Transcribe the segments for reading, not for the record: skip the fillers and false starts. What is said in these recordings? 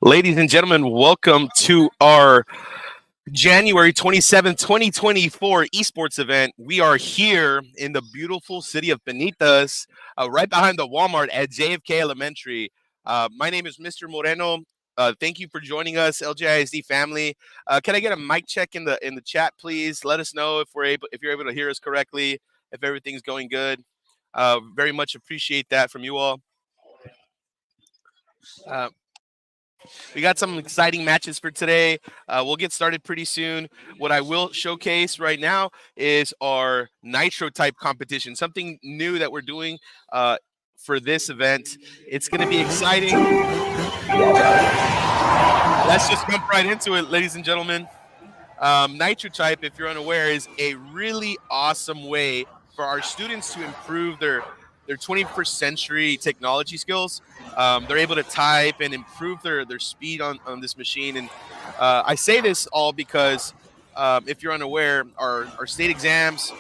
Ladies and gentlemen, welcome to our January 27th, 2024 esports event. We are here in the beautiful city of Benitez, right behind the Walmart at JFK Elementary. My name is Mr. Moreno. Thank you for joining us, LJISD family. Can I get a mic check in the chat, please? Let us know if you're able to hear us correctly, if everything's going good. Very much appreciate that from you all. We got some exciting matches for today. We'll get started pretty soon. What I will showcase right now is our Nitro type competition, something new that we're doing for this event. It's going to be exciting. Let's just jump right into it, ladies and gentlemen. Nitro type, if you're unaware, is a really awesome way for our students to improve their 21st century technology skills. They're able to type and improve their speed on this machine. And I say this all because if you're unaware, our state exams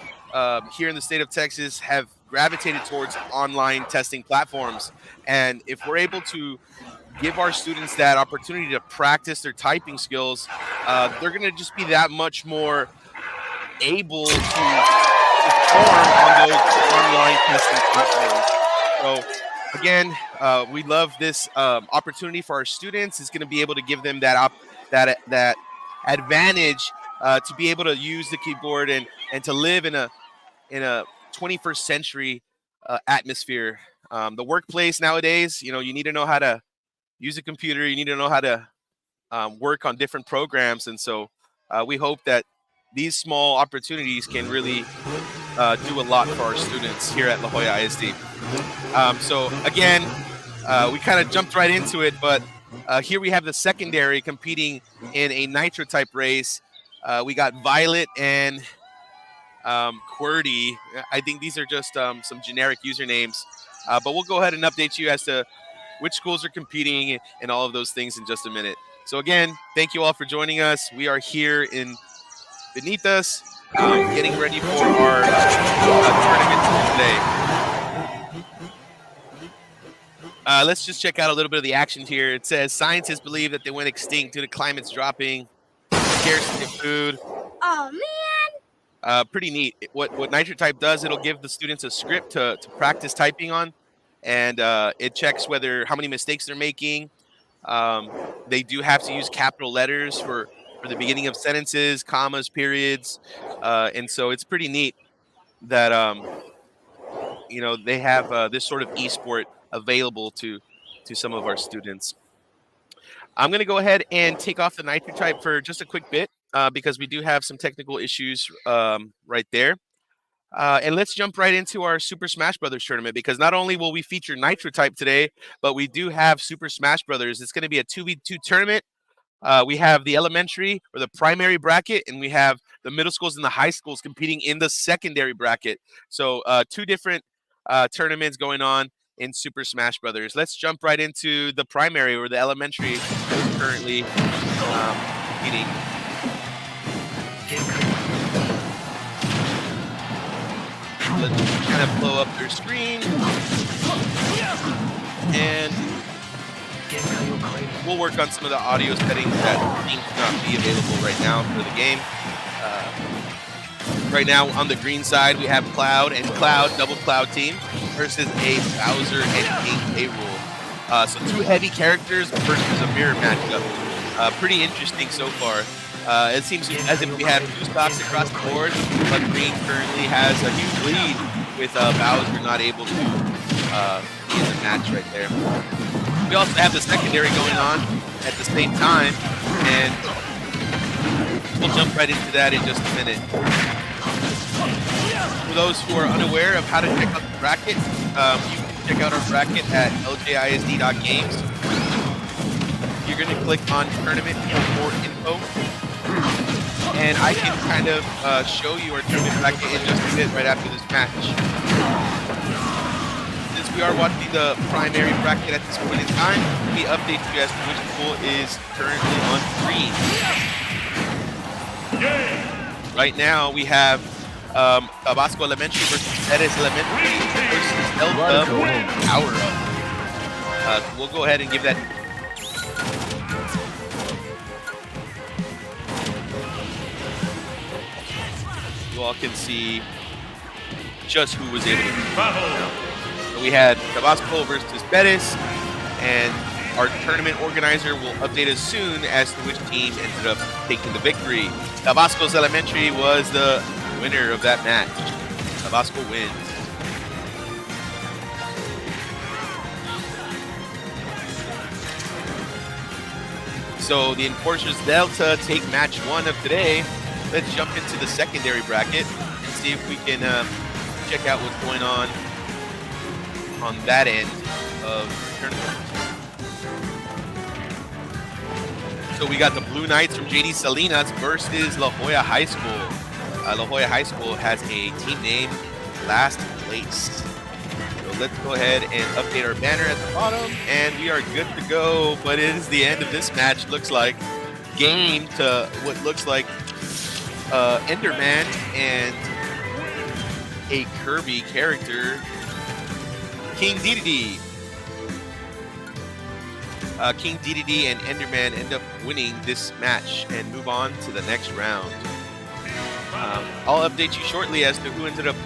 here in the state of Texas have gravitated towards online testing platforms. And if we're able to give our students that opportunity to practice their typing skills, they're going to just be that much more able to perform on those online testing platforms. So again, we love this opportunity for our students. It's going to be able to give them that advantage to be able to use the keyboard and to live in a 21st century atmosphere. The workplace nowadays, you need to know how to use a computer. You need to know how to work on different programs. And so we hope that these small opportunities can really do a lot for our students here at La Jolla ISD. So again, we kind of jumped right into it, but here we have the secondary competing in a Nitro type race. We got Violet and QWERTY. I think these are just some generic usernames, but we'll go ahead and update you as to which schools are competing and all of those things in just a minute. So again, thank you all for joining us. We are here in Benitez, getting ready for our tournament today. Let's just check out a little bit of the action here. It says scientists believe that they went extinct due to climate's dropping, scarcity of food. Oh man! Pretty neat. What Nitro Type does, it'll give the students a script to practice typing on, and it checks how many mistakes they're making. They do have to use capital letters for the beginning of sentences, commas, periods, and so it's pretty neat that they have this sort of esport available to some of our students. I'm going to go ahead and take off the Nitro Type for just a quick bit because we do have some technical issues right there. And let's jump right into our Super Smash Brothers tournament, because not only will we feature Nitro Type today, but we do have Super Smash Brothers. It's going to be a 2v2 tournament. We have the elementary or the primary bracket, and we have the middle schools and the high schools competing in the secondary bracket. So two different tournaments going on in Super Smash Brothers. Let's jump right into the primary or the elementary that is currently competing. Let's kind of blow up their screen, and we'll work on some of the audio settings that seem to not be available right now for the game. Right now on the green side, we have Cloud and Cloud, double Cloud team, versus a Bowser and King K. Rool. So two heavy characters versus a mirror matchup. Pretty interesting so far. It seems as if we have two stocks across the board, but green currently has a huge lead with Bowser not able to be in the match right there. We also have the secondary going on at the same time, and we'll jump right into that in just a minute. For those who are unaware of how to check out the bracket, you can check out our bracket at ljisd.games. You're going to click on tournament for more info, and I can kind of show you our tournament bracket in just a bit right after this match. Since we are watching the primary bracket at this point in time, we update you as to which school is currently on green. Right now we have Tabasco Elementary versus Perez Elementary versus Elba Power Up. We'll go ahead and give that you all can see just who was able to do. So we had Tabasco versus Betis, and our tournament organizer will update us soon as to which team ended up taking the victory. Tabasco's Elementary was the winner of that match. Tabasco wins. So the Enforcers Delta take match 1 of today. Let's jump into the secondary bracket and see if we can check out what's going on that end of the tournament. So we got the Blue Knights from JD Salinas versus La Jolla High School. La Jolla High School has a team name, Last Place. So let's go ahead and update our banner at the bottom, and we are good to go. But it is the end of this match. Looks like game to what looks like Enderman and a Kirby character, King Dedede. King Dedede and Enderman end up winning this match and move on to the next round. I'll update you shortly as to who ended up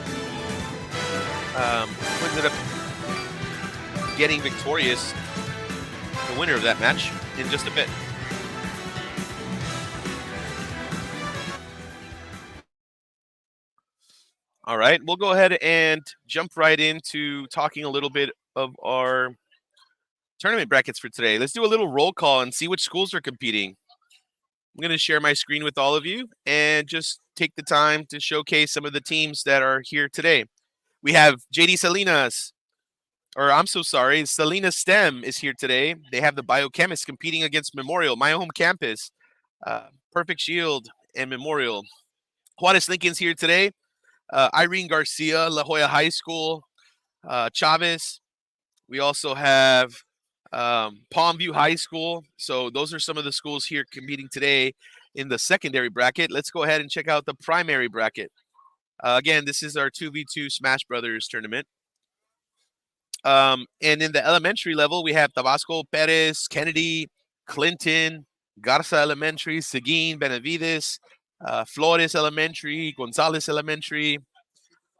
getting victorious, the winner of that match, in just a bit. All right, we'll go ahead and jump right into talking a little bit of our tournament brackets for today. Let's do a little roll call and see which schools are competing. I'm going to share my screen with all of you and just take the time to showcase some of the teams that are here today. We have JD Salinas, or I'm so sorry, Salinas STEM is here today. They have the biochemists competing against Memorial, my home campus, Perfect Shield and Memorial. Juarez Lincoln's here today. Irene Garcia, La Jolla High School, Chavez. We also have Palmview High School. So those are some of the schools here competing today in the secondary bracket. Let's go ahead and check out the primary bracket. Again, this is our 2v2 Smash Brothers tournament. And in the elementary level, we have Tabasco, Perez, Kennedy, Clinton, Garza Elementary, Seguin, Benavides, Flores Elementary, Gonzalez Elementary,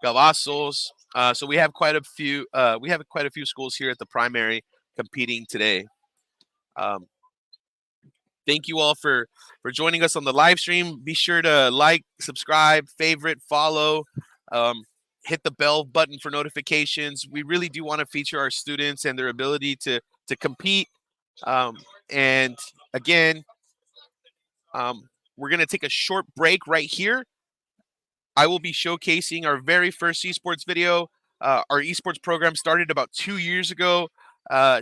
Cavazos. So we have quite a few. We have quite a few schools here at the primary competing today. Thank you all for joining us on the live stream. Be sure to like, subscribe, favorite, follow, hit the bell button for notifications. We really do want to feature our students and their ability to compete. And again, we're going to take a short break right here. I will be showcasing our very first esports video. Our esports program started about 2 years ago.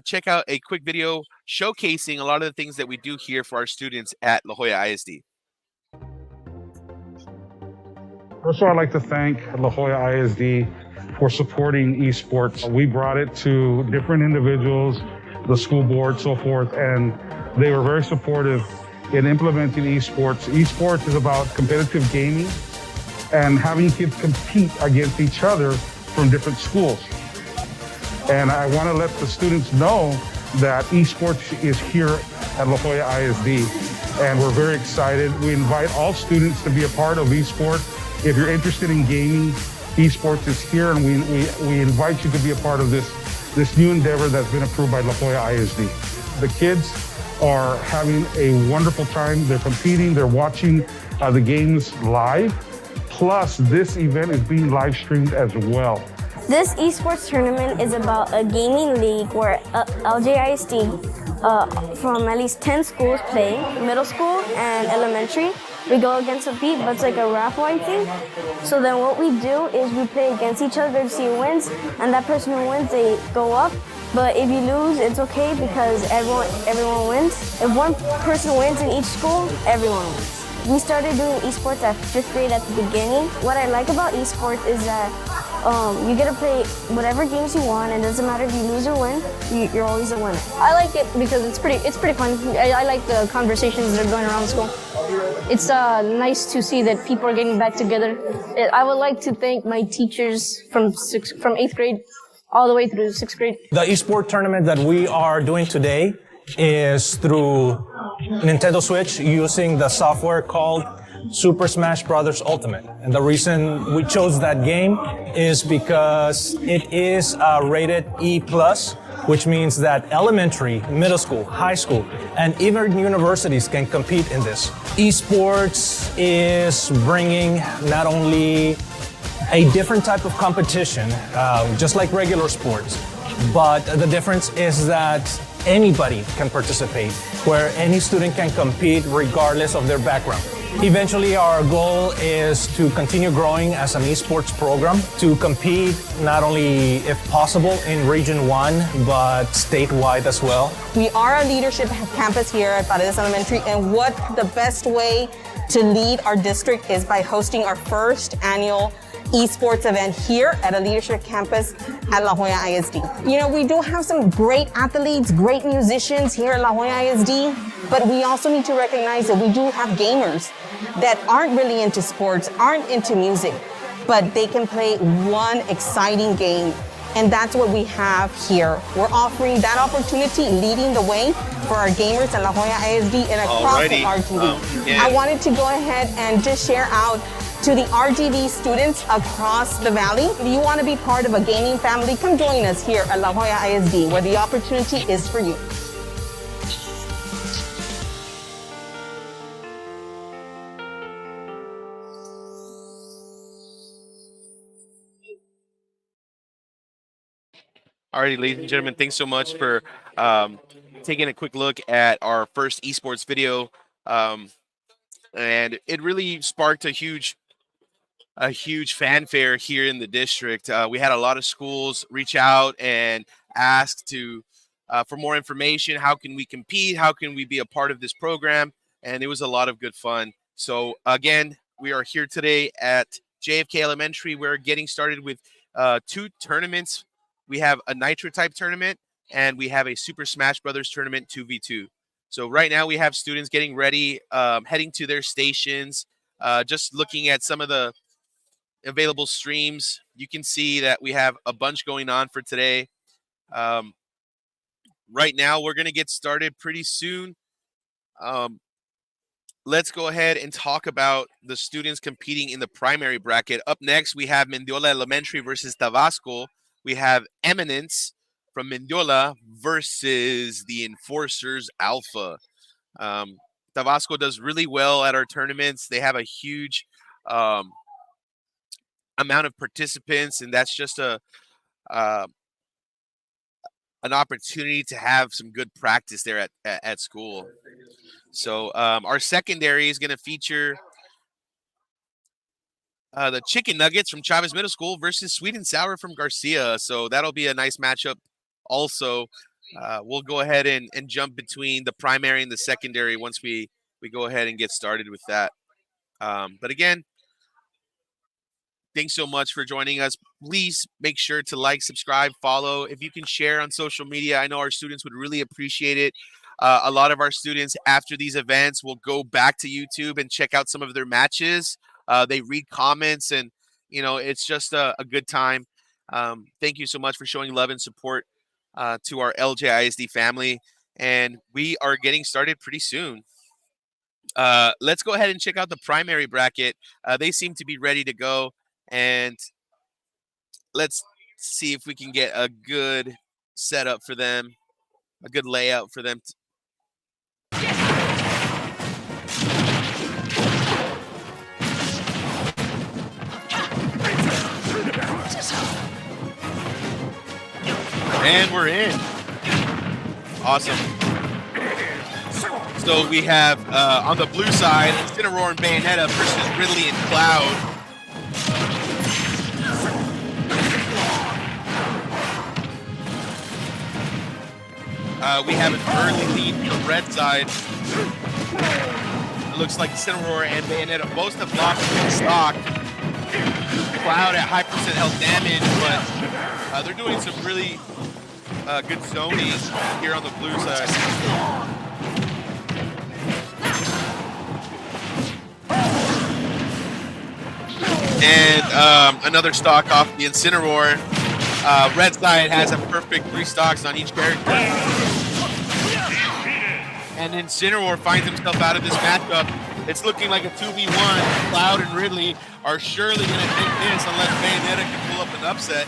Check out a quick video showcasing a lot of the things that we do here for our students at La Jolla ISD. First of all, I'd like to thank La Jolla ISD for supporting esports. We brought it to different individuals, the school board, so forth, and they were very supportive in implementing esports. Esports is about competitive gaming and having kids compete against each other from different schools. And I want to let the students know that esports is here at La Jolla ISD, and we're very excited. We invite all students to be a part of esports. If you're interested in gaming, esports is here, and we invite you to be a part of this new endeavor that's been approved by La Jolla ISD. The kids are having a wonderful time. They're competing, they're watching the games live. Plus, this event is being live streamed as well. This esports tournament is about a gaming league where LJISD from at least 10 schools play, middle school and elementary. We go against a beat, but it's like a raffle thing. So then what we do is we play against each other to see who wins, and that person who wins, they go up. But if you lose, it's okay because everyone wins. If one person wins in each school, everyone wins. We started doing esports at 5th grade at the beginning. What I like about esports is that you get to play whatever games you want, and it doesn't matter if you lose or win, you're always a winner. I like it because it's pretty fun. I like the conversations that are going around school. It's nice to see that people are getting back together. I would like to thank my teachers from 8th grade all the way through 6th grade. The eSport tournament that we are doing today is through Nintendo Switch using the software called Super Smash Bros. Ultimate. And the reason we chose that game is because it is rated E+, which means that elementary, middle school, high school, and even universities can compete in this. Esports is bringing not only a different type of competition, just like regular sports, but the difference is that anybody can participate, where any student can compete regardless of their background. Eventually, our goal is to continue growing as an esports program, to compete not only, if possible, in Region 1, but statewide as well. We are a leadership campus here at Paredes Elementary, and what the best way to lead our district is by hosting our first annual esports event here at a leadership campus at La Jolla ISD. You know, we do have some great athletes, great musicians here at La Jolla ISD, but we also need to recognize that we do have gamers that aren't really into sports, aren't into music, but they can play one exciting game. And that's what we have here. We're offering that opportunity, leading the way for our gamers at La Jolla ISD and across the RGV. I wanted to go ahead and just share out to the RGV students across the valley. If you want to be part of a gaming family, come join us here at La Jolla ISD, where the opportunity is for you. Alrighty, ladies and gentlemen, thanks so much for taking a quick look at our first esports video. And it really sparked a huge fanfare here in the district. We had a lot of schools reach out and ask for more information. How can we compete? How can we be a part of this program? And it was a lot of good fun. So again, we are here today at JFK Elementary. We're getting started with 2 tournaments. We have a Nitro type tournament, and we have a Super Smash Brothers tournament 2v2. So right now we have students getting ready, heading to their stations, just looking at some of the available streams. You can see that we have a bunch going on for today. Right now we're going to get started pretty soon. Let's go ahead and talk about the students competing in the primary bracket. Up next, we have Mendiola Elementary versus Tabasco. We have Eminence from Mendiola versus the Enforcers Alpha. Tabasco does really well at our tournaments. They have a huge amount of participants, and that's just an opportunity to have some good practice there at school. So our secondary is going to feature the Chicken Nuggets from Chavez Middle School versus Sweet and Sour from Garcia. So that'll be a nice matchup. Also, we'll go ahead and jump between the primary and the secondary once we go ahead and get started with that. But again, thanks so much for joining us. Please make sure to like, subscribe, follow. If you can share on social media, I know our students would really appreciate it. A lot of our students after these events will go back to YouTube and check out some of their matches. They read comments, and it's just a good time. Thank you so much for showing love and support to our LJISD family, and we are getting started pretty soon. Let's go ahead and check out the primary bracket. They seem to be ready to go, and let's see if we can get a good setup for them, a good layout for them. And we're in. Awesome. So we have on the blue side, Incineroar and Bayonetta versus Ridley and Cloud. We have an early lead from the red side. It looks like Incineroar and Bayonetta both have lost in stock. Cloud at high percent health damage, but they're doing some really good zoning here on the blue side. And another stock off the Incineroar. Red side has a perfect 3 stocks on each character. And Incineroar finds himself out of this matchup It's looking like a 2v1. Cloud and Ridley are surely going to take this unless Bayonetta can pull up an upset.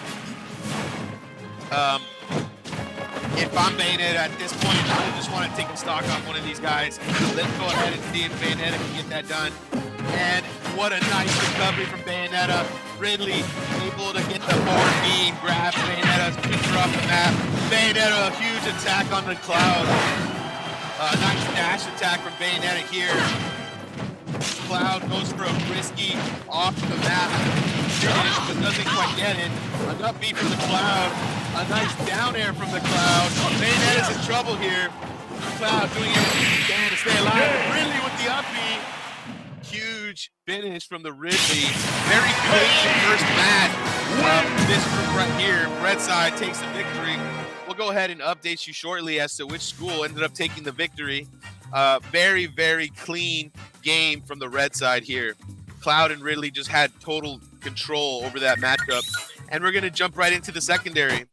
If I'm Bayonetta at this point, I just want to take a stock off one of these guys. Let's go ahead and see if Bayonetta can get that done. And what a nice recovery from Bayonetta. Ridley able to get the forward B and grab Bayonetta, push her off the map. Bayonetta, a huge attack on the Cloud. Nice dash attack from Bayonetta here. Cloud goes for a risky off the map finish, but doesn't quite get it. An up B from the Cloud. A nice down air from the Cloud. Bayonetta's in trouble here. Cloud doing everything he can to stay alive. Ridley with the up B. Huge finish from the Ridley. Very clean first match. This group right here, Red side takes the victory. We'll go ahead and update you shortly as to which school ended up taking the victory. Very, very clean game from the Red side here. Cloud and Ridley just had total control over that matchup. And we're going to jump right into the secondary.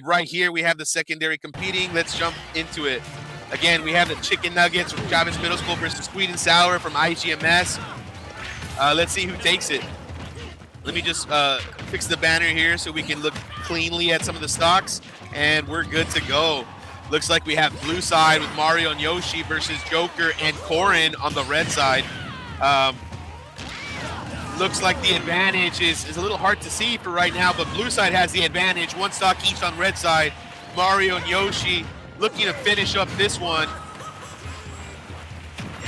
Right here, we have the secondary competing. Let's jump into it. Again, we have the Chicken Nuggets from Travis Middle School versus Sweet and Sour from IGMS. Let's see who takes it. Let me just fix the banner here so we can look cleanly at some of the stocks, and we're good to go. Looks like we have blue side with Mario and Yoshi versus Joker and Corin on the red side. Looks like the advantage is a little hard to see for right now, but blue side has the advantage. One stock each on red side. Mario and Yoshi looking to finish up this one.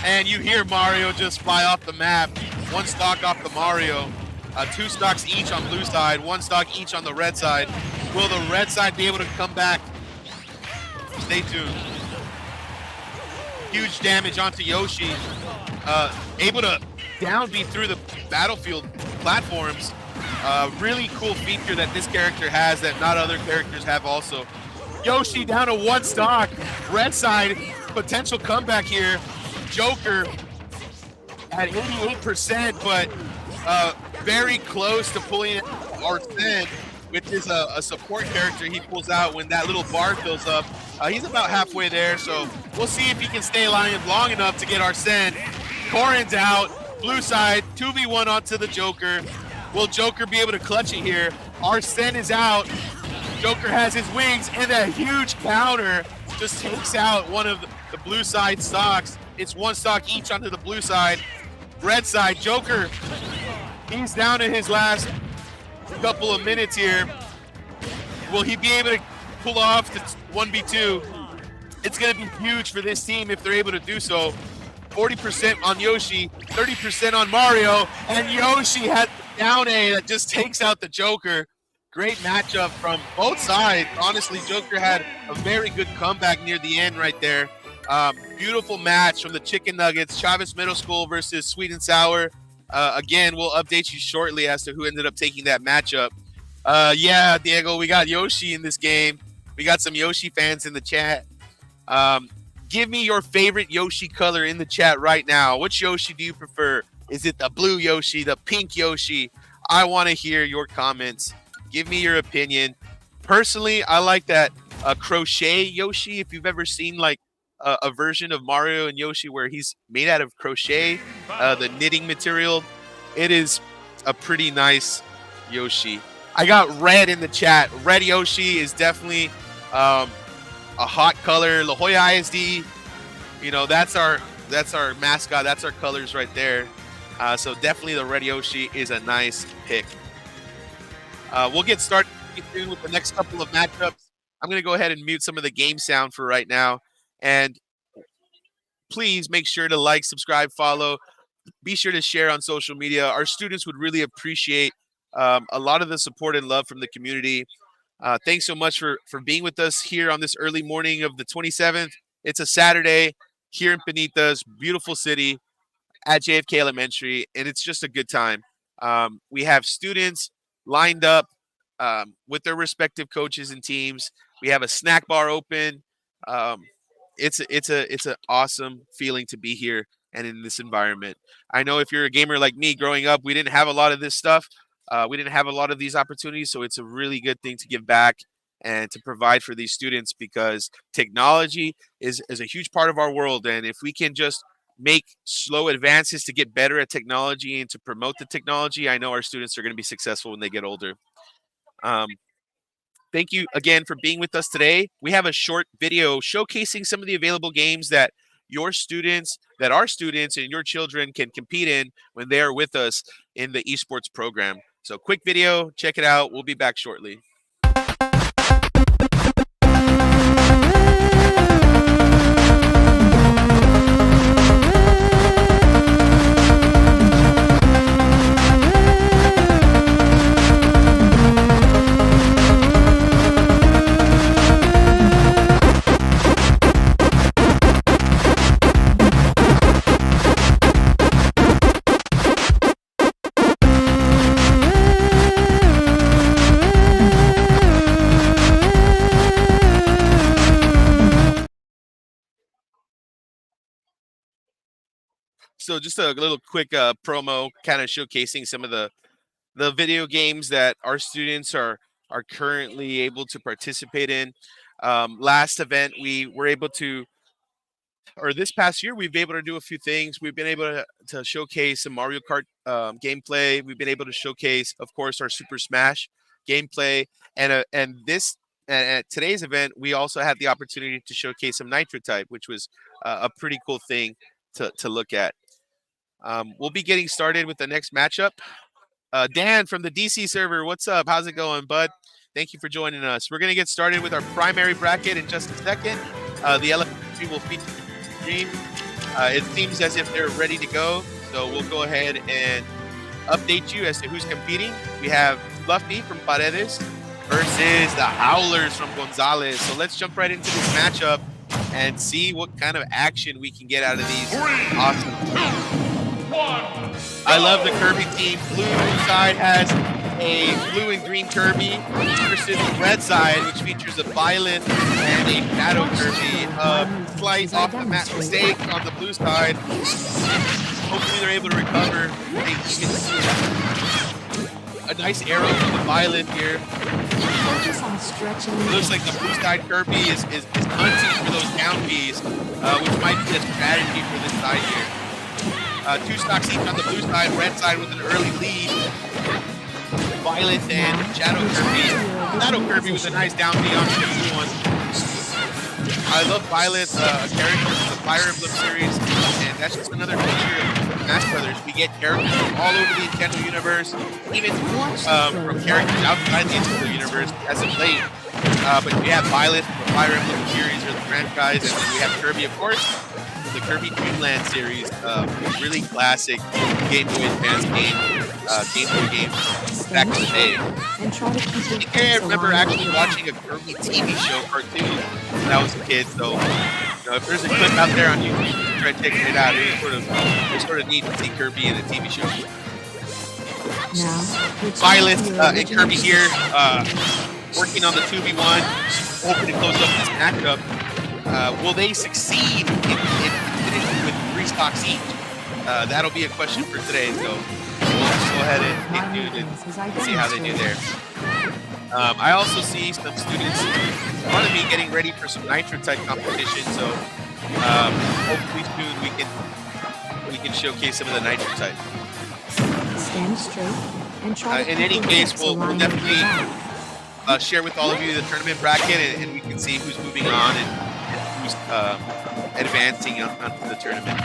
And you hear Mario just fly off the map. One stock off the Mario. Two stocks each on blue side, one stock each on the red side. Will the red side be able to come back? Stay tuned. Huge damage onto Yoshi. Able to down beat through the battlefield platforms. Really cool feature that this character has that not other characters have also. Yoshi down to one stock. Red side, potential comeback here. Joker at 88%, but very close to pulling Arsene, which is a support character he pulls out when that little bar fills up. He's about halfway there, so we'll see if he can stay alive long enough to get Arsene. Corin's out. Blue side, 2v1 onto the Joker. Will Joker be able to clutch it here? Arsene is out. Joker has his wings, and a huge counter just takes out one of the blue side stocks. It's one stock each onto the blue side. Red side, Joker, he's down to his last couple of minutes here. Will he be able to pull off the 1v2? It's going to be huge for this team if they're able to do so. 40% on Yoshi, 30% on Mario, and Yoshi had the down A that just takes out the Joker. Great matchup from both sides. Honestly, Joker had a very good comeback near the end right there. Beautiful match from the Chicken Nuggets, Travis Middle School versus Sweet and Sour. Again, we'll update you shortly as to who ended up taking that matchup. Yeah, Diego, we got Yoshi in this game. We got some Yoshi fans in the chat. Give me your favorite Yoshi color in the chat right now. Which Yoshi do you prefer? Is it the blue Yoshi, the pink Yoshi? I want to hear your comments. Give me your opinion. Personally, I like that crochet Yoshi. If you've ever seen like a version of Mario and Yoshi where he's made out of crochet, the knitting material, it is a pretty nice Yoshi. I got red in the chat. Red Yoshi is definitely a hot color. La Jolla ISD, you know, that's our mascot. That's our colors right there. So definitely the red Yoshi is a nice pick. We'll get started soon with the next couple of matchups. I'm going to go ahead and mute some of the game sound for right now. And please make sure to like, subscribe, follow. Be sure to share on social media. Our students would really appreciate a lot of the support and love from the community. Thanks so much for being with us here on this early morning of the 27th. It's a Saturday here in Penitas, beautiful city at JFK Elementary, and it's just a good time. We have students lined up with their respective coaches and teams. We have a snack bar open. It's an awesome feeling to be here and in this environment. I know if you're a gamer like me growing up, we didn't have a lot of this stuff. We didn't have a lot of these opportunities, so it's a really good thing to give back and to provide for these students because technology is a huge part of our world. And if we can just make slow advances to get better at technology and to promote the technology, I know our students are going to be successful when they get older. Thank you again for being with us today. We have a short video showcasing some of the available games that your students, that our students and your children can compete in when they are with us in the esports program. So quick video, check it out. We'll be back shortly. So just a little quick promo kind of showcasing some of the video games that our students are currently able to participate in. Last event, we were able to, or this past year, we've been able to do a few things. We've been able to showcase some Mario Kart gameplay. We've been able to showcase, of course, our Super Smash gameplay. And at today's event, we also had the opportunity to showcase some Nitro type, which was a pretty cool thing to look at. We'll be getting started with the next matchup. Dan from the DC server, what's up? How's it going, bud? Thank you for joining us. We're going to get started with our primary bracket in just a second. The elementary will feature the stream. It seems as if they're ready to go, so we'll go ahead and update you as to who's competing. We have Fluffy from Paredes versus the Howlers from Gonzalez. So let's jump right into this matchup and see what kind of action we can get out of these awesome teams. I love the Kirby team. Blue side has a blue and green Kirby versus the red side, which features a violet and a shadow Kirby. Slight off the mat mistake on the blue side. Hopefully they're able to recover. They can see a nice arrow from the violet here. It looks like the blue side Kirby is hunting for those down Bs, which might be a strategy for this side here. 2 stocks each on the blue side, red side with an early lead. Violet and Shadow Kirby. Shadow Kirby with a nice down B on the blue one. I love Violet's character from the Fire Emblem series, and that's just another feature of Smash Brothers. We get characters from all over the Nintendo universe, even from characters outside the Nintendo universe as of late. But we have Violet from the Fire Emblem series or the franchise, and then we have Kirby, of course, the Kirby Dreamland series, really classic Game Boy Advance Game Boy game back in the day. I remember actually watching a Kirby TV show cartoon when I was a kid. So, if there's a clip out there on YouTube, try checking it out. It's sort of neat to see Kirby in a TV show. Violet and Kirby here, working on the 2v1, hoping to close up this matchup. Will they succeed with 3 stocks each? That'll be a question for today. So we'll just go ahead and stay tuned and see how they do there. I also see some students in front of me getting ready for some Nitro type competition. So hopefully soon we can showcase some of the Nitro type. Stand straight and try in any case, we'll definitely share with all of you the tournament bracket, and we can see who's moving on and who's advancing onto the tournament.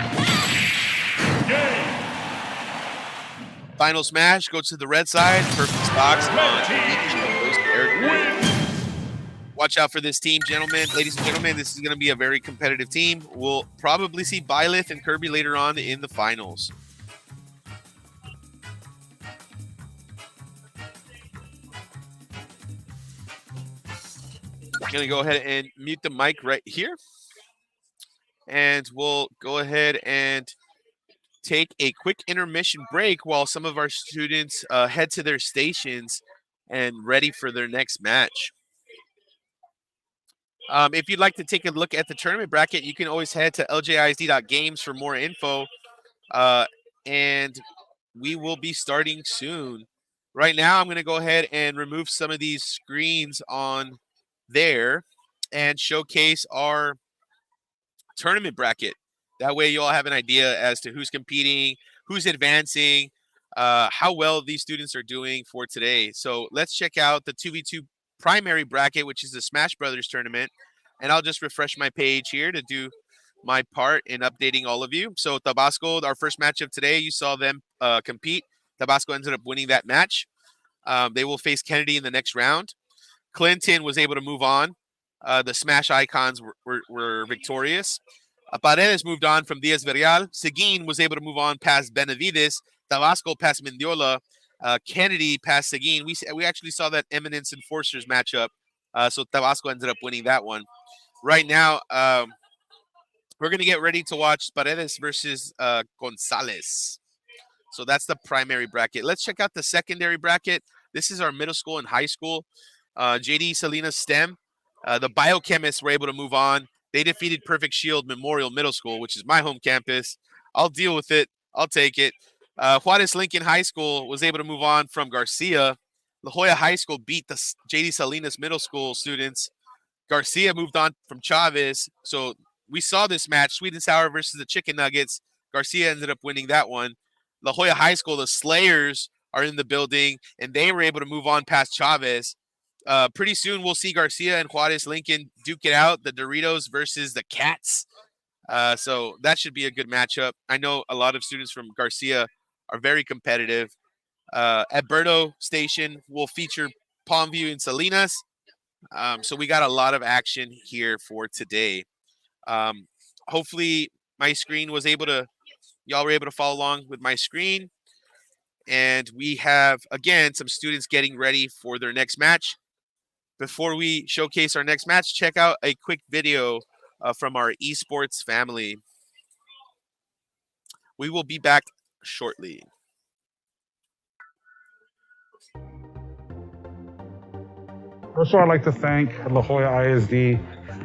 Final smash, go to the red side. Perfect stocks on each of those characters. Watch out for this team, gentlemen. Ladies and gentlemen, this is going to be a very competitive team. We'll probably see Byleth and Kirby later on in the finals. I'm going to go ahead and mute the mic right here. And we'll go ahead and take a quick intermission break while some of our students head to their stations and ready for their next match. If you'd like to take a look at the tournament bracket, you can always head to ljisd.games for more info. And we will be starting soon. Right now, I'm going to go ahead and remove some of these screens on there and showcase our tournament bracket That way you all have an idea as to who's competing, who's advancing, how well these students are doing for today. So let's check out the 2v2 primary bracket, which is the Smash Brothers tournament. And I'll just refresh my page here to do my part in updating all of you. So Tabasco, our first match of today, you saw them compete. Tabasco ended up winning that match. They will face Kennedy in the next round. Clinton was able to move on. The Smash icons were victorious. Paredes moved on from Diaz Villarreal. Seguin was able to move on past Benavides. Tabasco past Mendiola. Kennedy past Seguin. We actually saw that Eminence Enforcers matchup. So Tabasco ended up winning that one. Right now, we're going to get ready to watch Paredes versus Gonzalez. So that's the primary bracket. Let's check out the secondary bracket. This is our middle school and high school. JD Salinas STEM. The biochemists were able to move on. They defeated Perfect Shield Memorial Middle School, which is my home campus. I'll deal with it. I'll take it. Juarez Lincoln High School was able to move on from Garcia. La Jolla High School beat the JD Salinas Middle School students. Garcia moved on from Chavez. So we saw this match, Sweet and Sour versus the Chicken Nuggets. Garcia ended up winning that one. La Jolla High School, the Slayers are in the building, and they were able to move on past Chavez. Pretty soon we'll see Garcia and Juarez Lincoln duke it out, the Doritos versus the Cats. So that should be a good matchup. I know a lot of students from Garcia are very competitive. Alberto Station will feature Palmview and Salinas. So we got a lot of action here for today. Hopefully my screen was able to, y'all were able to follow along with my screen. And we have, again, some students getting ready for their next match. Before we showcase our next match, check out a quick video from our esports family. We will be back shortly. First of all, I'd like to thank La Jolla ISD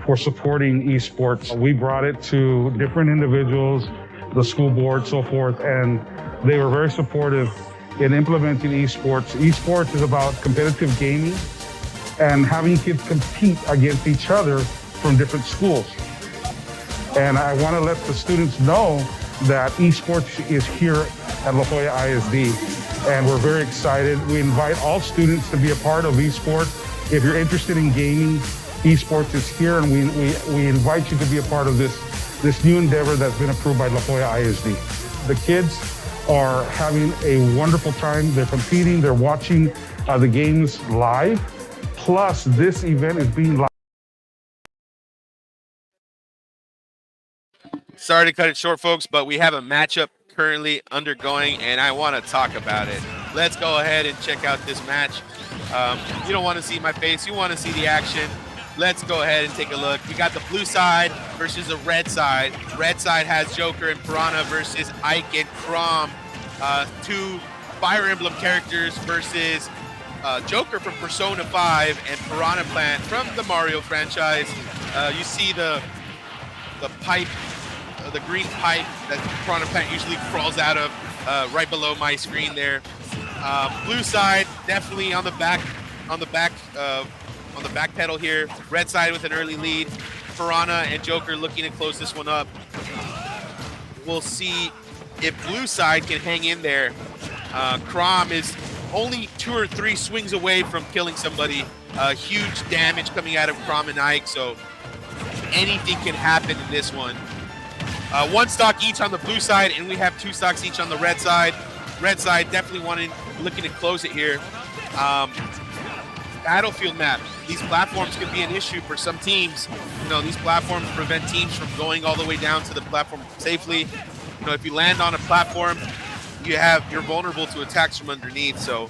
for supporting esports. We brought it to different individuals, the school board, so forth, and they were very supportive in implementing esports. Esports is about competitive gaming and having kids compete against each other from different schools. And I want to let the students know that esports is here at La Jolla ISD, and we're very excited. We invite all students to be a part of esports. If you're interested in gaming, esports is here, and we invite you to be a part of this new endeavor that's been approved by La Jolla ISD. The kids are having a wonderful time. They're competing, they're watching the games live. Plus, this event is being live. Sorry to cut it short, folks, but we have a matchup currently undergoing, and I want to talk about it. Let's go ahead and check out this match. You don't want to see my face. You want to see the action. Let's go ahead and take a look. We got the blue side versus the red side. Red side has Joker and Piranha versus Ike and Crom. Two Fire Emblem characters versus Joker from Persona 5 and Piranha Plant from the Mario franchise. You see the pipe, the green pipe that Piranha Plant usually crawls out of right below my screen there. Blue side definitely on the back pedal here. Red side with an early lead. Piranha and Joker looking to close this one up. We'll see if blue side can hang in there. Crom is only 2 or 3 swings away from killing somebody. Huge damage coming out of Crom and Ike, so anything can happen in this one. 1 stock each on the blue side, and we have 2 stocks each on the red side. Red side definitely looking to close it here. Battlefield map. These platforms can be an issue for some teams. You know, these platforms prevent teams from going all the way down to the platform safely. You know, if you land on a platform, you're vulnerable to attacks from underneath. So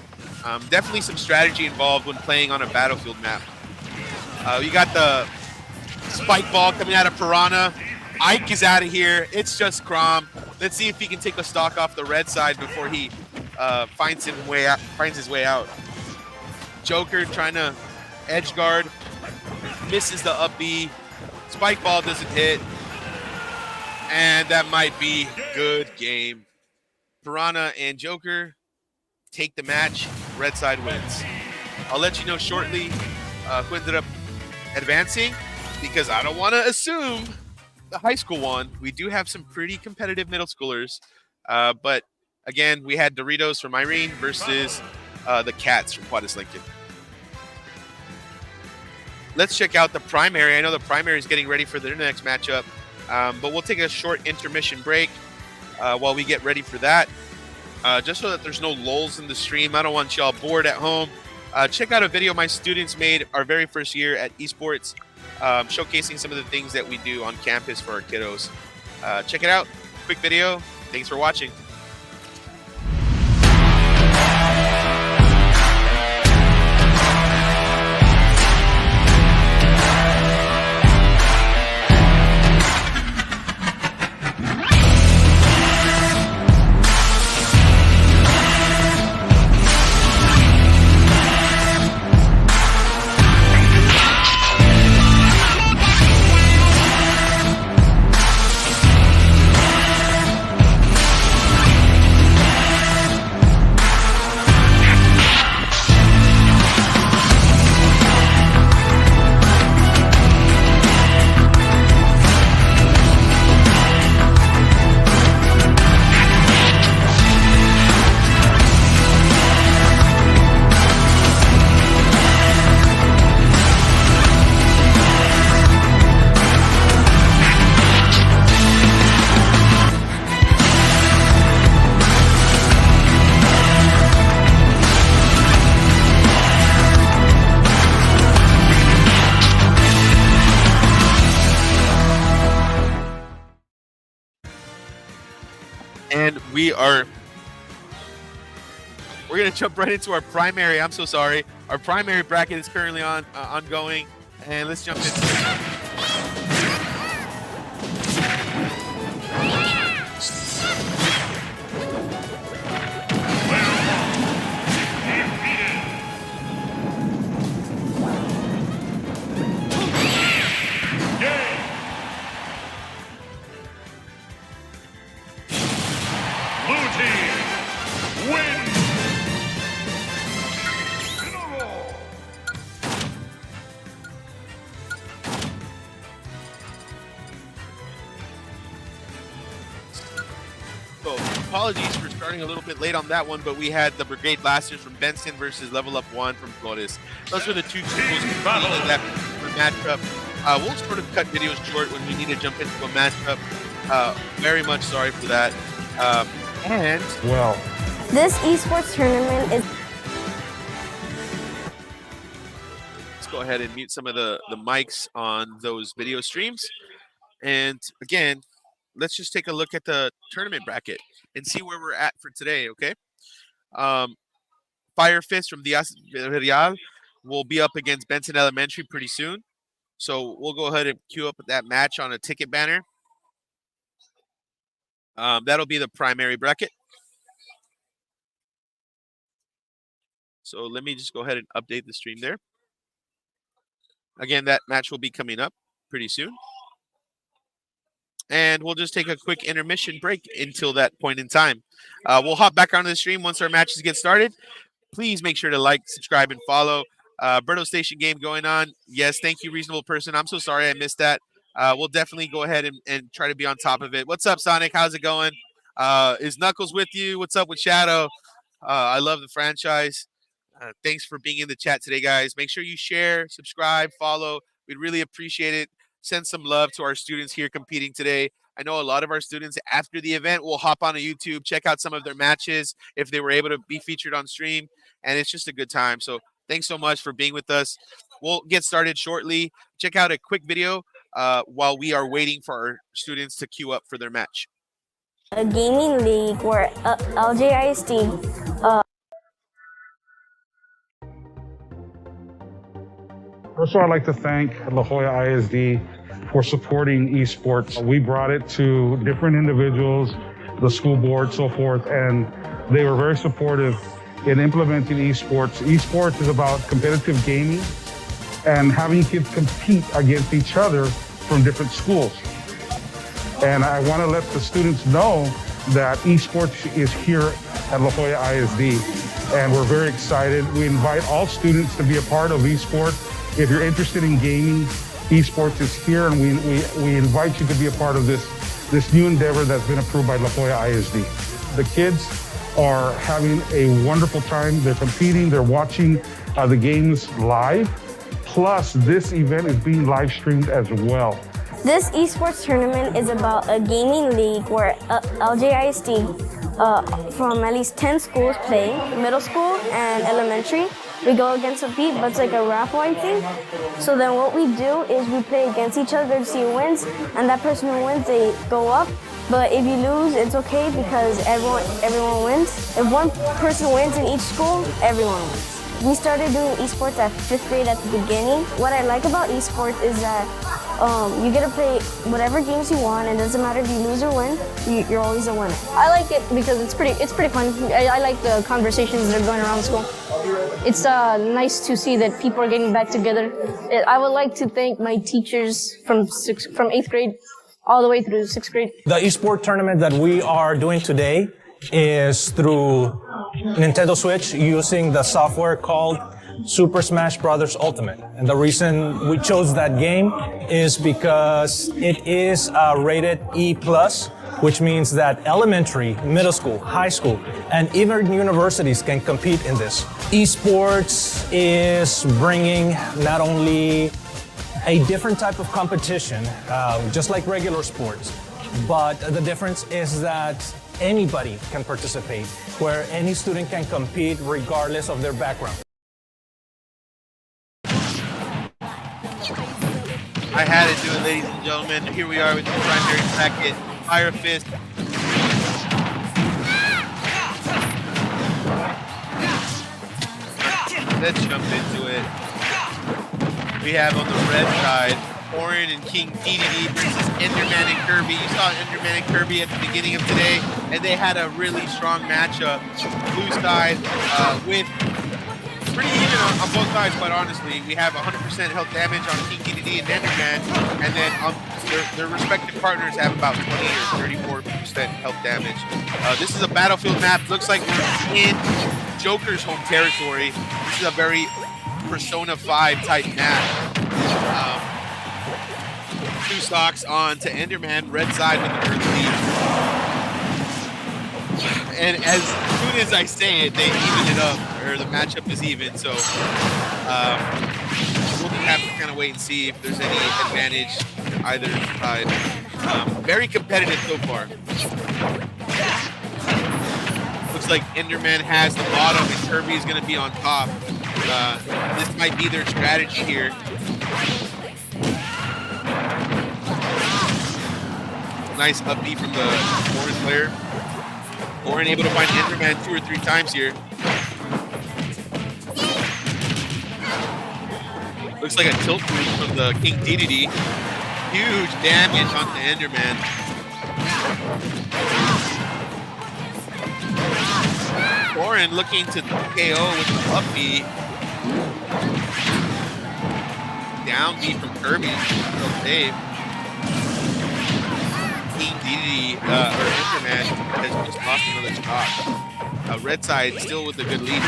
definitely some strategy involved when playing on a Battlefield map. You got the spike ball coming out of Piranha. Ike is out of here. It's just Crom. Let's see if he can take a stock off the red side before he finds his way out. Joker trying to edge guard, misses the up B. Spike ball doesn't hit, and that might be good game. Piranha and Joker take the match. Red side wins. I'll let you know shortly who ended up advancing, because I don't want to assume the high school one, we do have some pretty competitive middle schoolers. But again, we had Doritos from Irene versus the Cats from Juarez Lincoln. Let's check out the primary. I know the primary is getting ready for their next matchup, but we'll take a short intermission break while we get ready for that. Just so that there's no lulls in the stream. I don't want y'all bored at home. Check out a video my students made our very first year at esports, showcasing some of the things that we do on campus for our kiddos. Check it out. Quick video. Thanks for watching. And we're going to jump right into our primary. I'm so sorry. Our primary bracket is currently ongoing, and let's jump into it. So apologies for starting a little bit late on that one, but we had the Brigade Blasters from Benson versus Level Up 1 from Flores. Those were the two schools competing in that matchup. We'll sort of cut videos short when we need to jump into a matchup. Very much sorry for that. And Well, This esports tournament is let's go ahead and mute some of the mics on those video streams. And again, let's just take a look at the tournament bracket and see where we're at for today, okay? Fire Fist from Diaz Real will be up against Benson Elementary pretty soon. So we'll go ahead and queue up that match on a ticket banner. That'll be the primary bracket. So let me just go ahead and update the stream there. Again, that match will be coming up pretty soon. And we'll just take a quick intermission break until that point in time. We'll hop back onto the stream once our matches get started. Please make sure to like, subscribe, and follow. Berto Station game going on. Yes, thank you, reasonable person. I'm so sorry I missed that. We'll definitely go ahead and try to be on top of it. What's up, Sonic? How's it going? Is Knuckles with you? What's up with Shadow? I love the franchise. Thanks for being in the chat today, guys. Make sure you share, subscribe, follow. We'd really appreciate it. Send some love to our students here competing today. I know a lot of our students after the event will hop onto YouTube, check out some of their matches if they were able to be featured on stream, and it's just a good time. So thanks so much for being with us. We'll get started shortly. Check out a quick video while we are waiting for our students to queue up for their match. a gaming league where LJISD First of all, I'd like to thank La Jolla ISD for supporting esports. We brought it to different individuals, the school board, so forth, and they were very supportive in implementing esports. Esports is about competitive gaming and having kids compete against each other from different schools. And I want to let the students know that esports is here at La Jolla ISD, and we're very excited. We invite all students to be a part of esports. If you're interested in gaming, esports is here, and we invite you to be a part of this new endeavor that's been approved by La Jolla ISD. The kids are having a wonderful time. They're competing, they're watching the games live. Plus, this event is being live streamed as well. This esports tournament is about a gaming league where LJISD from at least 10 schools play, middle school and elementary. We go against a beat, but it's like a raffle, I think. So then what we do is we play against each other to see who wins, and that person who wins, they go up. But if you lose, it's okay because everyone wins. If one person wins in each school, everyone wins. We started doing esports at 5th grade at the beginning. What I like about esports is that you get to play whatever games you want, and it doesn't matter if you lose or win, you're always a winner. I like it because it's pretty fun. I like the conversations that are going around school. It's nice to see that people are getting back together. I would like to thank my teachers from 8th grade all the way through 6th grade. The eSport tournament that we are doing today is through Nintendo Switch using the software called Super Smash Bros. Ultimate. And the reason we chose that game is because it is rated E+, which means that elementary, middle school, high school, and even universities can compete in this. Esports is bringing not only a different type of competition, just like regular sports, but the difference is that anybody can participate, where any student can compete regardless of their background. I had to do it, ladies and gentlemen. Here we are with the primary bracket. Fire Fist. Let's jump into it. We have on the red side, Orin and King DDD versus Enderman and Kirby. You saw Enderman and Kirby at the beginning of today, and they had a really strong matchup. Blue side with pretty even on both sides, quite honestly. We have 100% health damage on King DDD and Enderman, and then their respective partners have about 20 or 34% health damage. This is a battlefield map. Looks like we're in Joker's home territory. This is a very Persona 5 type map. 2 stocks on to Enderman, red side with the earth lead. And as soon as I say it, they even it up, or the matchup is even. So we'll have to kind of wait and see if there's any advantage either side. Very competitive so far. Looks like Enderman has the bottom and Kirby is going to be on top. This might be their strategy here. Nice up B from the Orin player. Orin able to find Enderman 2 or 3 times here. Looks like a tilt move from the King DDD. Huge damage on the Enderman. Orin looking to KO with the up B. Down B from Kirby. Little save. King DDD, or Enderman, has just lost another stock. Red side still with a good lead.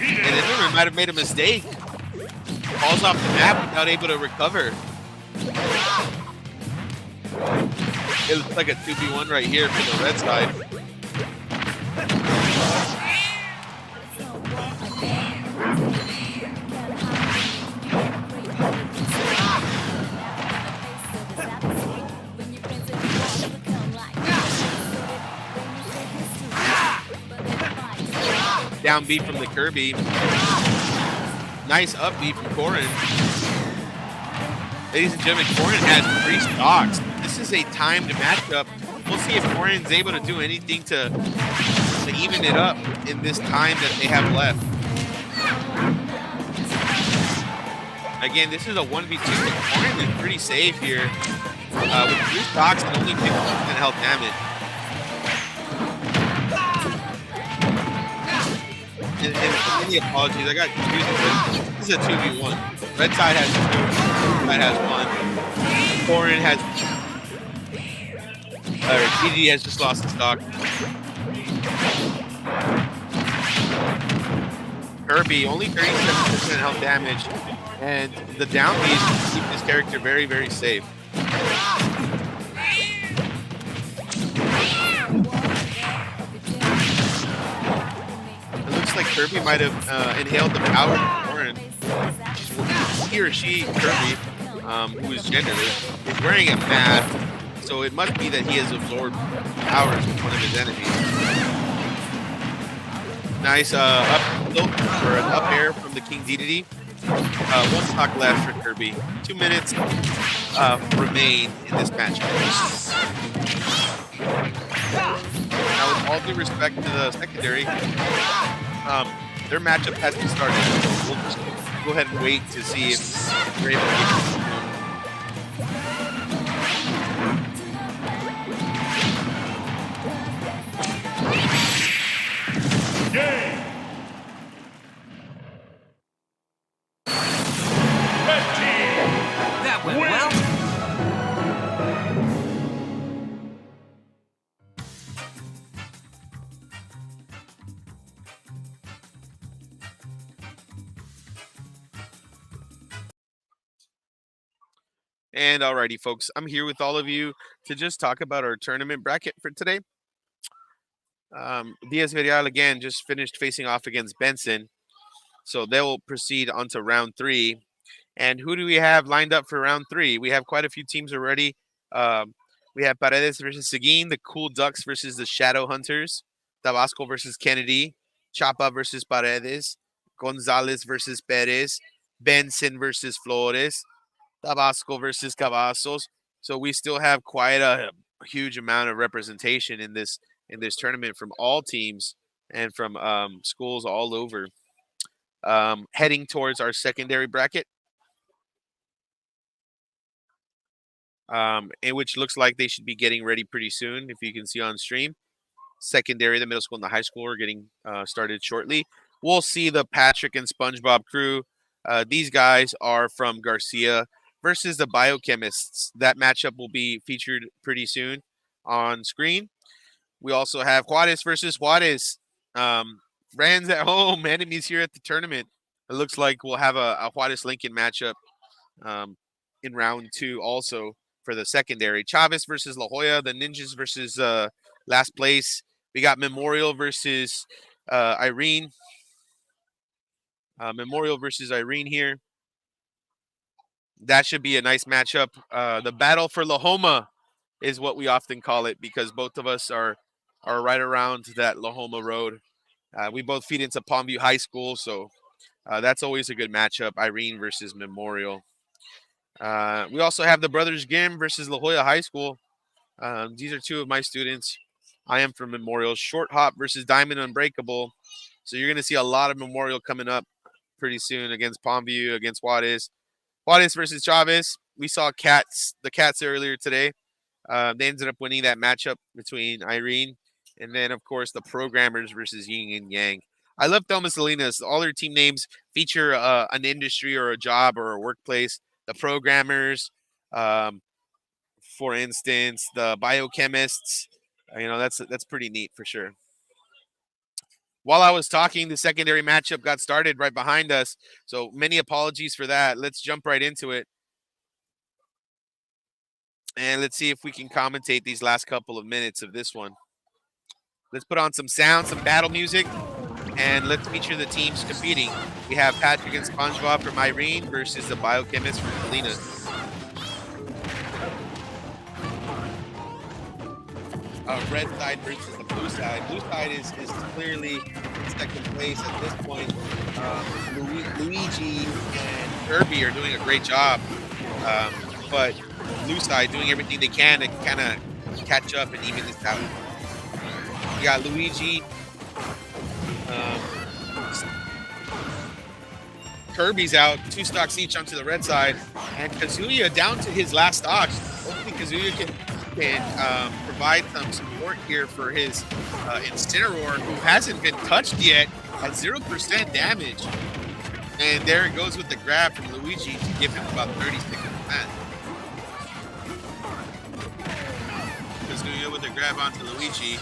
And Enderman might have made a mistake. Falls off the map without able to recover. It looks like a 2v1 right here for the red side. Down B from the Kirby. Nice up B from Corin. Ladies and gentlemen, Corin has 3 stocks. This is a timed matchup. We'll see if Corin's able to do anything to even it up in this time that they have left. Again, this is a 1v2. Corin is pretty safe here with 3 stocks and only 50% health damage. And any apologies, I got confused. This is a 2v1. Red side has 2, red side has 1. Corin has, DD has just lost the stock. Kirby, only 37% health damage, and the down beat keep this character very, very safe. It looks like Kirby might have inhaled the power before, and he or she, Kirby, who is genderless, is wearing a mask, so it must be that he has absorbed powers from one of his enemies. Nice up tilt for an up air from the King Dedede. One stock left for Kirby. 2 minutes remain in this matchup. Now, with all due respect to the secondary, their matchup hasn't started. So we'll just go ahead and wait to see if they're able to get it. That went well. And alrighty, folks, I'm here with all of you to just talk about our tournament bracket for today. Diaz Villarreal again just finished facing off against Benson, so they will proceed on to round 3. And who do we have lined up for round 3? We have quite a few teams already. We have Paredes versus Seguin, the Cool Ducks versus the Shadow Hunters, Tabasco versus Kennedy, Chapa versus Paredes, Gonzalez versus Perez, Benson versus Flores, Tabasco versus Cavazos. So we still have quite a huge amount of representation in this tournament from all teams and from schools all over. Heading towards our secondary bracket, in which looks like they should be getting ready pretty soon, if you can see on stream. Secondary, the middle school and the high school are getting started shortly. We'll see the Patrick and SpongeBob crew. These guys are from Garcia versus the Biochemists. That matchup will be featured pretty soon on screen. We also have Juarez versus Juarez. Brands at home, enemies here at the tournament. It looks like we'll have a Juarez-Lincoln matchup in round 2 also for the secondary. Chavez versus La Jolla, the Ninjas versus last place. We got Memorial versus Irene. Memorial versus Irene here. That should be a nice matchup. The battle for La Joma is what we often call it, because both of us are right around that La Joma road. We both feed into Palmview High School, so that's always a good matchup, Irene versus Memorial. We also have the Brothers Grimm versus La Jolla High School. These are 2 of my students. I am from Memorial. Short Hop versus Diamond Unbreakable. So you're going to see a lot of Memorial coming up pretty soon against Palmview, against Juarez. Juarez versus Chavez. We saw the Cats earlier today. They ended up winning that matchup between Irene. And then, of course, the Programmers versus Yin and Yang. I love Thelma Salinas. All their team names feature an industry or a job or a workplace. The Programmers, for instance, the Biochemists. That's pretty neat for sure. While I was talking, the secondary matchup got started right behind us. So many apologies for that. Let's jump right into it. And let's see if we can commentate these last couple of minutes of this one. Let's put on some sound, some battle music, and let's feature the teams competing. We have Patrick and SpongeBob from Irene versus the Biochemist from Selena. Red side versus the blue side. Blue side is clearly in second place at this point. Luigi and Kirby are doing a great job, but blue side doing everything they can to kind of catch up and even this out. We got Luigi. Kirby's out, 2 stocks each onto the red side, and Kazuya down to his last stock. Hopefully Kazuya can provide some support here for his Incineroar, who hasn't been touched yet at 0% damage. And there it goes with the grab from Luigi to give him about 36%. Kazuya with the grab onto Luigi.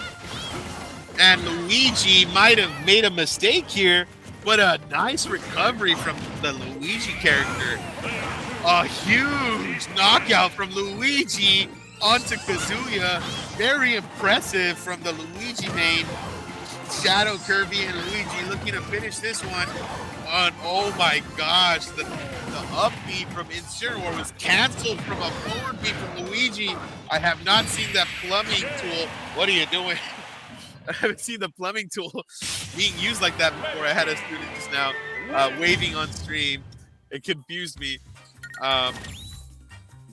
And Luigi might have made a mistake here But a nice recovery from the Luigi character. A huge knockout from Luigi onto Kazuya. Very impressive from the Luigi main. Shadow, Kirby, and Luigi looking to finish this one on, oh my gosh, the up B from Incineroar was canceled from a forward B from Luigi. I have not seen that plumbing tool. What are you doing? I haven't seen the plumbing tool being used like that before. I had a student just now waving on stream. It confused me.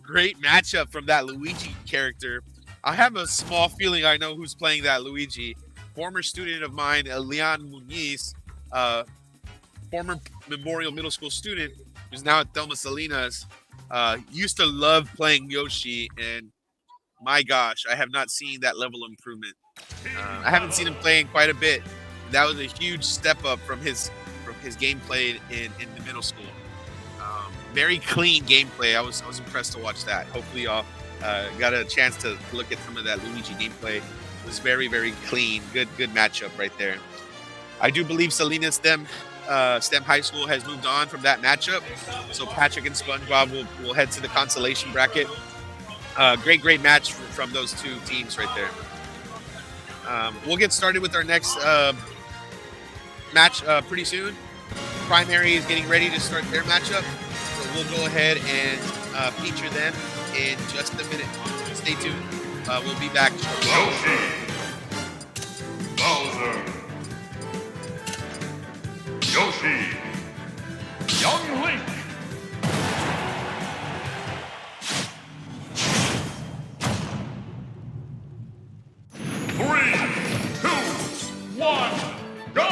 Great matchup from that Luigi character. I have a small feeling I know who's playing that Luigi. Former student of mine, Leon Muniz, former Memorial Middle School student, who's now at Thelma Salinas, used to love playing Yoshi, and my gosh, I have not seen that level of improvement. I haven't seen him play in quite a bit. That was a huge step up from his gameplay in the middle school. Very clean gameplay. I was impressed to watch that. Hopefully y'all got a chance to look at some of that Luigi gameplay. It was very, very clean. Good matchup right there. I do believe Salinas STEM High School has moved on from that matchup. So Patrick and SpongeBob will head to the consolation bracket. Great match from those two teams right there. We'll get started with our next match pretty soon. Primary is getting ready to start their matchup. So we'll go ahead and feature them in just a minute. Stay tuned. We'll be back shortly. Yoshi, Bowser, Yoshi, Young Link. Three, two, one, go!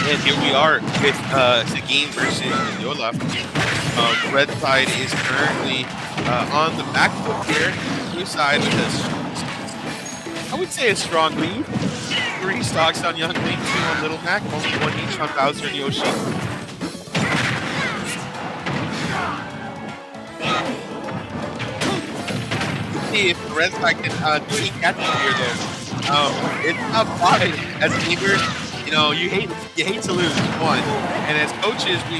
And here we are with Seguin versus Yola. Red side is currently on the back foot here. Blue side with I would say a strong lead. 3 stocks on Young Link, 2 on Little Mac, only 1 each on Bowser and Yoshi. See if the red side can do any catching here though. It's not fine as gamers. You know, you hate to lose, one. And as coaches, we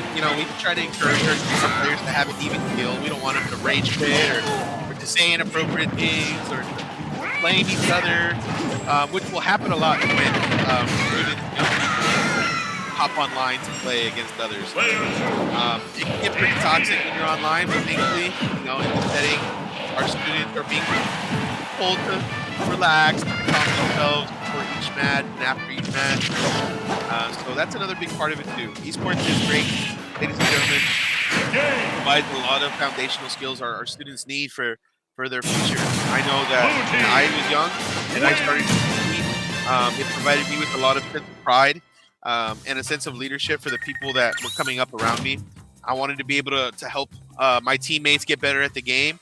try to encourage our players to have an even feel. We don't want them to rage quit or to say inappropriate things or blame each other, which will happen a lot when students, young people hop online to play against others. It can get pretty toxic when you're online, but thankfully, in the setting, our students are being told to relax, to calm themselves before each match and after each match. So that's another big part of it too. Esports is great, ladies and gentlemen. Provides a lot of foundational skills our students need for their future. I know that when I was young and I started to compete, it provided me with a lot of sense of pride and a sense of leadership for the people that were coming up around me. I wanted to be able to help my teammates get better at the game.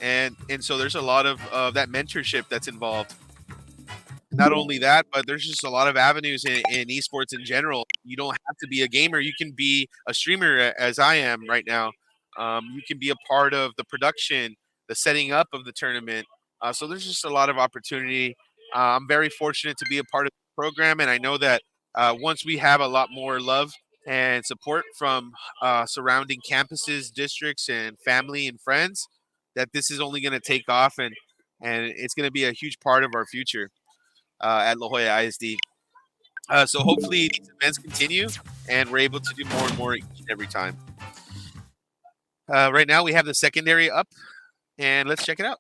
And so there's a lot of that mentorship that's involved. not only that, but there's just a lot of avenues in esports in general. You don't have to be a gamer. You can be a streamer, as I am right now. You can be a part of the production, the setting up of the tournament. So there's just a lot of opportunity. I'm very fortunate to be a part of the program, and I know that once we have a lot more love and support from surrounding campuses, districts, and family and friends, that this is only going to take off, and it's going to be a huge part of our future at La Jolla ISD. So hopefully these events continue, and we're able to do more and more each and every time. Right now we have the secondary up, and let's check it out.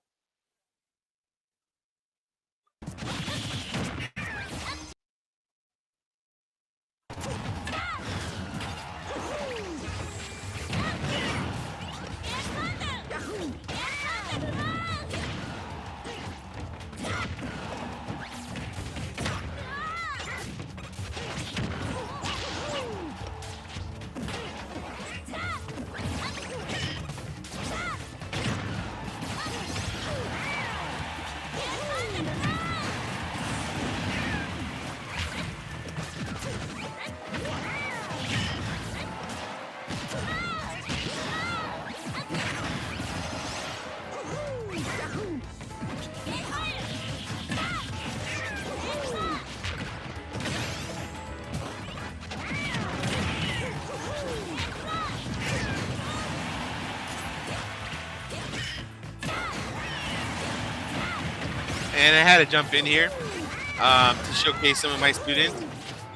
And I had to jump in here to showcase some of my students.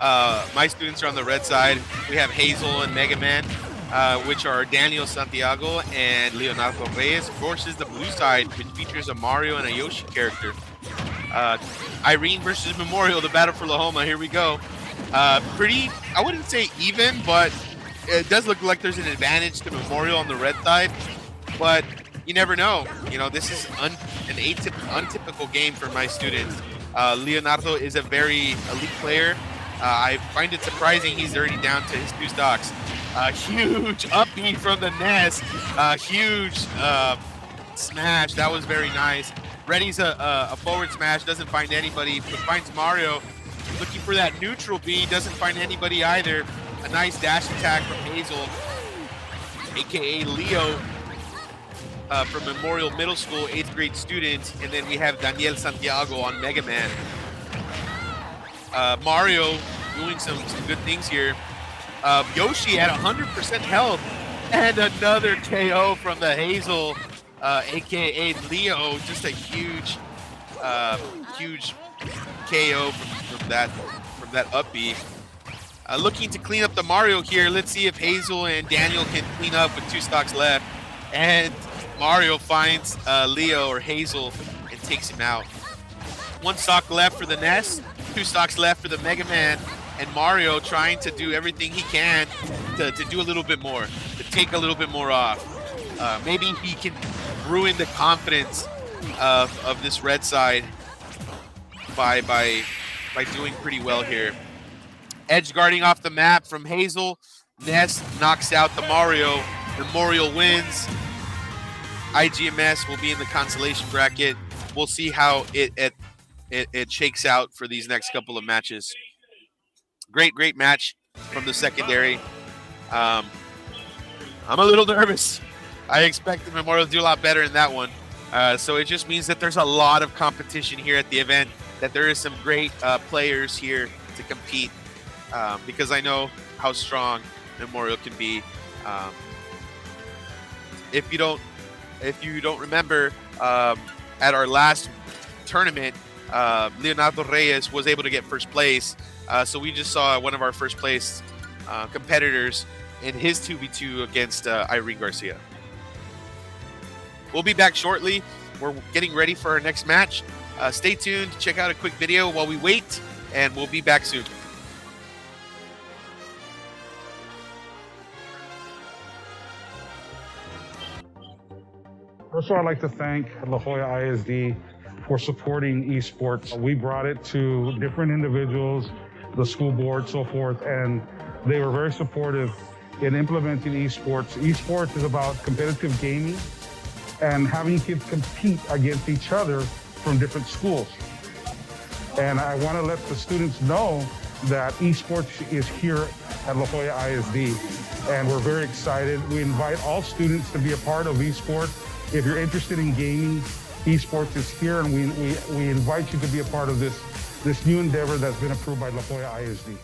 My students are on the red side. We have Hazel and Mega Man, which are Daniel Santiago and Leonardo Reyes, versus the blue side, which features a Mario and a Yoshi character. Irene versus Memorial, the battle for La Joma. Here we go. Pretty, I wouldn't say even, but it does look like there's an advantage to Memorial on the red side. But you never know. You know, this is an untypical game for my students. Leonardo is a very elite player. I find it surprising he's already down to his 2 stocks. Huge up B from the nest. Huge smash. That was very nice. Ready's a forward smash. Doesn't find anybody, but finds Mario. Looking for that neutral B. Doesn't find anybody either. A nice dash attack from Hazel, a.k.a. Leo. From Memorial Middle School, 8th grade student, and then we have Daniel Santiago on Mega Man. Mario doing some good things here. Yoshi at 100% health, and another KO from the Hazel, aka Leo. Just a huge KO from that up B. Looking to clean up the Mario here. Let's see if Hazel and Daniel can clean up with 2 stocks left, and Mario finds Leo or Hazel and takes him out. 1 stock left for the nest, 2 stocks left for the Mega Man, and Mario trying to do everything he can to do a little bit more, to take a little bit more off. Maybe he can ruin the confidence of this red side by doing pretty well here. Edge guarding off the map from Hazel. Nest knocks out the Mario. Memorial wins. IGMS will be in the consolation bracket. We'll see how it shakes out for these next couple of matches. Great match from the secondary. I'm a little nervous. I expect the Memorial to do a lot better in that one. So it just means that there's a lot of competition here at the event, that there is some great players here to compete, because I know how strong Memorial can be. If you don't remember, at our last tournament, Leonardo Reyes was able to get first place. So we just saw one of our first place competitors in his 2v2 against Irene Garcia. We'll be back shortly. We're getting ready for our next match. Stay tuned. Check out a quick video while we wait, and we'll be back soon. First of all, I'd like to thank La Jolla ISD for supporting esports. We brought it to different individuals, the school board, so forth, and they were very supportive in implementing esports. Esports is about competitive gaming and having kids compete against each other from different schools. And I want to let the students know that esports is here at La Jolla ISD. And we're very excited. We invite all students to be a part of esports. If you're interested in gaming, esports is here, and we invite you to be a part of this new endeavor that's been approved by La Jolla ISD.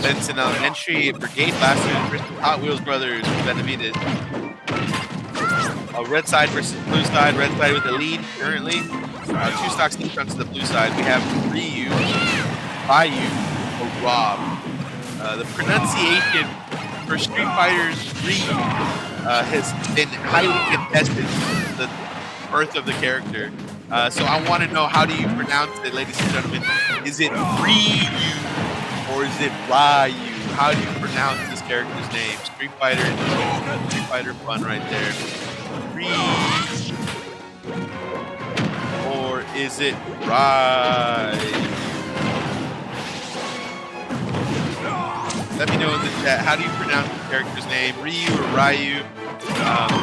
Benson Elementary Brigade Blasters versus Hot Wheels Brothers Benavides. Red side versus blue side. Red side with the lead currently. Two stocks each onto the blue side. We have Ryu, Bayu, or Rob. The pronunciation for Street Fighter's Ryu has been highly contested since the birth of the character. So I want to know, how do you pronounce it, ladies and gentlemen? Is it Ryu or is it Ryu? How do you pronounce this character's name? Street Fighter fun right there. Ryu. Or is it Ryu? Let me know in the chat. How do you pronounce the character's name? Ryu or Ryu?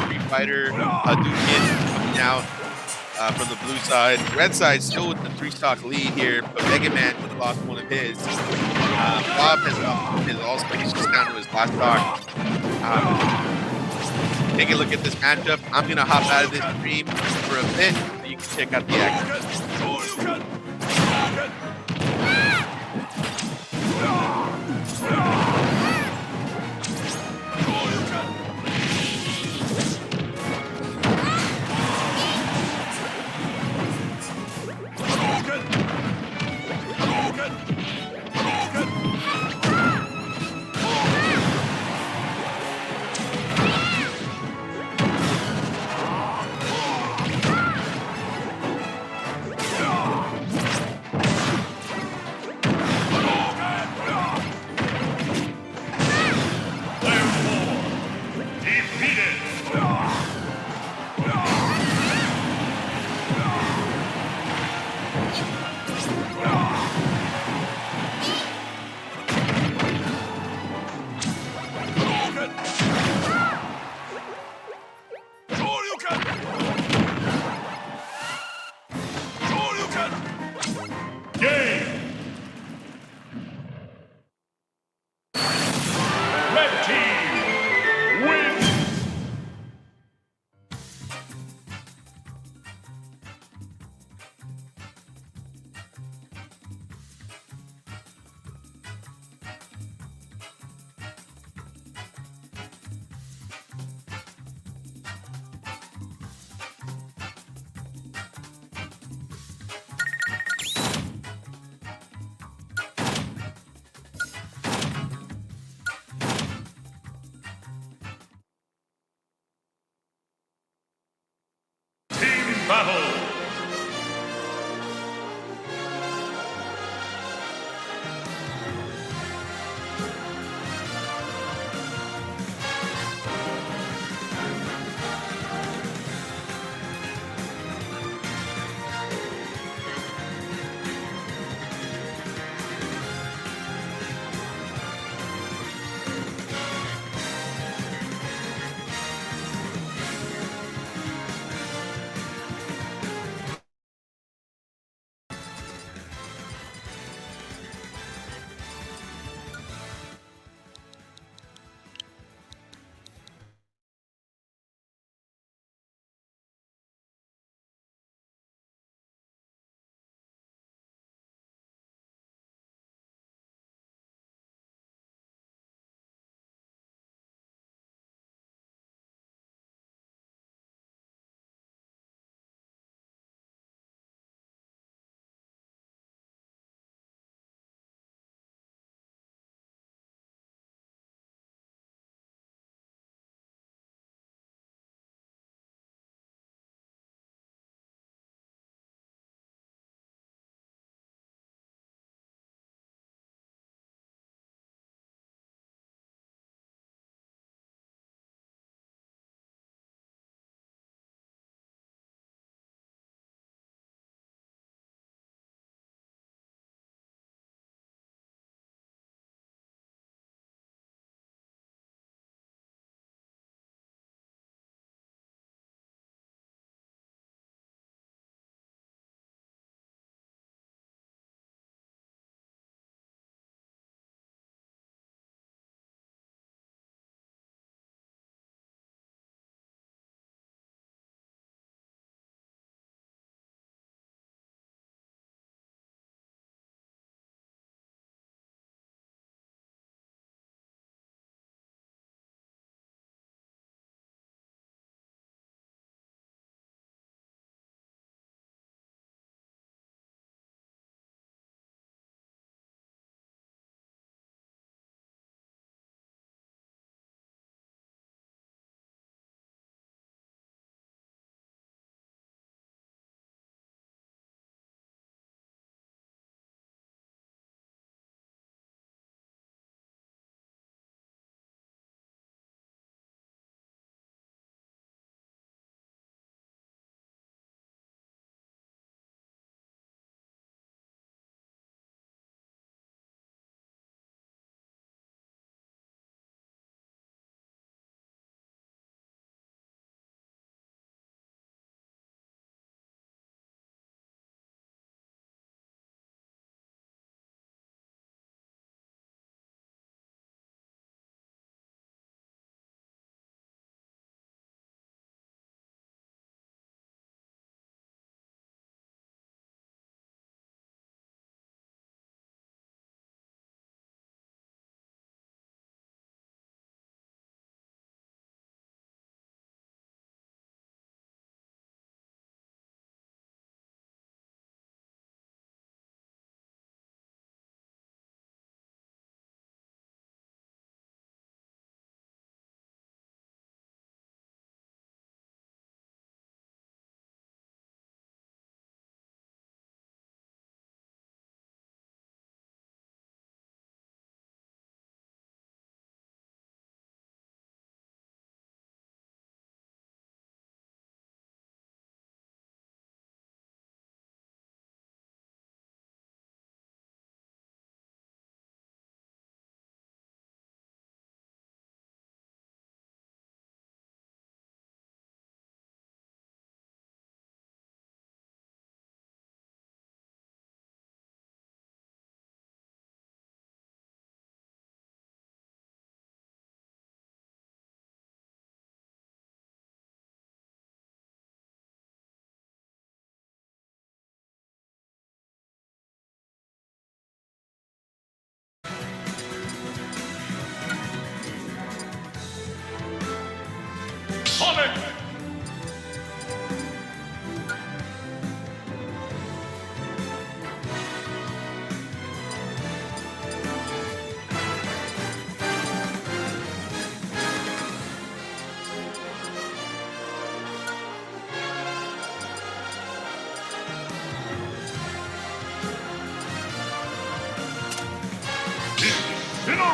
Street Fighter, Hadouken coming out from the blue side. Red side still with the 3-stock lead here, but Mega Man just lost one of his. Bob has lost his also. He's just down to his last stock. Take a look at this matchup. I'm going to hop out of this stream for a bit so you can check out the action.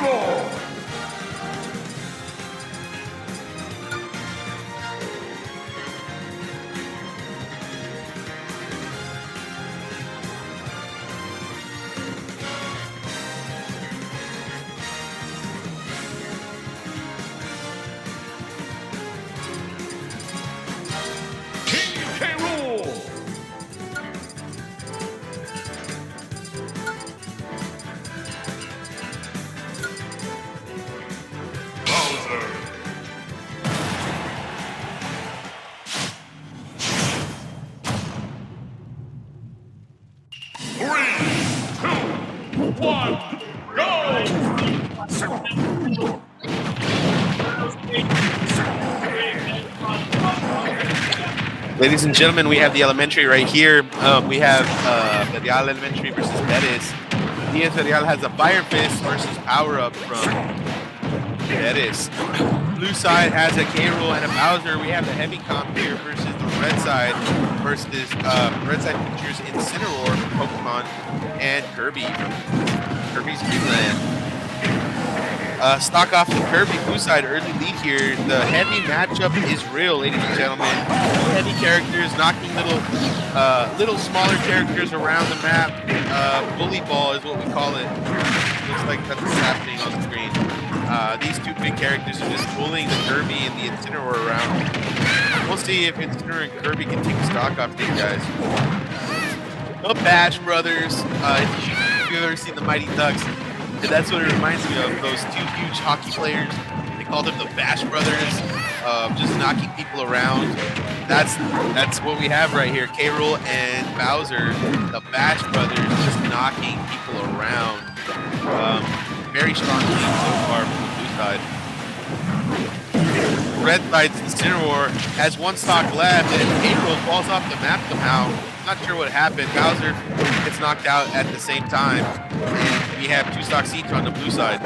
roll. King K. Rool. Bowser. Three, two, one, go! Ladies and gentlemen, we have the elementary right here. We have Ferial Elementary versus Bettis. Diaz Ferial has a Fire Fist versus Power Up from Bettis. Blue side has a K-Rool and a Bowser. We have the Heavy Comp here versus the red side red side features Incineroar from Pokemon and Kirby from Kirby's Dreamland. Stock off the Kirby blue side early lead here. The heavy matchup is real, ladies and gentlemen. Heavy characters knocking little smaller characters around the map. Bully ball is what we call it. Looks like that's what's happening on the screen. These two big characters are just bullying the Kirby and the Incineroar around. We'll see if Incineroar and Kirby can take stock off these guys. The Bash Brothers. If you've ever seen the Mighty Ducks, that's what it reminds me of. Those two huge hockey players. They called them the Bash Brothers. Just knocking people around. That's what we have right here. K-Rool and Bowser, the Bash Brothers, just knocking people around. Very strong team so far from the blue side. Red side's Incineroar has one stock left, and K-Rool falls off the map somehow. Not sure what happened. Bowser gets knocked out at the same time, and we have two stock seats on the blue side.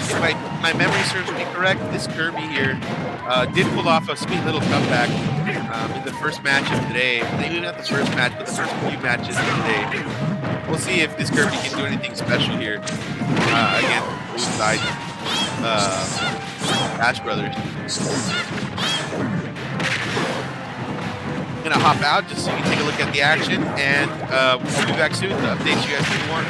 If my memory serves me correct, this Kirby here did pull off a sweet little comeback in the first match of today. Maybe not the first match, but the first few matches of today. We'll see if this Kirby can do anything special here against the blue side Bash Brothers. I'm gonna hop out just so you can take a look at the action, and we'll be back soon to update you guys if you want.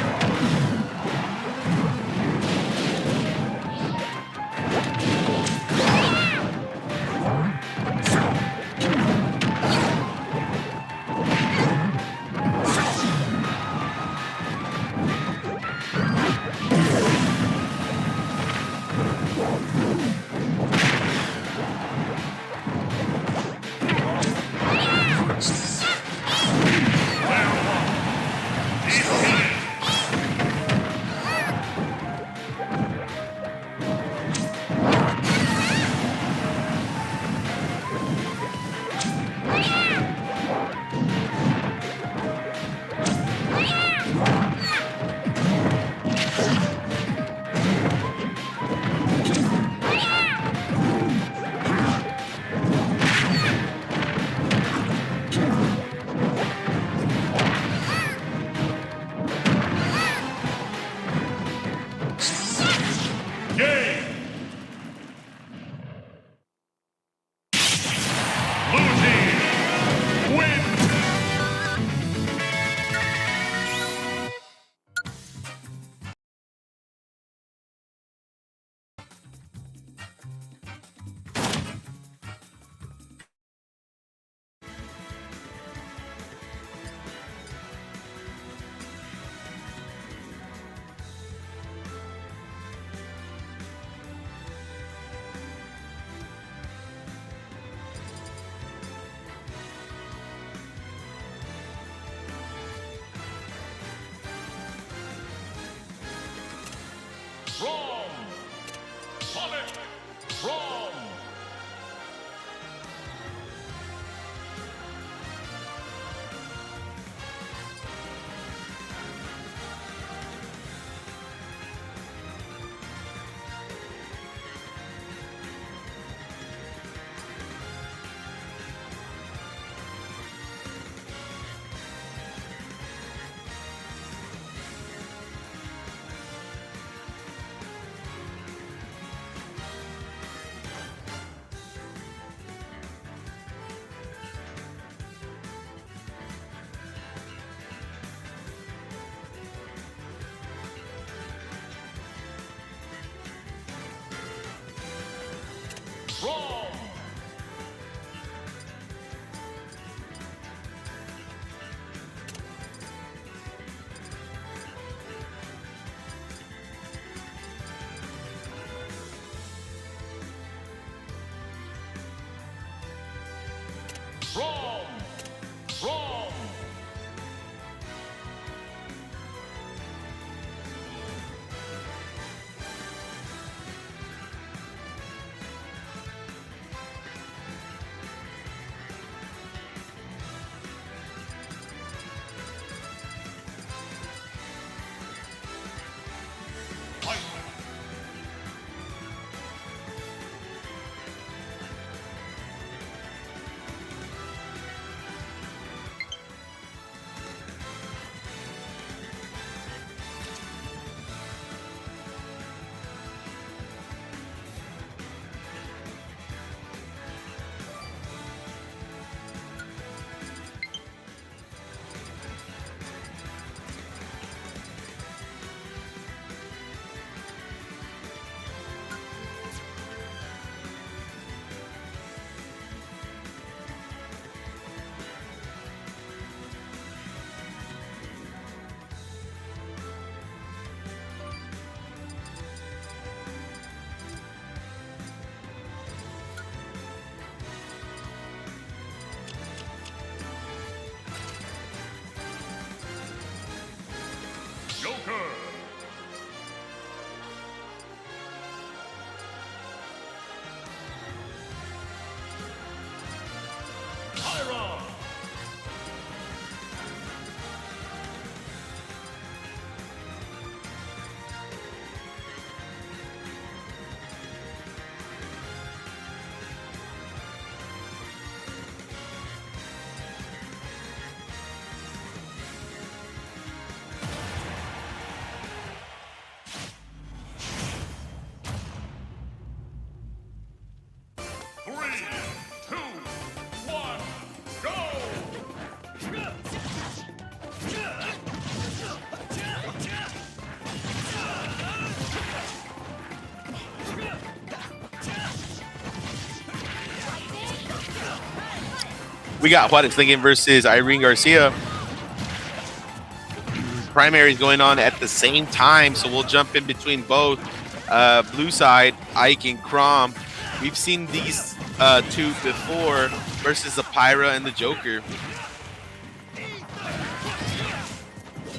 Game. Blue team win. From Sonic from We got Juarez Lincoln versus Irene Garcia. Primary is going on at the same time, so we'll jump in between both. Blue side, Ike and Crom. We've seen these two before versus the Pyra and the Joker.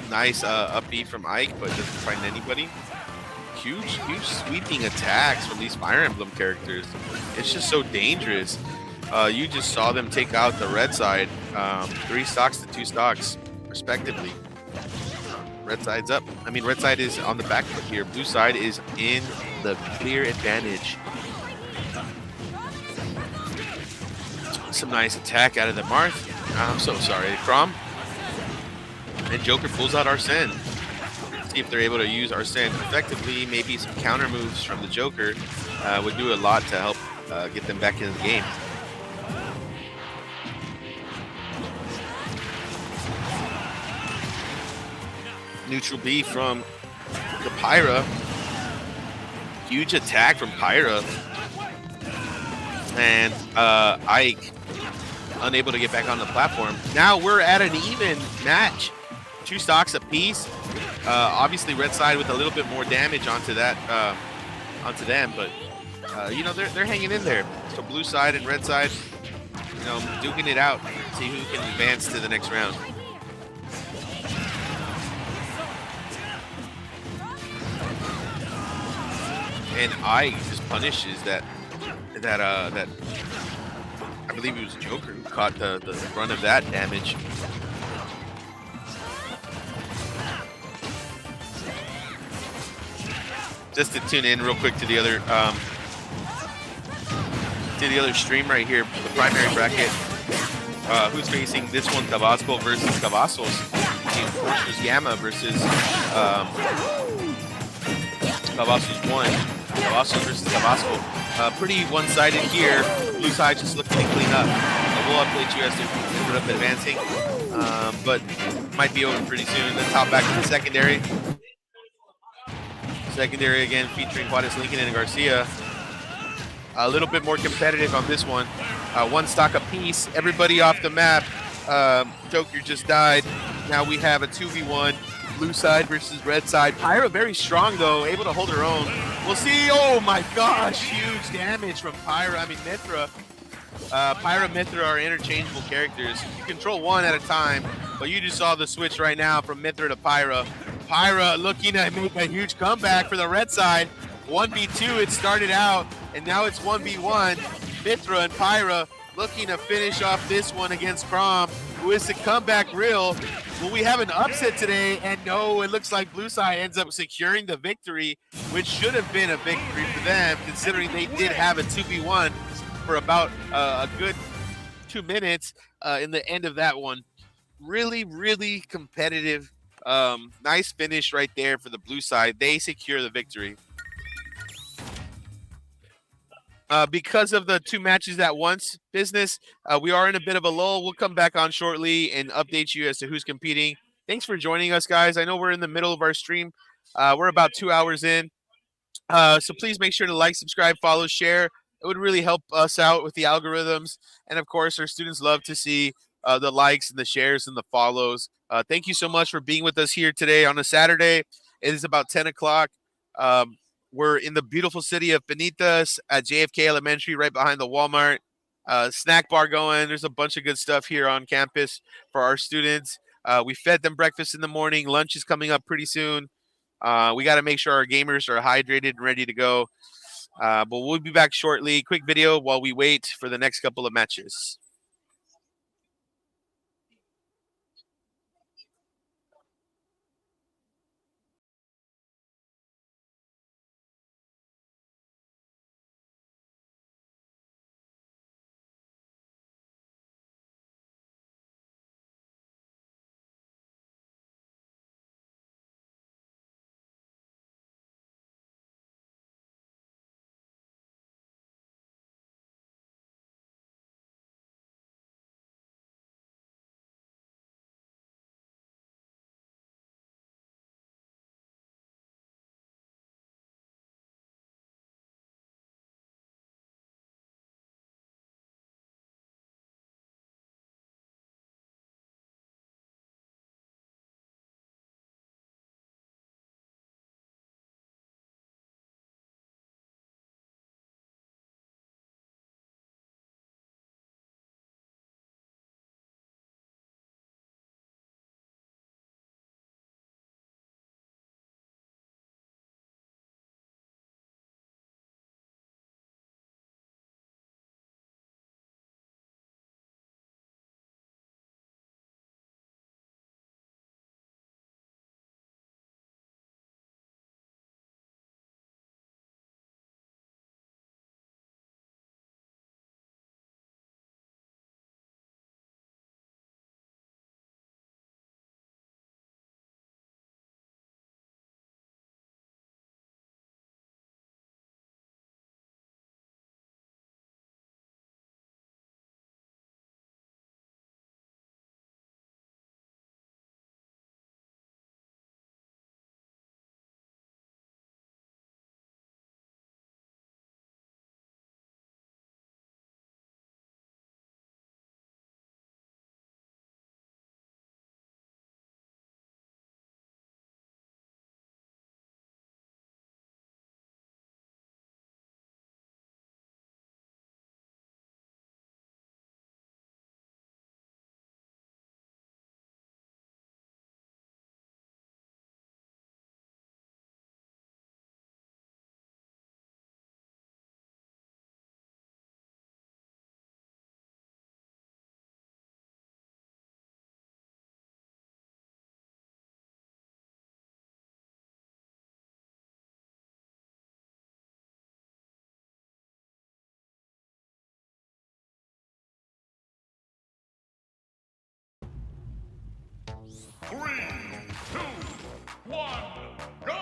Nice up B from Ike, but doesn't find anybody. Huge sweeping attacks from these Fire Emblem characters. It's just so dangerous. You just saw them take out the red side, 3 stocks to 2 stocks, respectively. Red side's up. I mean, red side is on the back foot here. Blue side is in the clear advantage. Some nice attack out of the Marth. I'm so sorry, Crom. And Joker pulls out Arsene. See if they're able to use Arsene effectively. Maybe some counter moves from the Joker would do a lot to help get them back into the game. Neutral B from the Pyra. Huge attack from Pyra. And Ike unable to get back on the platform. Now we're at an even match. 2 stocks apiece. Obviously red side with a little bit more damage onto that onto them, but you know, they're hanging in there. So blue side and red side, you know, duking it out. See who can advance to the next round. And Ike just punishes that I believe it was Joker who caught the brunt of that damage. Just to tune in real quick to the other stream right here, the primary bracket. Who's facing this one? Tabasco versus Cavazos. Fortress Gamma versus Cavazos 1. Cavazos versus Tabasco. Pretty one-sided here. Blue side just looking to clean up. We'll update you as they ended up advancing, but might be over pretty soon. Let's hop back to the secondary. Secondary again featuring Juarez Lincoln and Garcia. A little bit more competitive on this one. 1 stock apiece. Everybody off the map. Joker just died. Now we have a 2v1. Blue side versus red side. Pyra very strong though, able to hold her own. We'll see. Oh my gosh, huge damage from Pyra. I mean, Mithra. Pyra, Mithra are interchangeable characters. You control one at a time, but you just saw the switch right now from Mithra to Pyra. Pyra looking to make a huge comeback for the red side. 1v2 it started out, and now it's 1v1. Mithra and Pyra looking to finish off this one against Crom, who is the comeback real. Will we have an upset today? And no, it looks like blue side ends up securing the victory, which should have been a victory for them, considering they did have a 2v1 for about a good 2 minutes in the end of that one. Really, really competitive. Nice finish right there for the blue side. They secure the victory. Because of the 2 matches at once business, we are in a bit of a lull. We'll come back on shortly and update you as to who's competing. Thanks for joining us, guys. I know we're in the middle of our stream. We're about 2 hours in. So please make sure to like, subscribe, follow, share. It would really help us out with the algorithms. And of course, our students love to see the likes and the shares and the follows. Thank you so much for being with us here today on a Saturday. It is about 10 o'clock. We're in the beautiful city of Benitez at JFK Elementary, right behind the Walmart. Snack bar going. There's a bunch of good stuff here on campus for our students. We fed them breakfast in the morning. Lunch is coming up pretty soon. We got to make sure our gamers are hydrated and ready to go. But we'll be back shortly. Quick video while we wait for the next couple of matches. 3, 2, 1, go!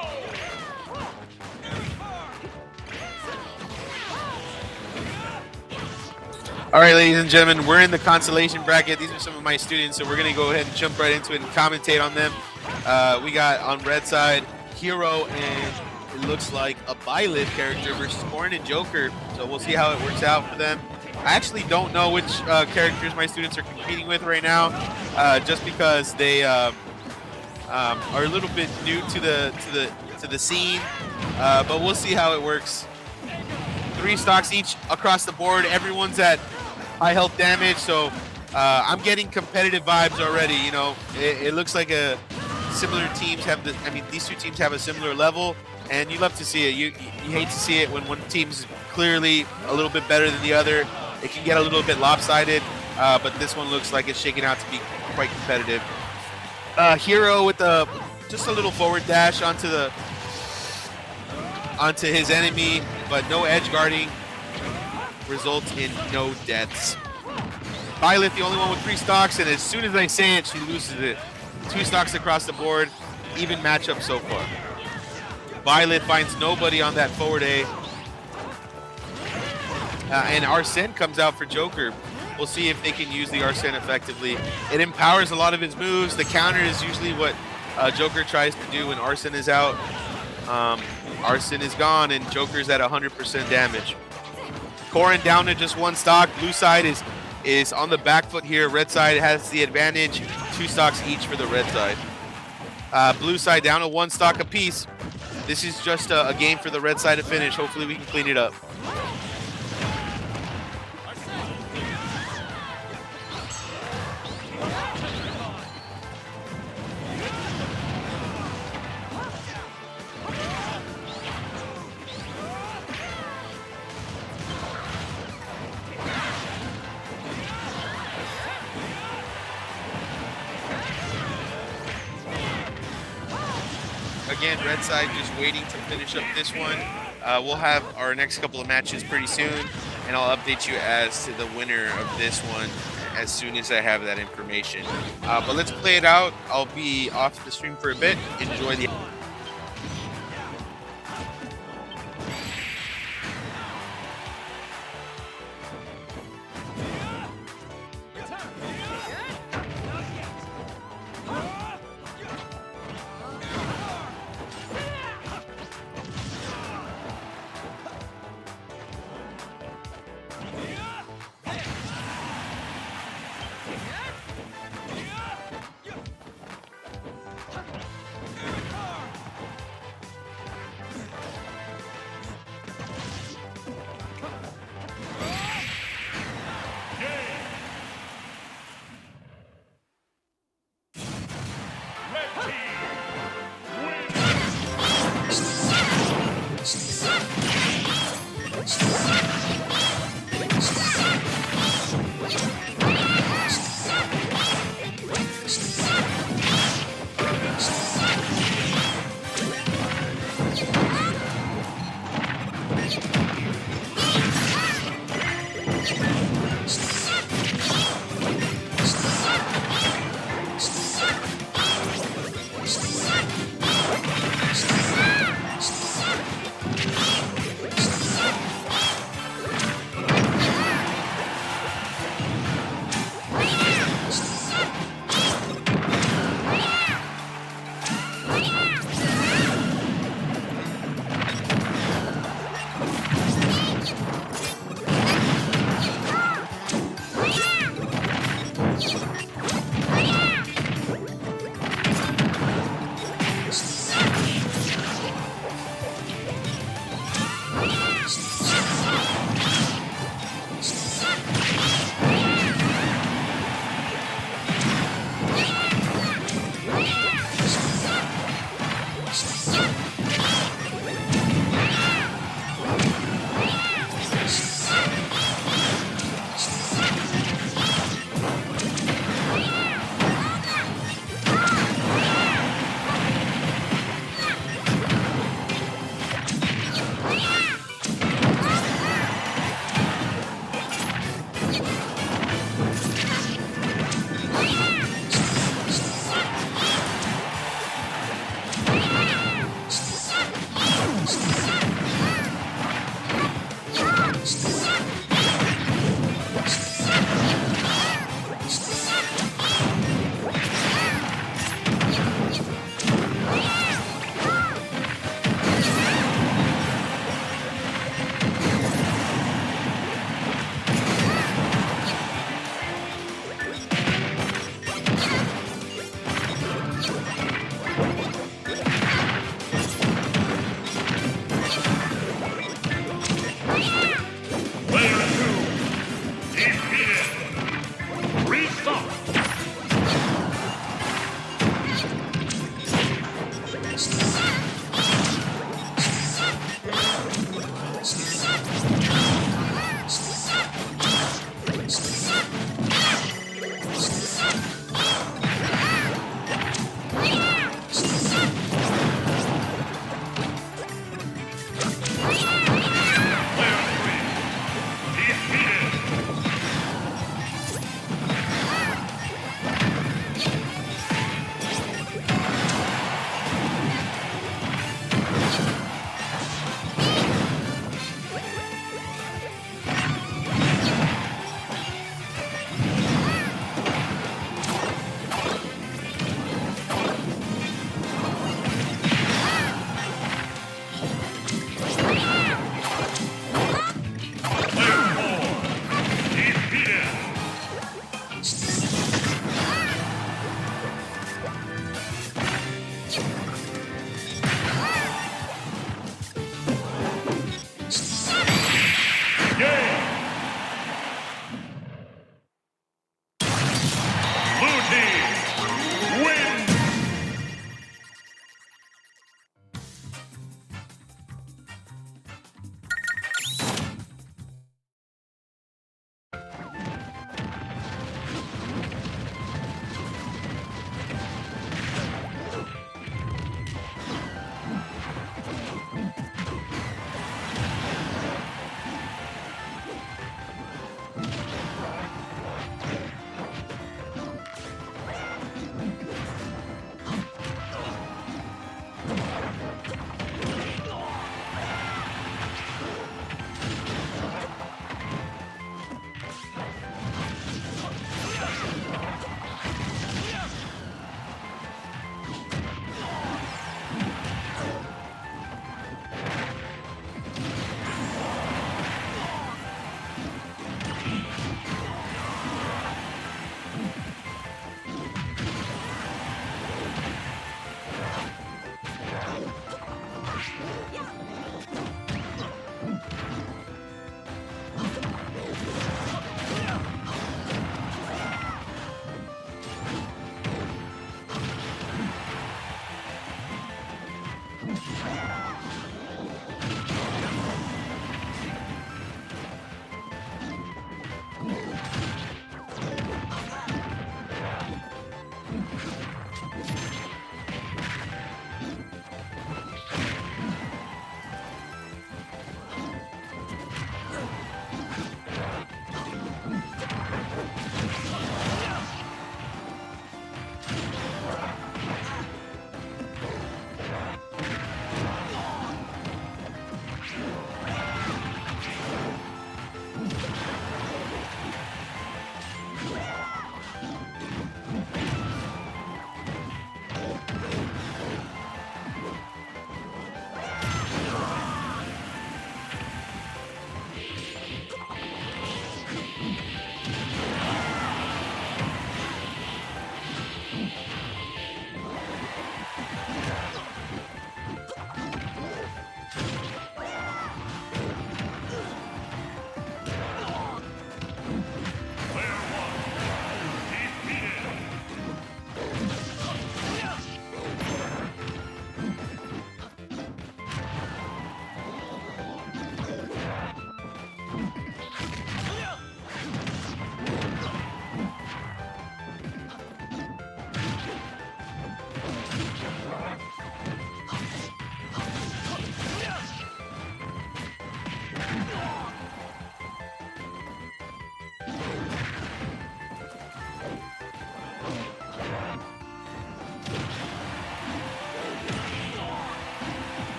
All right, ladies and gentlemen, we're in the consolation bracket. These are some of my students, so we're going to go ahead and jump right into it and commentate on them. We got on red side, Hero, and it looks like a Byleth character versus Corn and Joker. So we'll see how it works out for them. I actually don't know which characters my students are competing with right now, just because they are a little bit new to the scene. But we'll see how it works. 3 stocks each across the board. Everyone's at high health damage, so I'm getting competitive vibes already. You know, it looks like similar teams have these two teams have a similar level, and you love to see it. You hate to see it when one team's clearly a little bit better than the other. It can get a little bit lopsided, but this one looks like it's shaking out to be quite competitive. Hero with just a little forward dash onto his enemy, but no edge guarding results in no deaths. Byleth, the only one with 3 stocks, and as soon as I say it, she loses it. 2 stocks across the board, even matchup so far. Byleth finds nobody on that forward A. And Arsene comes out for Joker. We'll see if they can use the Arsene effectively. It empowers a lot of his moves. The counter is usually what Joker tries to do when Arsene is out. Arsene is gone, and Joker's at 100% damage. Corrin down to just 1 stock. Blue side is on the back foot here. Red side has the advantage. 2 stocks each for the red side. Blue side down to 1 stock apiece. This is just a game for the red side to finish. Hopefully we can clean it up. Again, red side just waiting to finish up this one. We'll have our next couple of matches pretty soon, and I'll update you as to the winner of this one as soon as I have that information. But let's play it out. I'll be off the stream for a bit. Enjoy the...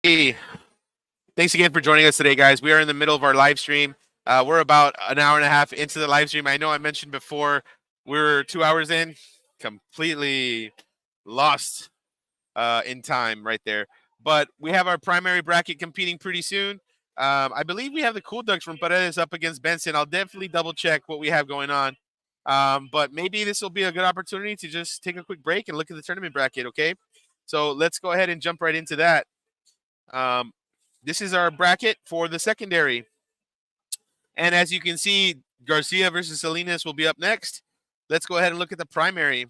Hey, thanks again for joining us today, guys. We are in the middle of our live stream. We're about an hour and a half into the live stream. I know I mentioned before we're 2 hours in, completely lost in time right there. But we have our primary bracket competing pretty soon. I believe we have the Cool Ducks from Paredes up against Benson. I'll definitely double check what we have going on. But maybe this will be a good opportunity to just take a quick break and look at the tournament bracket, okay? So let's go ahead and jump right into that. This is our bracket for the secondary. And as you can see, Garcia versus Salinas will be up next. Let's go ahead and look at the primary.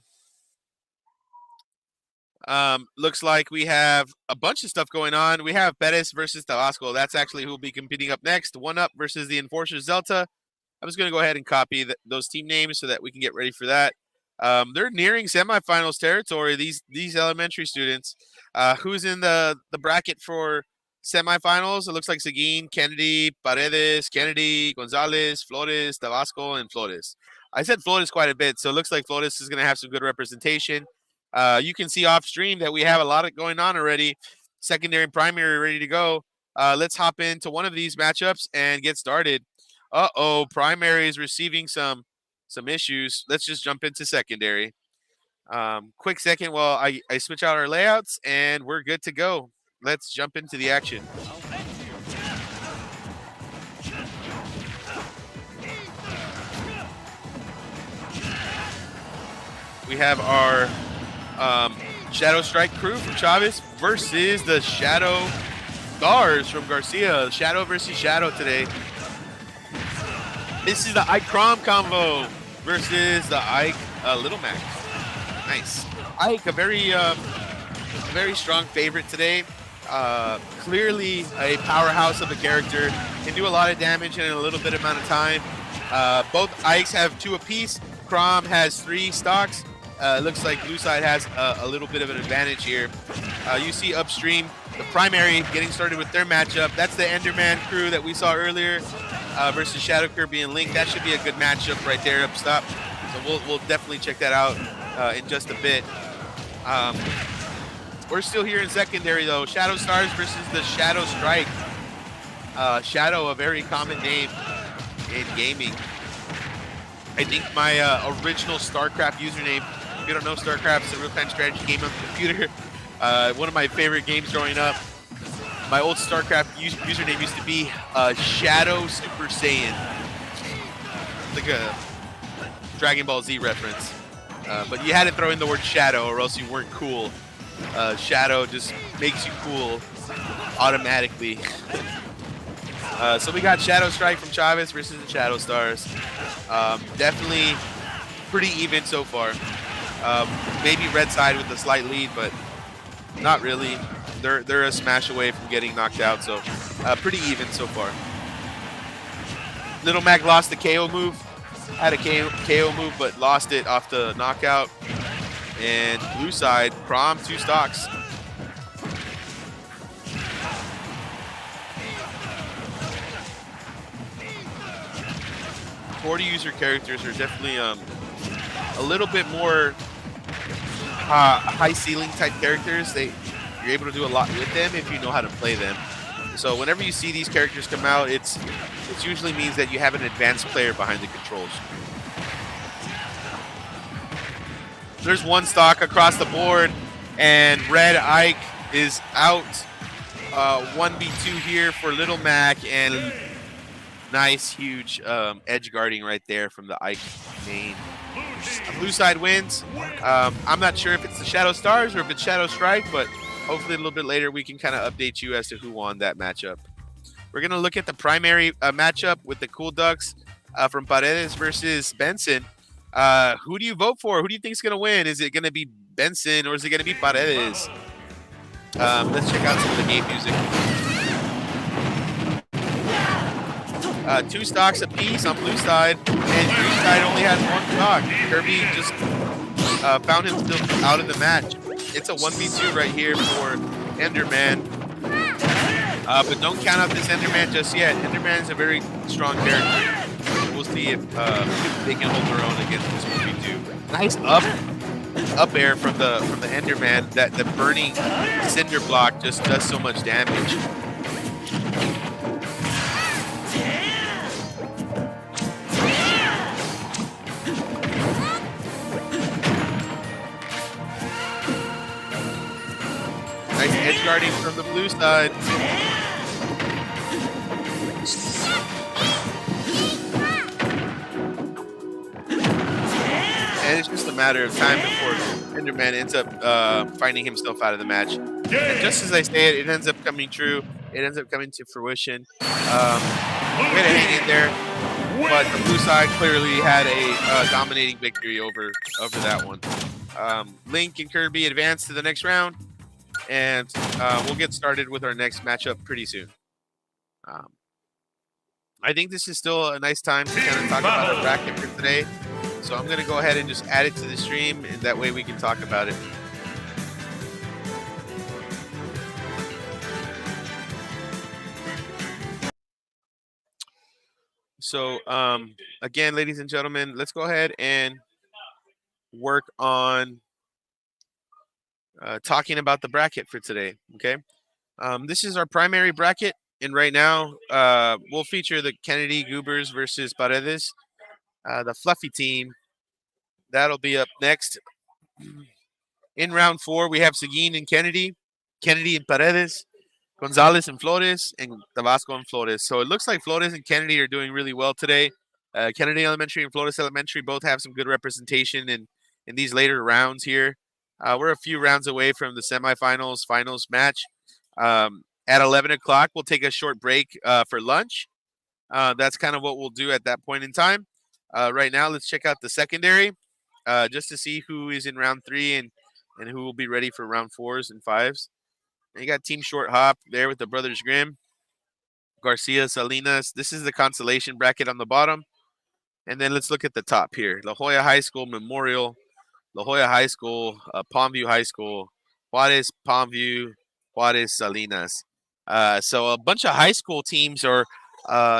Looks like we have a bunch of stuff going on. We have Perez versus Tabasco. That's actually who will be competing up next. One Up versus the Enforcers Delta. I'm just going to go ahead and copy those team names so that we can get ready for that. They're nearing semifinals territory, these elementary students. Who's in the bracket for semifinals? It looks like Seguin, Kennedy, Paredes, Kennedy, Gonzalez, Flores, Tabasco, and Flores. I said Flores quite a bit, so it looks like Flores is going to have some good representation. You can see off stream that we have a lot going on already. Secondary and primary ready to go. Let's hop into one of these matchups and get started. Primary is receiving some issues. Let's just jump into secondary. Quick second while I switch out our layouts, and we're good to go. Let's jump into the action. We have our Shadow Strike crew from Chavez versus the Shadow Stars from Garcia. Shadow versus Shadow today. This is the Ike Crom combo versus the Ike Little Mac. Nice. Ike, a very strong favorite today. Clearly a powerhouse of a character. Can do a lot of damage in a little bit amount of time. Both Ikes have 2 apiece. Crom has 3 stocks. Looks like Blue Side has a little bit of an advantage here. You see upstream the primary getting started with their matchup. That's the Enderman crew that we saw earlier versus Shadow Kirby and Link. That should be a good matchup right there up top. So we'll definitely check that out in just a bit. We're still here in secondary though. Shadow Stars versus the Shadow Strike. Shadow, a very common name in gaming. I think my original StarCraft username, if you don't know, StarCraft is a real-time strategy game on the computer. One of my favorite games growing up. My old StarCraft username used to be Shadow Super Saiyan. Like a Dragon Ball Z reference. But you had to throw in the word Shadow or else you weren't cool. Shadow just makes you cool automatically. So we got Shadow Strike from Chavez versus the Shadow Stars. Definitely pretty even so far. Maybe red side with a slight lead, but not really. They're a smash away from getting knocked out, so pretty even so far. Little Mac lost the KO move. Had a KO move, but lost it off the knockout. And blue side, Crom 2 stocks. Core user characters are definitely a little bit more high ceiling type characters. You're able to do a lot with them if you know how to play them. So whenever you see these characters come out, it usually means that you have an advanced player behind the controls. There's 1 stock across the board, and Red Ike is out. 1v2 here for Little Mac, and nice, huge edge guarding right there from the Ike main. Blue side wins. I'm not sure if it's the Shadow Stars or if it's Shadow Strike, but hopefully a little bit later we can kind of update you as to who won that matchup. We're going to look at the primary matchup with the Cool Ducks from Paredes versus Benson. Who do you vote for? Who do you think is going to win? Is it going to be Benson or is it going to be Paredes? Let's check out some of the game music. 2 stocks apiece on blue side, and green side only has 1 stock. Kirby just found him still out of the match. It's a 1v2 right here for Enderman. But don't count out this Enderman just yet. Enderman is a very strong character. We'll see if they can hold their own against this 1v2. Nice up up air from the Enderman, that the burning cinder block just does so much damage. Nice edge guarding from the blue side. And it's just a matter of time before Enderman ends up finding himself out of the match. And just as I say it, it ends up coming true. It ends up coming to fruition. Way to hang in there. But the blue side clearly had a dominating victory over that one. Link and Kirby advance to the next round. And we'll get started with our next matchup pretty soon. I think this is still a nice time to kind of talk about our bracket for today. So I'm going to go ahead and just add it to the stream, and that way we can talk about it. So again, ladies and gentlemen, let's go ahead and work on talking about the bracket for today, okay? This is our primary bracket, and right now we'll feature the Kennedy Goobers versus Paredes. The fluffy team, that'll be up next. In round 4, we have Seguin and Kennedy and Paredes, Gonzalez and Flores, and Tabasco and Flores. So it looks like Flores and Kennedy are doing really well today. Kennedy Elementary and Flores Elementary both have some good representation in these later rounds here. We're a few rounds away from the semifinals, finals match. At 11 o'clock, we'll take a short break for lunch. That's kind of what we'll do at that point in time. Right now, let's check out the secondary just to see who is in round 3 and who will be ready for round 4s and 5s. And you got Team Short Hop there with the Brothers Grimm, Garcia, Salinas. This is the consolation bracket on the bottom. And then let's look at the top here. La Jolla High School, Memorial, La Jolla High School, Palmview High School, Juarez, Palmview, Juarez, Salinas. So a bunch of high school teams are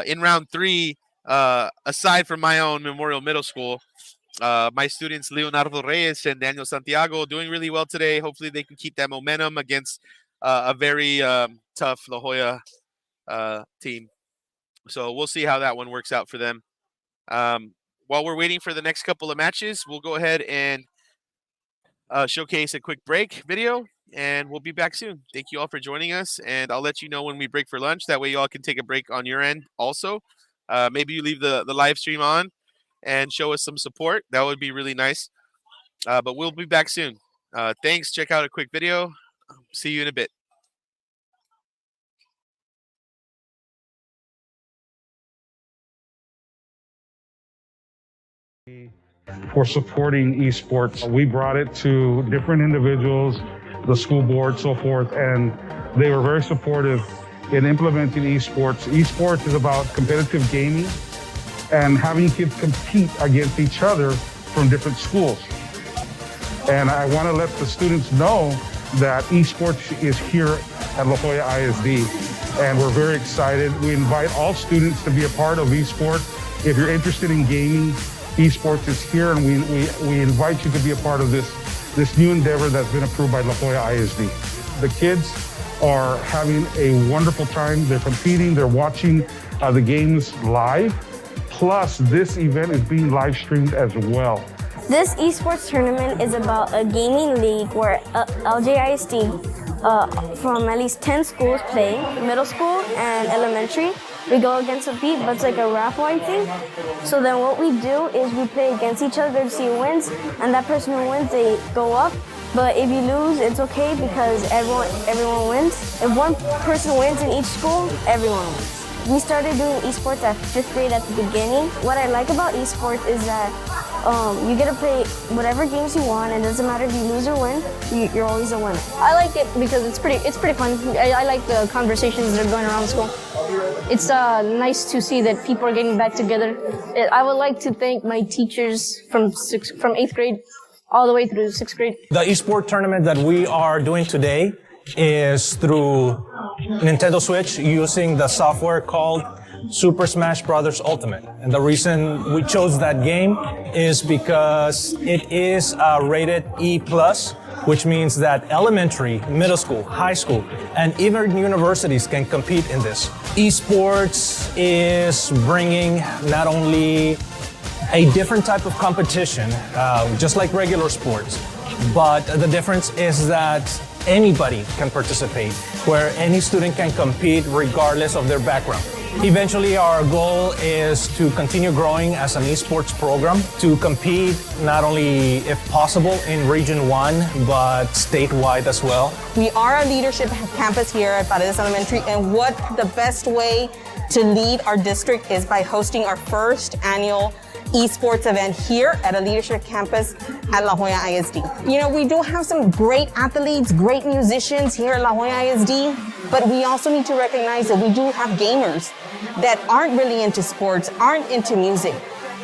in round 3, aside from my own Memorial Middle School. My students, Leonardo Reyes and Daniel Santiago, doing really well today. Hopefully they can keep that momentum against a very tough La Jolla team. So we'll see how that one works out for them. While we're waiting for the next couple of matches, we'll go ahead and showcase a quick break video, and we'll be back soon. Thank you all for joining us, and I'll let you know when we break for lunch. That way you all can take a break on your end also. Maybe you leave the live stream on and show us some support. That would be really nice. But we'll be back soon. Thanks. Check out a quick video. See you in a bit. For supporting esports. We brought it to different individuals, the school board, so forth, and they were very supportive in implementing esports. Esports is about competitive gaming and having kids compete against each other from different schools. And I want to let the students know that esports is here at La Jolla ISD, and we're very excited. We invite all students to be a part of esports. If you're interested in gaming, esports is here, and we invite you to be a part of this new endeavor that's been approved by La Jolla ISD. The kids are having a wonderful time. They're competing, they're watching the games live. Plus, this event is being live streamed as well. This esports tournament is about a gaming league where LJISD from at least 10 schools play, middle school and elementary. We go against a beat, but it's like a raffle thing. So then what we do is we play against each other to see who wins, and that person who wins, they go up. But if you lose, it's okay because everyone wins. If one person wins in each school, everyone wins. We started doing esports at 5th grade at the beginning. What I like about esports is that you get to play whatever games you want, and it doesn't matter if you lose or win, you're always a winner. I like it because it's pretty fun. I like the conversations that are going around school. It's nice to see that people are getting back together. I would like to thank my teachers from 8th grade all the way through 6th grade. The eSport tournament that we are doing today is through Nintendo Switch using the software called Super Smash Bros. Ultimate. And the reason we chose that game is because it is rated E+, which means that elementary, middle school, high school, and even universities can compete in this. Esports is bringing not only a different type of competition, just like regular sports, but the difference is that anybody can participate, where any student can compete regardless of their background. Eventually, our goal is to continue growing as an esports program, to compete not only, if possible, in Region 1, but statewide as well. We are a leadership campus here at Paredes Elementary, and what the best way to lead our district is by hosting our first annual esports event here at a leadership campus at La Jolla ISD. You know, we do have some great athletes, great musicians here at La Jolla ISD, but we also need to recognize that we do have gamers that aren't really into sports, aren't into music,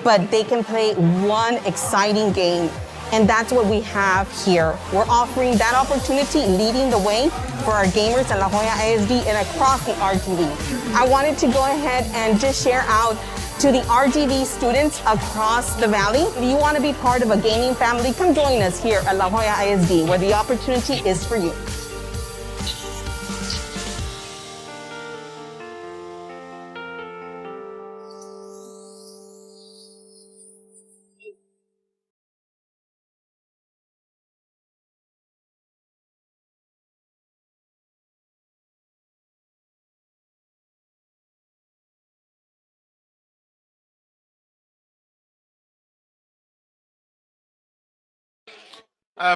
but they can play one exciting game. And that's what we have here. We're offering that opportunity, leading the way for our gamers at La Jolla ISD and across the RGV. I wanted to go ahead and just share out to the RGV students across the valley. If you want to be part of a gaming family, come join us here at La Jolla ISD, where the opportunity is for you.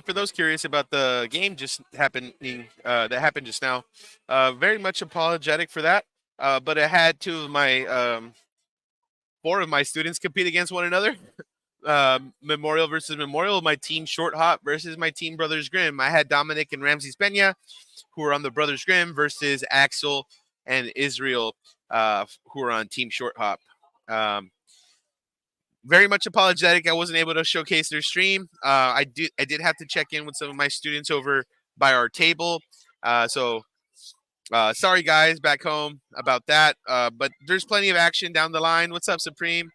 For those curious about the game just happening that happened just now, very much apologetic for that. But I had four of my students compete against one another. Memorial versus Memorial, my team Short Hop versus my team Brothers Grimm. I had Dominic and Ramses Pena, who were on the Brothers Grimm, versus Axel and Israel, who are on Team Short Hop. Very much apologetic. I wasn't able to showcase their stream. I did have to check in with some of my students over by our table. Sorry guys back home about that. But there's plenty of action down the line. What's up, Supreme?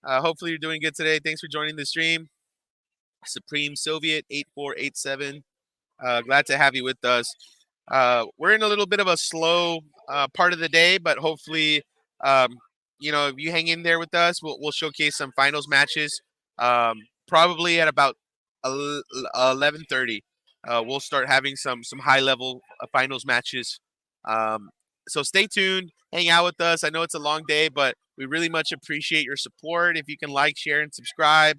Hopefully you're doing good today. Thanks for joining the stream. Supreme Soviet 8487. Glad to have you with us. We're in a little bit of a slow part of the day, but hopefully if you hang in there with us, we'll showcase some finals matches. Probably at about 11:30. We'll start having some high level finals matches. So stay tuned, hang out with us. I know it's a long day, but we really much appreciate your support. If you can like, share, and subscribe.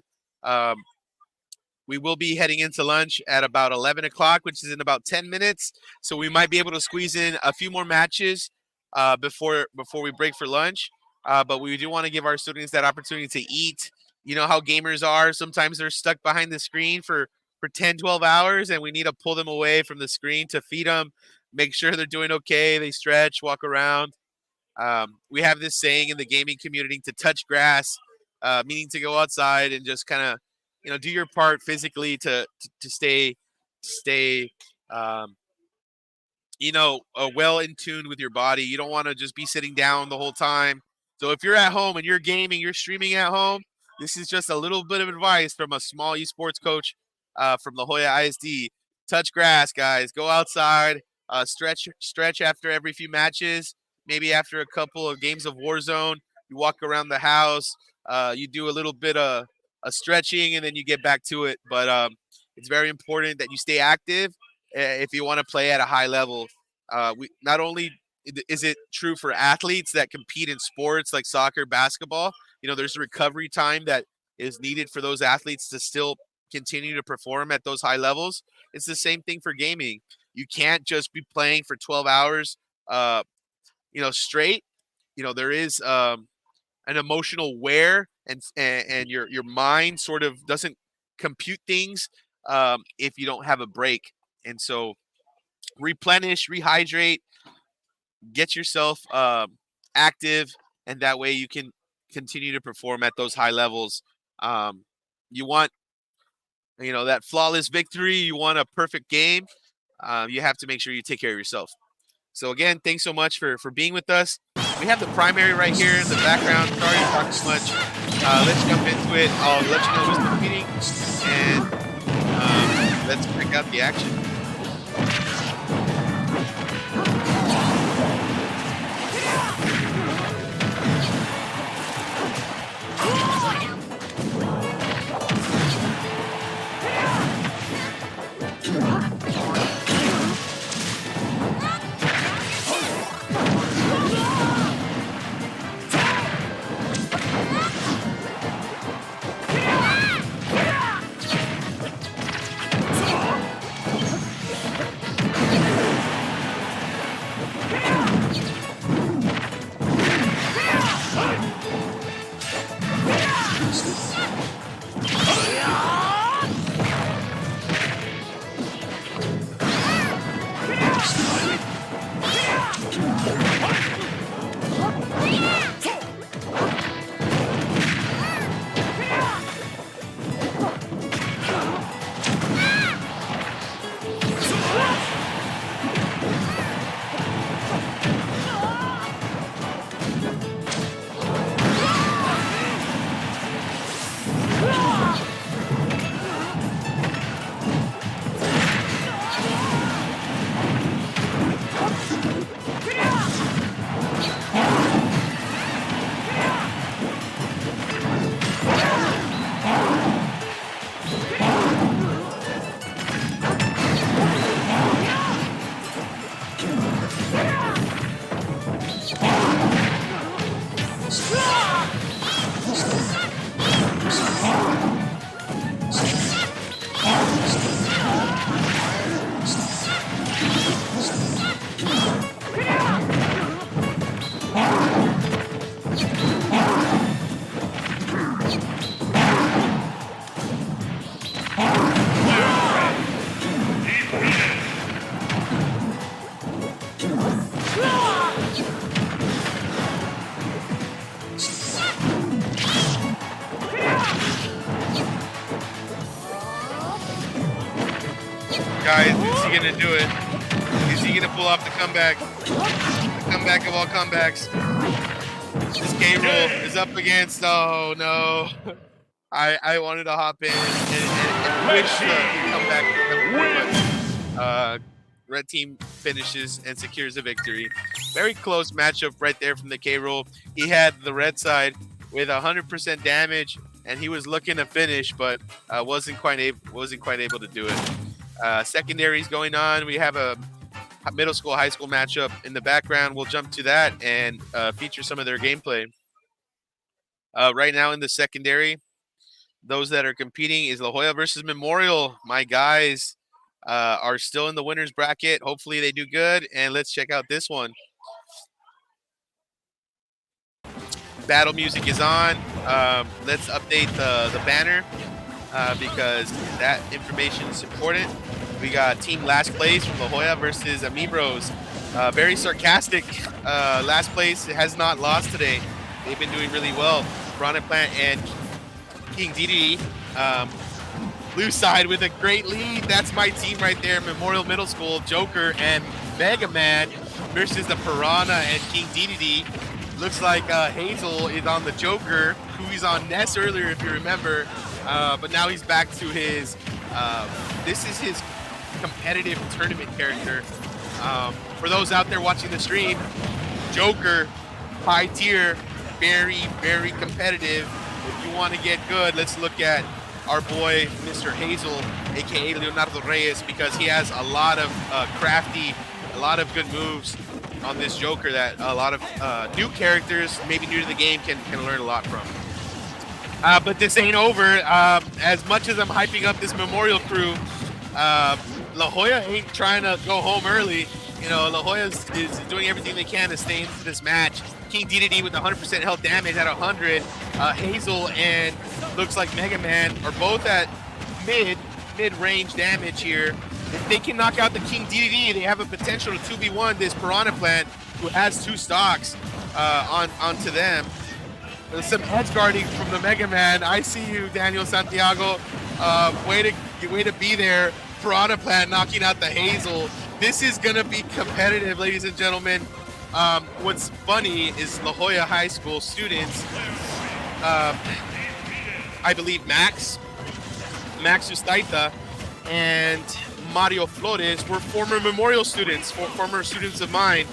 We will be heading into lunch at about 11 o'clock, which is in about 10 minutes. So we might be able to squeeze in a few more matches before we break for lunch. But we do want to give our students that opportunity to eat. You know how gamers are. Sometimes they're stuck behind the screen for 10, 12 hours, and we need to pull them away from the screen to feed them, make sure they're doing okay. They stretch, walk around. We have this saying in the gaming community to touch grass, meaning to go outside and just kind of, do your part physically to stay well in tune with your body. You don't want to just be sitting down the whole time. So if you're at home and you're gaming, you're streaming at home, this is just a little bit of advice from a small esports coach from La Jolla ISD. Touch grass, guys. Go outside, stretch after every few matches. Maybe after a couple of games of Warzone, you walk around the house. You do a little bit of stretching, and then you get back to it. But it's very important that you stay active if you want to play at a high level. We not only is it true for athletes that compete in sports like soccer, basketball, there's a recovery time that is needed for those athletes to still continue to perform at those high levels. It's the same thing for gaming. You can't just be playing for 12 hours, straight. There is an emotional wear, and your mind sort of doesn't compute things if you don't have a break. And so replenish, rehydrate, get yourself active, and that way you can continue to perform at those high levels. You want that flawless victory. You want a perfect game. You have to make sure you take care of yourself. So again, thanks so much for being with us. We have the primary right here in the background. Sorry to talk too much. Let's jump into it. I'll let you know who's competing, and let's check out the action. Guys, is he gonna do it? Is he gonna pull off the comeback? The comeback of all comebacks. This K-Roll is up against, oh no. I wanted to hop in and wish the comeback, but red team finishes and secures a victory. Very close matchup right there from the K-Roll. He had the red side with 100% damage, and he was looking to finish, but wasn't quite able to do it. Secondaries going on. We have a middle school, high school matchup in the background. We'll jump to that and feature some of their gameplay. Right now in the secondary, those that are competing is La Jolla versus Memorial. My guys are still in the winner's bracket. Hopefully they do good. And let's check out this one. Battle music is on. Let's update the banner because that information is important. We got team last place from La Jolla versus Amibros. Very sarcastic. Last place has not lost today. They've been doing really well. Piranha Plant and King DD. Blue side with a great lead. That's my team right there. Memorial Middle School, Joker and Mega Man versus the Piranha and King DDD. Looks like Hazel is on the Joker, who he's on Ness earlier, if you remember. But now he's back to his, this is his competitive tournament character. For those out there watching the stream, Joker, high tier, very, very competitive. If you want to get good, let's look at our boy, Mr. Hazel, aka Leonardo Reyes, because he has a lot of crafty, a lot of good moves on this Joker that a lot of new characters, maybe new to the game, can learn a lot from. But this ain't over. As much as I'm hyping up this Memorial crew, La Jolla ain't trying to go home early. You know, La Jolla is doing everything they can to stay into this match. King DDD with 100% health damage at 100. Hazel and looks like Mega Man are both at mid-range damage here. If they can knock out the King DDD, they have a potential to 2v1 this Piranha Plant, who has 2 stocks onto them. There's some edge guarding from the Mega Man. I see you, Daniel Santiago. Way to be there. Piranha Plant knocking out the Hazel. This is gonna be competitive, ladies and gentlemen. What's funny is La Jolla High School students, I believe Max Ustaita and Mario Flores were former Memorial students, former students of mine.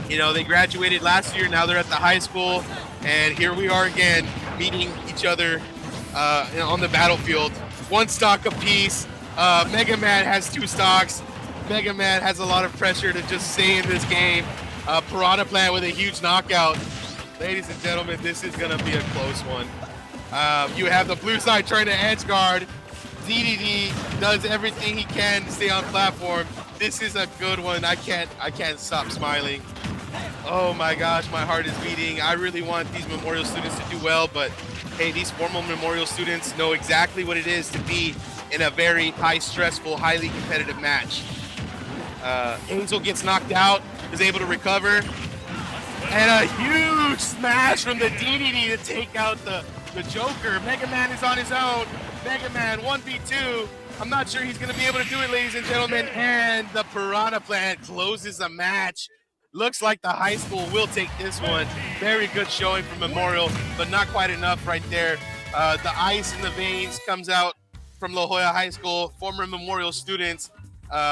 You know, they graduated last year, now they're at the high school, and here we are again, meeting each other on the battlefield. One stock apiece. Mega Man has 2 stocks. Mega Man has a lot of pressure to just stay in this game. Piranha Plant with a huge knockout. Ladies and gentlemen, this is gonna be a close one. You have the blue side trying to edge guard. DDD does everything he can to stay on platform. This is a good one. I can't stop smiling. Oh my gosh, my heart is beating. I really want these Memorial students to do well, but hey, these formal Memorial students know exactly what it is to be in a very high stressful, highly competitive match. Angel gets knocked out, is able to recover, and a huge smash from the DDD to take out the Joker. Mega Man is on his own. Mega Man 1v2. I'm not sure he's going to be able to do it, ladies and gentlemen. And the Piranha Plant closes the match. Looks like the high school will take this one. Very good showing from Memorial, but not quite enough right there. The ice in the veins comes out from La Jolla High School. Former Memorial students,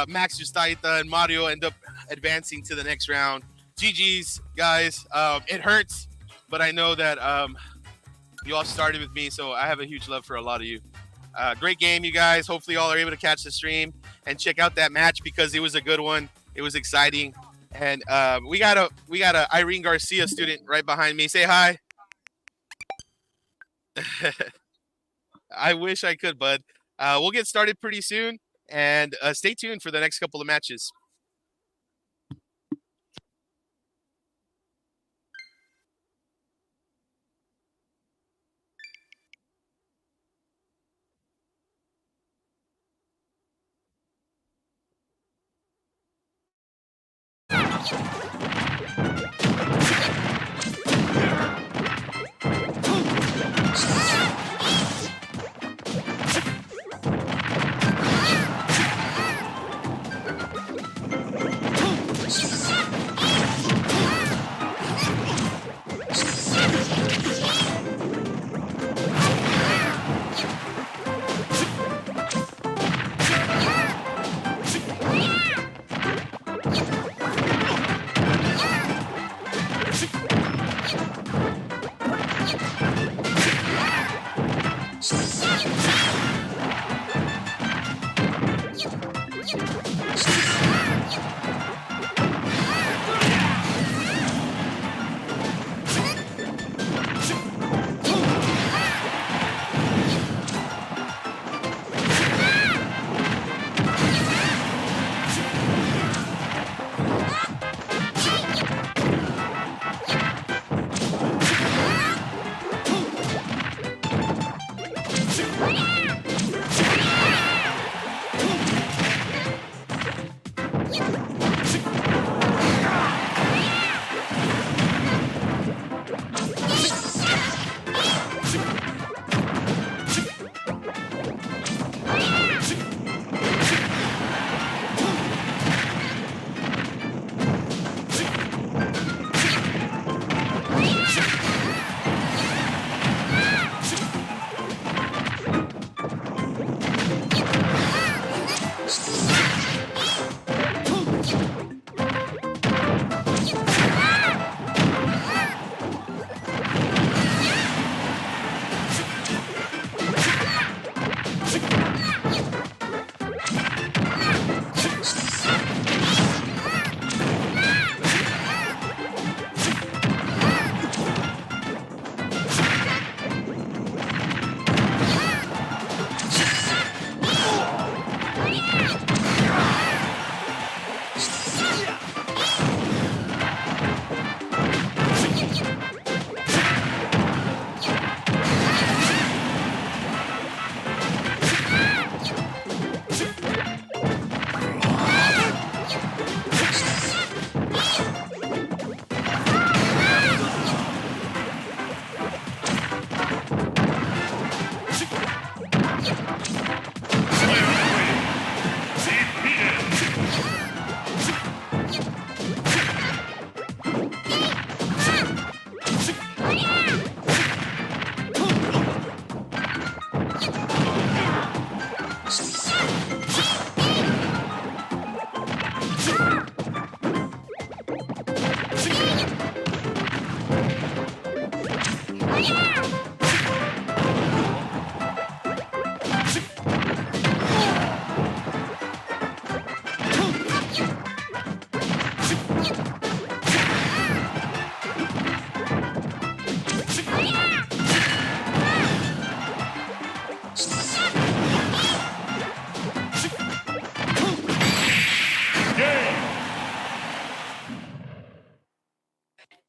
Max Justaita and Mario, end up advancing to the next round. GG's, guys. It hurts, but I know that you all started with me, so I have a huge love for a lot of you. Great game, you guys. Hopefully you all are able to catch the stream and check out that match because it was a good one. It was exciting. And we got a Irene Garcia student right behind me. Say hi. I wish I could, bud. We'll get started pretty soon, and stay tuned for the next couple of matches.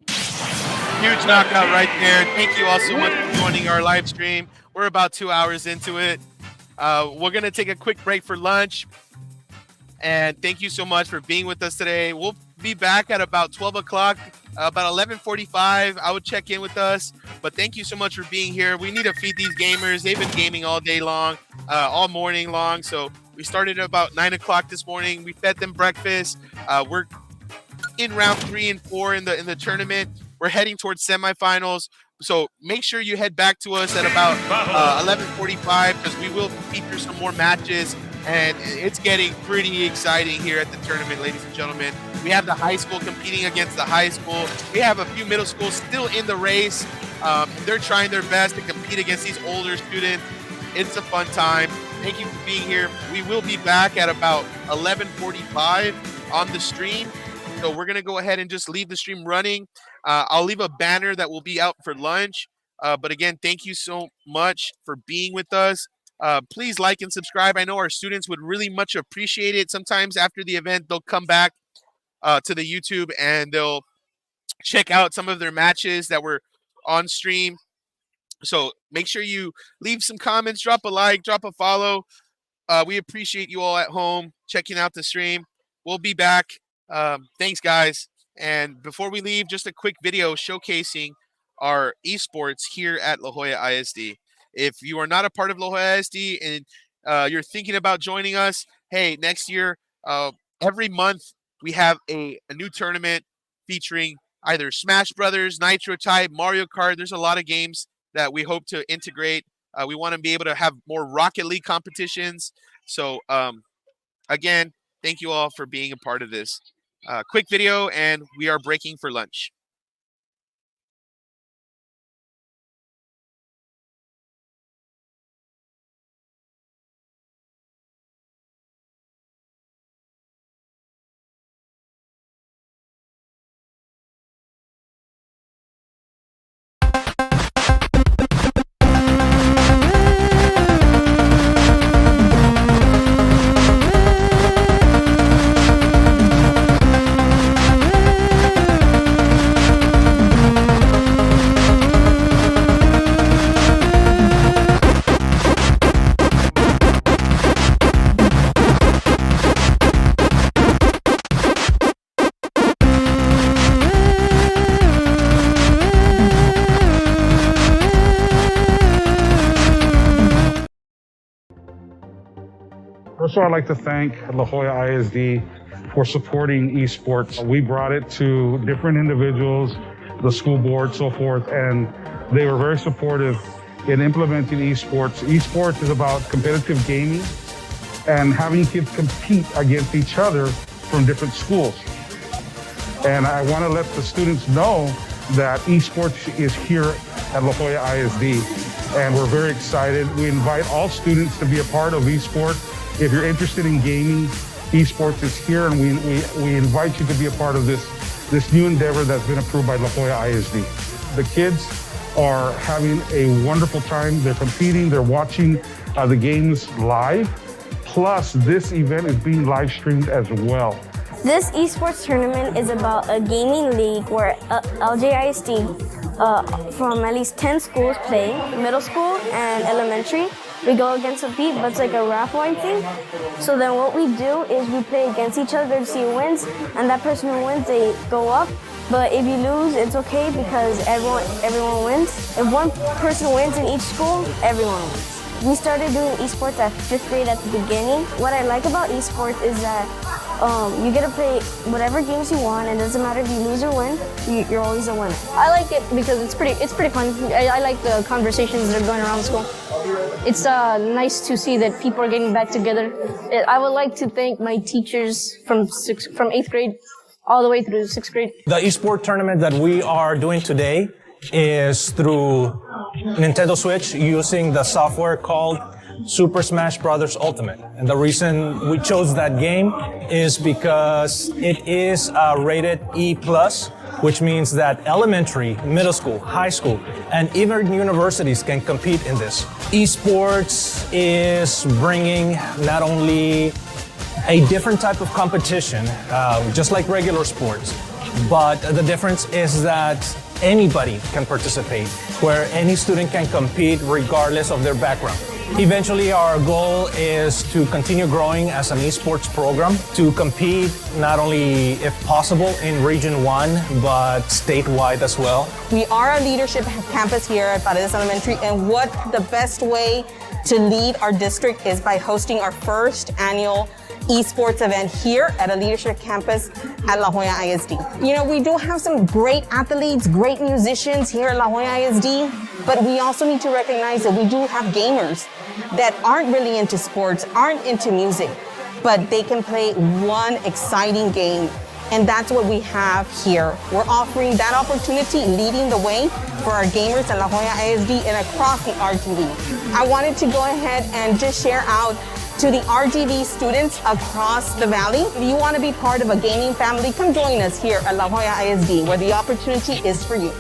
Huge knockout right there. Thank you all so much for joining our live stream. We're about 2 hours into it. We're going to take a quick break for lunch. And thank you so much for being with us today. We'll be back at about 12 o'clock, about 11:45. I would check in with us. But thank you so much for being here. We need to feed these gamers. They've been gaming all day long, all morning long. So we started at about 9 o'clock this morning. We fed them breakfast. We're in round 3 and 4 in the tournament. We're heading towards semifinals. So make sure you head back to us at about 11:45 because we will feature some more matches. And it's getting pretty exciting here at the tournament, ladies and gentlemen. We have the high school competing against the high school. We have a few middle schools still in the race. They're trying their best to compete against these older students. It's a fun time. Thank you for being here. We will be back at about 11:45 on the stream. So we're going to go ahead and just leave the stream running. I'll leave a banner that will be out for lunch. But again, thank you so much for being with us. Please like and subscribe. I know our students would really much appreciate it. Sometimes after the event, they'll come back to the YouTube and they'll check out some of their matches that were on stream. So make sure you leave some comments, drop a like, drop a follow. We appreciate you all at home checking out the stream. We'll be back. Thanks, guys. And before we leave, just a quick video showcasing our esports here at La Jolla ISD. If you are not a part of La Jolla ISD and you're thinking about joining us, hey, next year, every month we have a new tournament featuring either Smash Brothers, Nitro type, Mario Kart. There's a lot of games that we hope to integrate. We want to be able to have more Rocket League competitions. So again, thank you all for being a part of this. Quick video, and we are breaking for lunch. First of all, I'd like to thank La Jolla ISD for supporting esports. We brought it to different individuals, the school board, so forth, and they were very supportive in implementing esports. Esports is about competitive gaming and having kids compete against each other from different schools. And I want to let the students know that esports is here at La Jolla ISD, and we're very excited. We invite all students to be a part of esports. If you're interested in gaming, esports is here, and we invite you to be a part of this new endeavor that's been approved by La Jolla ISD. The kids are having a wonderful time. They're competing, they're watching the games live. Plus, this event is being live streamed as well. This esports tournament is about a gaming league where LJISD from at least 10 schools play, middle school and elementary. We go against a beat, but it's like a raffle thing. So then what we do is we play against each other to see who wins, and that person who wins, they go up. But if you lose, it's okay because everyone wins. If one person wins in each school, everyone wins. We started doing esports at 5th grade at the beginning. What I like about esports is that you get to play whatever games you want, and it doesn't matter if you lose or win, you're always a winner. I like it because it's pretty fun. I like the conversations that are going around school. It's nice to see that people are getting back together. I would like to thank my teachers from 8th grade all the way through 6th grade. The eSport tournament that we are doing today is through Nintendo Switch using the software called Super Smash Bros. Ultimate. And the reason we chose that game is because it is rated E+, which means that elementary, middle school, high school, and even universities can compete in this. Esports is bringing not only a different type of competition, just like regular sports. But the difference is that anybody can participate, where any student can compete regardless of their background. Eventually, our goal is to continue growing as an esports program, to compete not only, if possible, in Region 1, but statewide as well. We are a leadership campus here at Paredes Elementary, and what the best way to lead our district is by hosting our first annual esports event here at a leadership campus at La Jolla ISD. You know, we do have some great athletes, great musicians here at La Jolla ISD, but we also need to recognize that we do have gamers that aren't really into sports, aren't into music, but they can play one exciting game. And that's what we have here. We're offering that opportunity, leading the way for our gamers at La Jolla ISD and across the RGV. I wanted to go ahead and just share out to the RGV students across the valley. If you want to be part of a gaming family, come join us here at La Jolla ISD, where the opportunity is for you.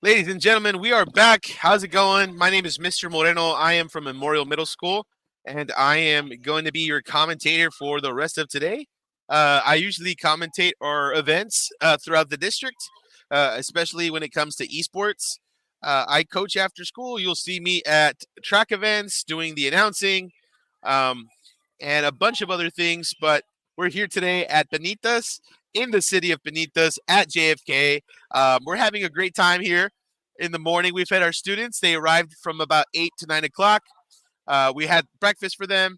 Ladies and gentlemen, we are back. How's it going? My name is Mr. Moreno. I am from Memorial Middle School, and I am going to be your commentator for the rest of today. I usually commentate our events throughout the district, especially when it comes to esports. I coach after school. You'll see me at track events doing the announcing and a bunch of other things, but we're here today at Benitez, in the city of Benitez at JFK. We're having a great time here in the morning. We've had our students. They arrived from about 8 to 9 o'clock. We had breakfast for them.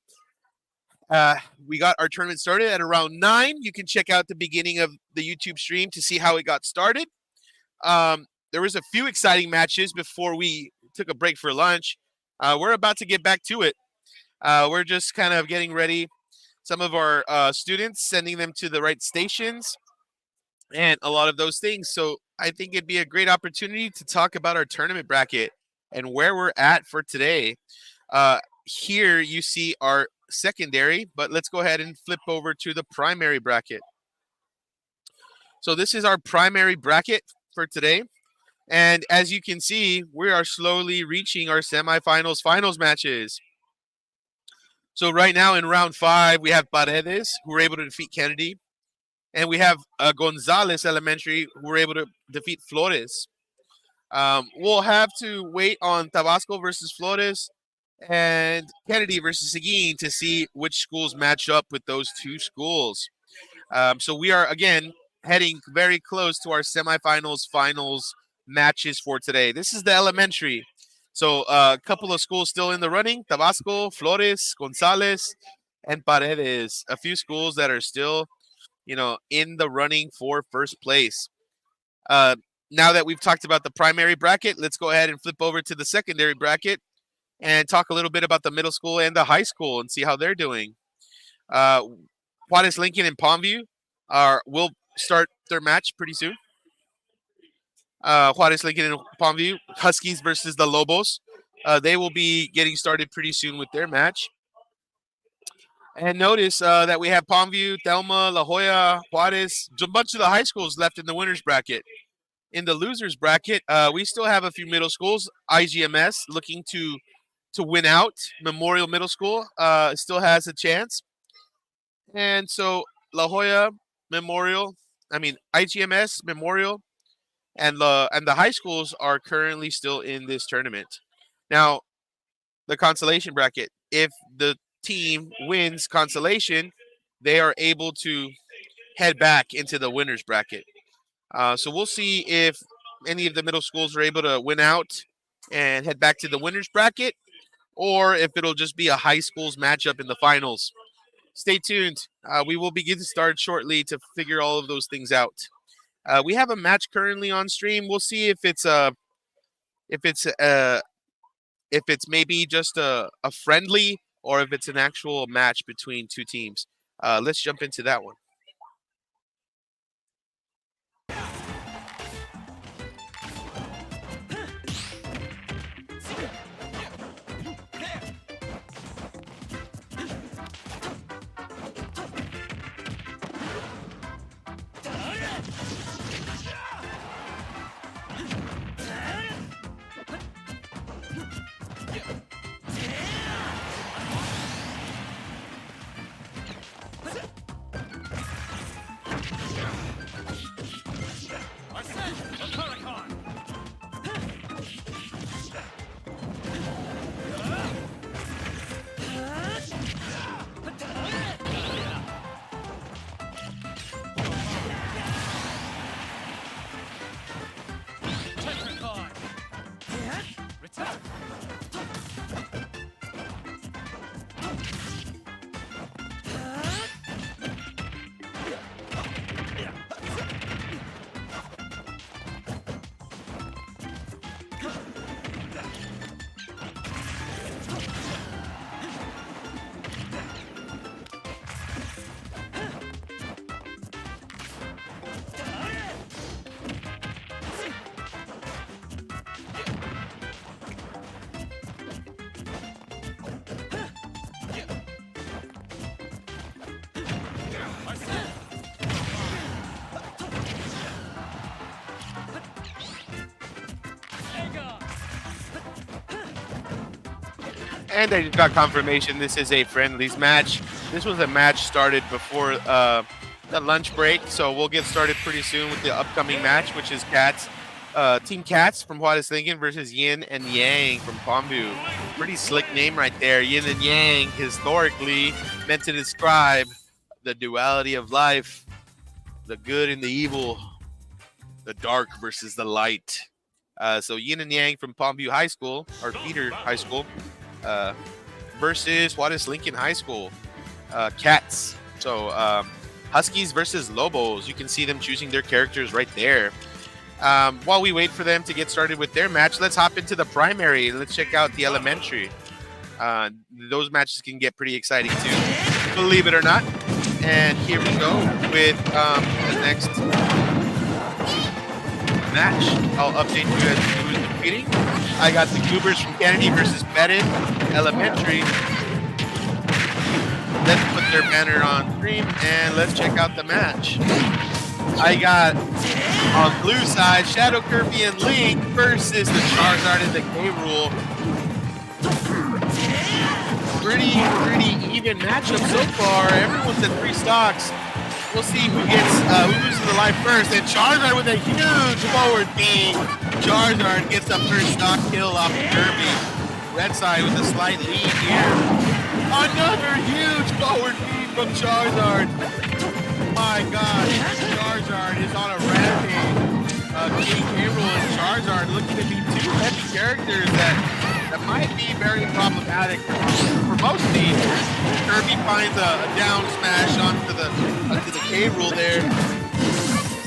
We got our tournament started at around 9. You can check out the beginning of the YouTube stream to see how it got started. There was a few exciting matches before we took a break for lunch. We're about to get back to it. We're just kind of getting ready. Some of our students, sending them to the right stations and a lot of those things. So I think it'd be a great opportunity to talk about our tournament bracket and where we're at for today. Here you see our secondary, but let's go ahead and flip over to the primary bracket. So this is our primary bracket for today. And as you can see, we are slowly reaching our semifinals, finals matches. So right now in round 5, we have Paredes, who were able to defeat Kennedy. And we have Gonzalez Elementary, who were able to defeat Flores. We'll have to wait on Tabasco versus Flores and Kennedy versus Seguin to see which schools match up with those two schools. So we are, again, heading very close to our semifinals, finals matches for today. This is the elementary. So a couple of schools still in the running: Tabasco, Flores, Gonzalez, and Paredes. A few schools that are still, in the running for first place. Now that we've talked about the primary bracket, let's go ahead and flip over to the secondary bracket and talk a little bit about the middle school and the high school and see how they're doing. Juarez Lincoln and Palmview will start their match pretty soon. Juarez Lincoln and Palmview, Huskies versus the Lobos. They will be getting started pretty soon with their match. And notice that we have Palmview, Thelma, La Jolla, Juarez, a bunch of the high schools left in the winners bracket. In the losers bracket, we still have a few middle schools. IGMS looking to win out. Memorial Middle School still has a chance. And so La Jolla, IGMS, Memorial, and the high schools are currently still in this tournament. Now, the consolation bracket. If the team wins consolation, they are able to head back into the winners bracket. So we'll see if any of the middle schools are able to win out and head back to the winners bracket, or if it'll just be a high schools matchup in the finals. Stay tuned. We will begin to start shortly to figure all of those things out. We have a match currently on stream. We'll see if it's maybe just a friendly, or if it's an actual match between two teams. Let's jump into that one. And I just got confirmation this is a friendlies match. This was a match started before the lunch break, so we'll get started pretty soon with the upcoming match, which is Team Cats from Juarez Lincoln versus Yin and Yang from Palmview. Pretty slick name right there. Yin and Yang, historically meant to describe the duality of life, the good and the evil, the dark versus the light. So Yin and Yang from Palmview High School, or Peter High School, versus Juarez Lincoln High School, Cats. So Huskies versus Lobos. You can see them choosing their characters right there. While we wait for them to get started with their match, let's hop into the primary. Let's check out the elementary. Those matches can get pretty exciting too, believe it or not. And here we go with the next match. I'll update you as to who's competing. I got the Goobers from Kennedy versus Bettis Elementary. Let's put their banner on screen and let's check out the match. I got on blue side Shadow Kirby and Link versus the Charizard and the K-Rule. Pretty even matchup so far. Everyone's at 3 stocks. We'll see who loses the life first. And Charizard with a huge forward beam. Charizard gets the first stock kill off of Kirby. Red side with a slight lead here. Another huge forward beam from Charizard. My gosh, Charizard is on a rampage. King K-Rule and Charizard looking to be 2 heavy characters that might be very problematic for most teams. Kirby finds a down smash onto the K-Rule there.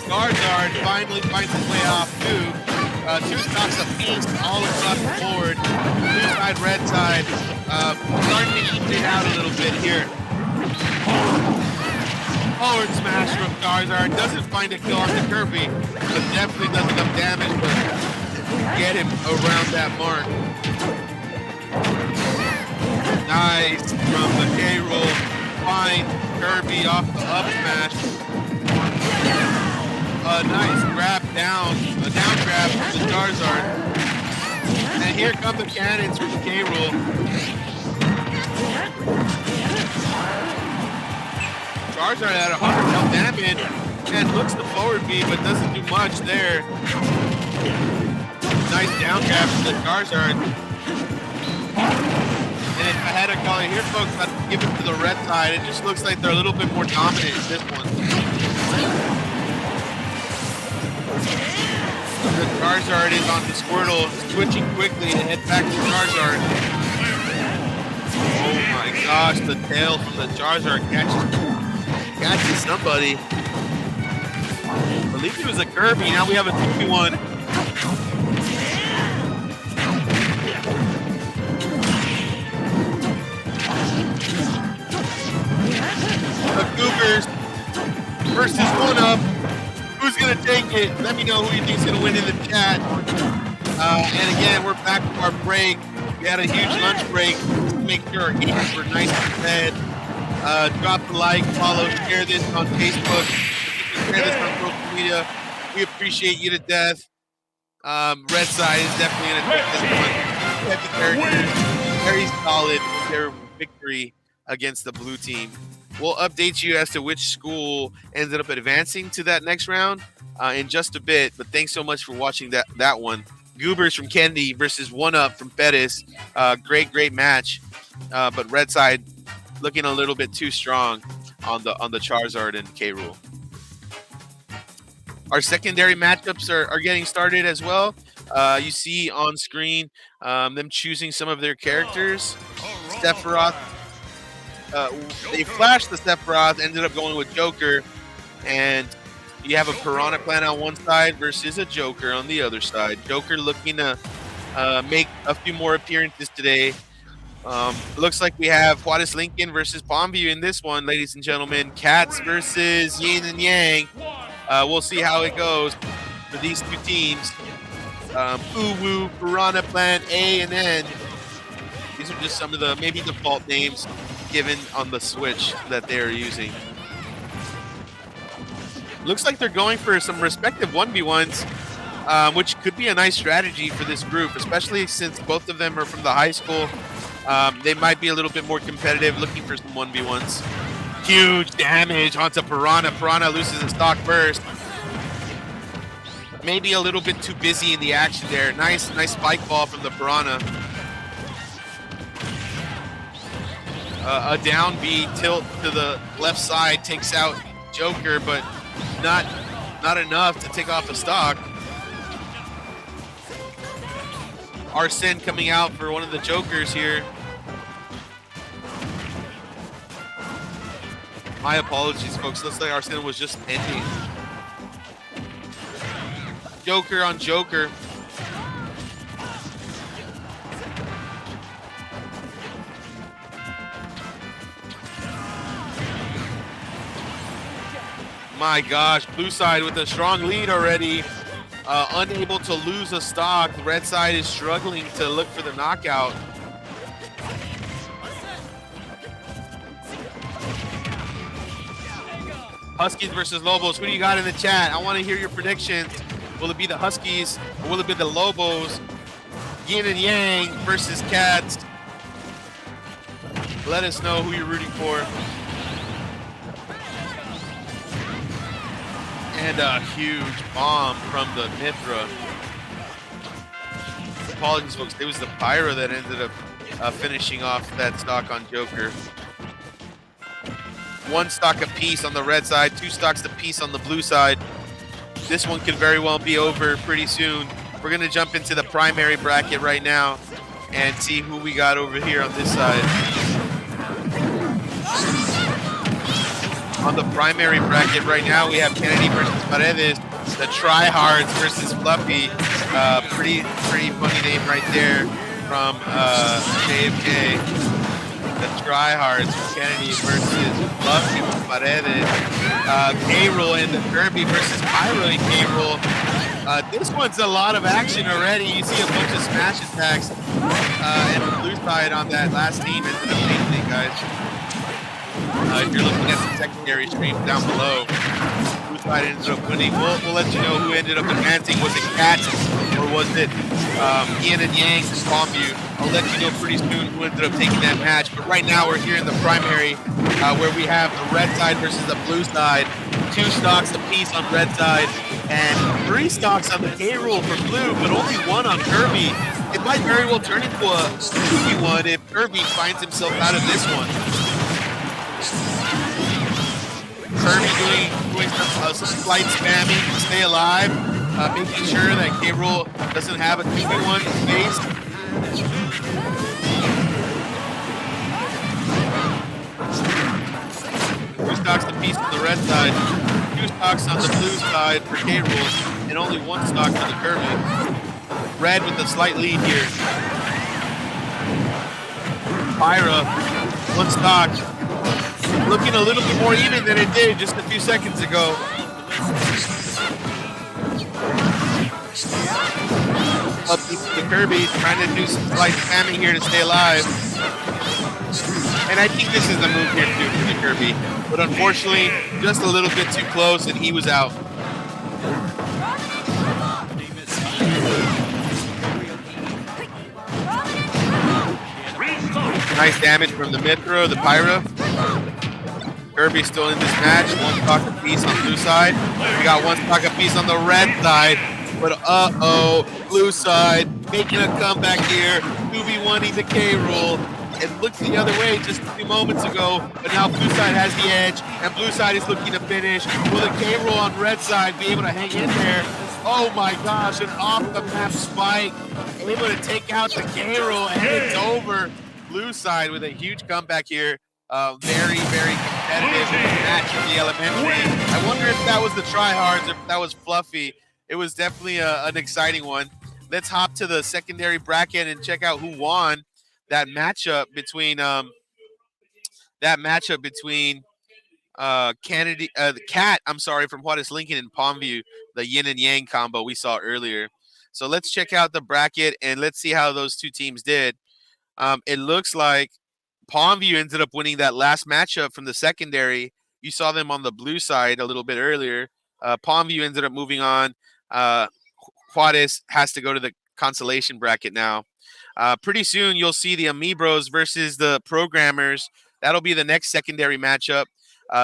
Charizard finally finds his way off too. 2 stocks apiece all across the board. Blue side, red side. Starting to even it out a little bit here. Forward smash from Charizard. Doesn't find a kill on the Kirby, but definitely does enough damage to get him around that mark. Nice from the K-Roll. Find Kirby off the up smash. A nice grab down, a down grab from the Charizard. And here come the cannons from the K-Roll. Charizard at 100 health damage and looks the forward beam, but doesn't do much there. Nice down grab from the Charizard. And if I had to call it here, folks, I'd give it to the red side. It just looks like they're a little bit more dominant in this one. The Charizard is on the Squirtle, switching quickly to head back to Charizard. Oh my gosh, the tail from the Charizard catches somebody. I believe it was a Kirby. Now we have a 2v1. The Goobers versus 1UP. Who's going to take it? Let me know who you think's going to win in the chat. And again, we're back from our break. We had a huge lunch break to make sure our eaters were nice and fed. Drop a like, follow, share this on Facebook. Share this on social media. We appreciate you to death. Red side is definitely going to take this one. Heavy characters, very solid with their victory against the blue team. We'll update you as to which school ended up advancing to that next round in just a bit. But thanks so much for watching that one. Goobers from Kennedy versus 1UP from Bettis. Great match. But red side looking a little bit too strong on the Charizard and K-Rule. Our secondary matchups are getting started as well. You see on screen them choosing some of their characters. Sephiroth. They flashed the Sephiroth, ended up going with Joker, and you have a Piranha Plant on one side versus a Joker on the other side. Joker looking to make a few more appearances today. Looks like we have Juarez Lincoln versus Palmview in this one, ladies and gentlemen. Cats versus Yin and Yang. We'll see how it goes for these two teams. Uwu, Piranha Plant, A and N. These are just some of the maybe default names given on the Switch that they are using. Looks like they're going for some respective 1v1s, which could be a nice strategy for this group, especially since both of them are from the high school. They might be a little bit more competitive, looking for some 1v1s. Huge damage onto Piranha. Piranha loses his stock first. Maybe a little bit too busy in the action there. Nice spike ball from the Piranha. A down B tilt to the left side takes out Joker, but not enough to take off the stock. Arsene coming out for one of the Jokers here. My apologies, folks. Looks like Arsene was just ending. Joker on Joker. My gosh, blue side with a strong lead already. Unable to lose a stock. The red side is struggling to look for the knockout. Huskies versus Lobos. Who do you got in the chat? I want to hear your predictions. Will it be the Huskies or will it be the Lobos? Yin and Yang versus Cats. Let us know who you're rooting for. And a huge bomb from the Nitro. Apologies, folks. It was the Pyro that ended up finishing off that stock on Joker. 1 stock apiece on the red side, 2 stocks apiece on the blue side. This one could very well be over pretty soon. We're going to jump into the primary bracket right now and see who we got over here on this side. On the primary bracket right now, we have Kennedy versus Paredes, the Tryhards versus Fluffy. Pretty funny name right there from JFK. The Tryhards, Kennedy versus Fluffy Paredes. K-Roll and the Kirby versus Pyro and K-Roll. This one's a lot of action already. You see a bunch of smash attacks and the blue side on that last team ended up winning, guys. If you're looking at the secondary stream down below, blue side ended up winning. We'll let you know who ended up advancing. Was it Cats or was it Yin and Yang from Palmview? I'll let you know pretty soon who ended up taking that match. But right now we're here in the primary where we have the red side versus the blue side. 2 stocks apiece on red side and 3 stocks on the K-Roll for blue, but only 1 on Kirby. It might very well turn into a 2v1 if Kirby finds himself out of this one. Kirby doing some slight spamming to stay alive, making sure that K-Roll doesn't have a 2v1 in face. Two stocks apiece on the red side, 2 stocks on the blue side for K-Roll, and only 1 stock on the Kirby. Red with a slight lead here. Pyra, 1 stock. Looking a little bit more even than it did just a few seconds ago. Up to Kirby, trying to do some slight spamming here to stay alive. And I think this is the move here too for the Kirby. But unfortunately, just a little bit too close and he was out. Nice damage from the mid-throw, the Pyro. Kirby still in this match. 1 stock apiece on blue side. We got 1 stock apiece on the red side. But blue side making a comeback here. 2v1ing the K-Roll. It looked the other way just a few moments ago, but now blue side has the edge, and blue side is looking to finish. Will the K-Roll on red side be able to hang in there? Oh my gosh, an off-the-map spike. Able to take out the K-Roll, and it's over. Blue side with a huge comeback here. Very competitive match in the elementary. I wonder if that was the Tryhards, if that was Fluffy. It was definitely an exciting one. Let's hop to the secondary bracket and check out who won that matchup between Kennedy, the Cat, I'm sorry, from Juarez Lincoln and Palmview, the Yin and Yang combo we saw earlier. So let's check out the bracket and let's see how those 2 teams did. It looks like Palmview ended up winning that last matchup from the secondary. You saw them on the blue side a little bit earlier. Palmview ended up moving on. Juarez has to go to the consolation bracket now. Pretty soon you'll see the Amibros versus the Programmers. That'll be the next secondary matchup.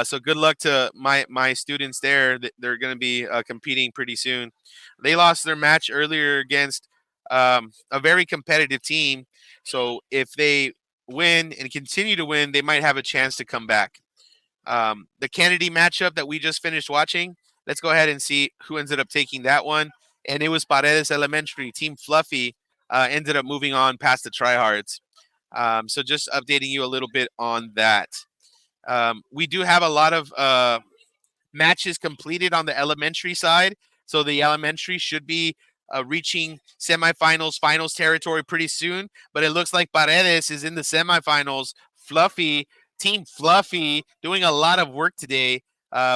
So good luck to my students there. They're going to be competing pretty soon. They lost their match earlier against a very competitive team. So if they win and continue to win, they might have a chance to come back. The Kennedy matchup that we just finished watching, let's go ahead and see who ended up taking that one. And it was Paredes Elementary. Team Fluffy ended up moving on past the tryhards. So just updating you a little bit on that. We do have a lot of matches completed on the elementary side. So the elementary should be reaching semifinals, finals territory pretty soon. But it looks like Paredes is in the semifinals. Team Fluffy, doing a lot of work today.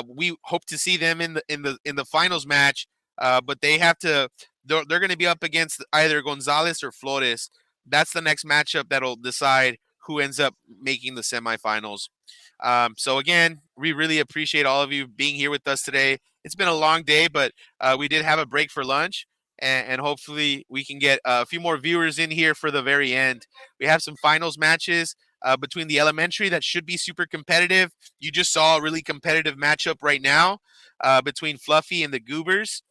We hope to see them in the finals match. But they have to. They're going to be up against either Gonzalez or Flores. That's the next matchup that'll decide who ends up making the semifinals. So again, we really appreciate all of you being here with us today. It's been a long day, but we did have a break for lunch, and hopefully we can get a few more viewers in here for the very end. We have some finals matches between the elementary that should be super competitive. You just saw a really competitive matchup right now between Fluffy and the Goobers,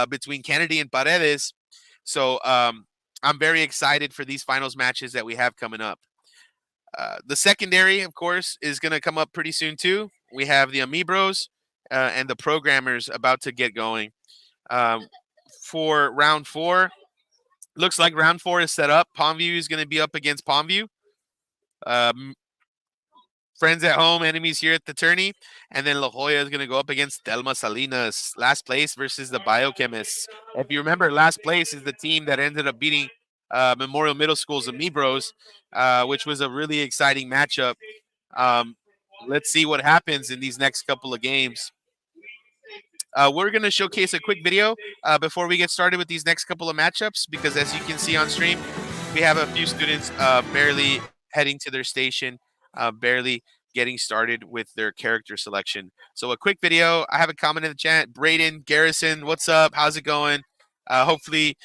between Kennedy and Paredes. So I'm very excited for these finals matches that we have coming up. The secondary, of course, is going to come up pretty soon too. We have the Amibros and the Programmers about to get going. For round 4, looks like round 4 is set up. Palmview is going to be up against Palmview. Friends at home, enemies here at the tourney. And then La Jolla is going to go up against Delma Salinas. Last place versus the Biochemists. If you remember, last place is the team that ended up beating Memorial Middle School's Amibros, which was a really exciting matchup. Let's see what happens in these next couple of games. We're going to showcase a quick video before we get started with these next couple of matchups, because as you can see on stream, we have a few students barely heading to their station, barely getting started with their character selection. So a quick video. I have a comment in the chat. Braden, Garrison, what's up? How's it going? Hopefully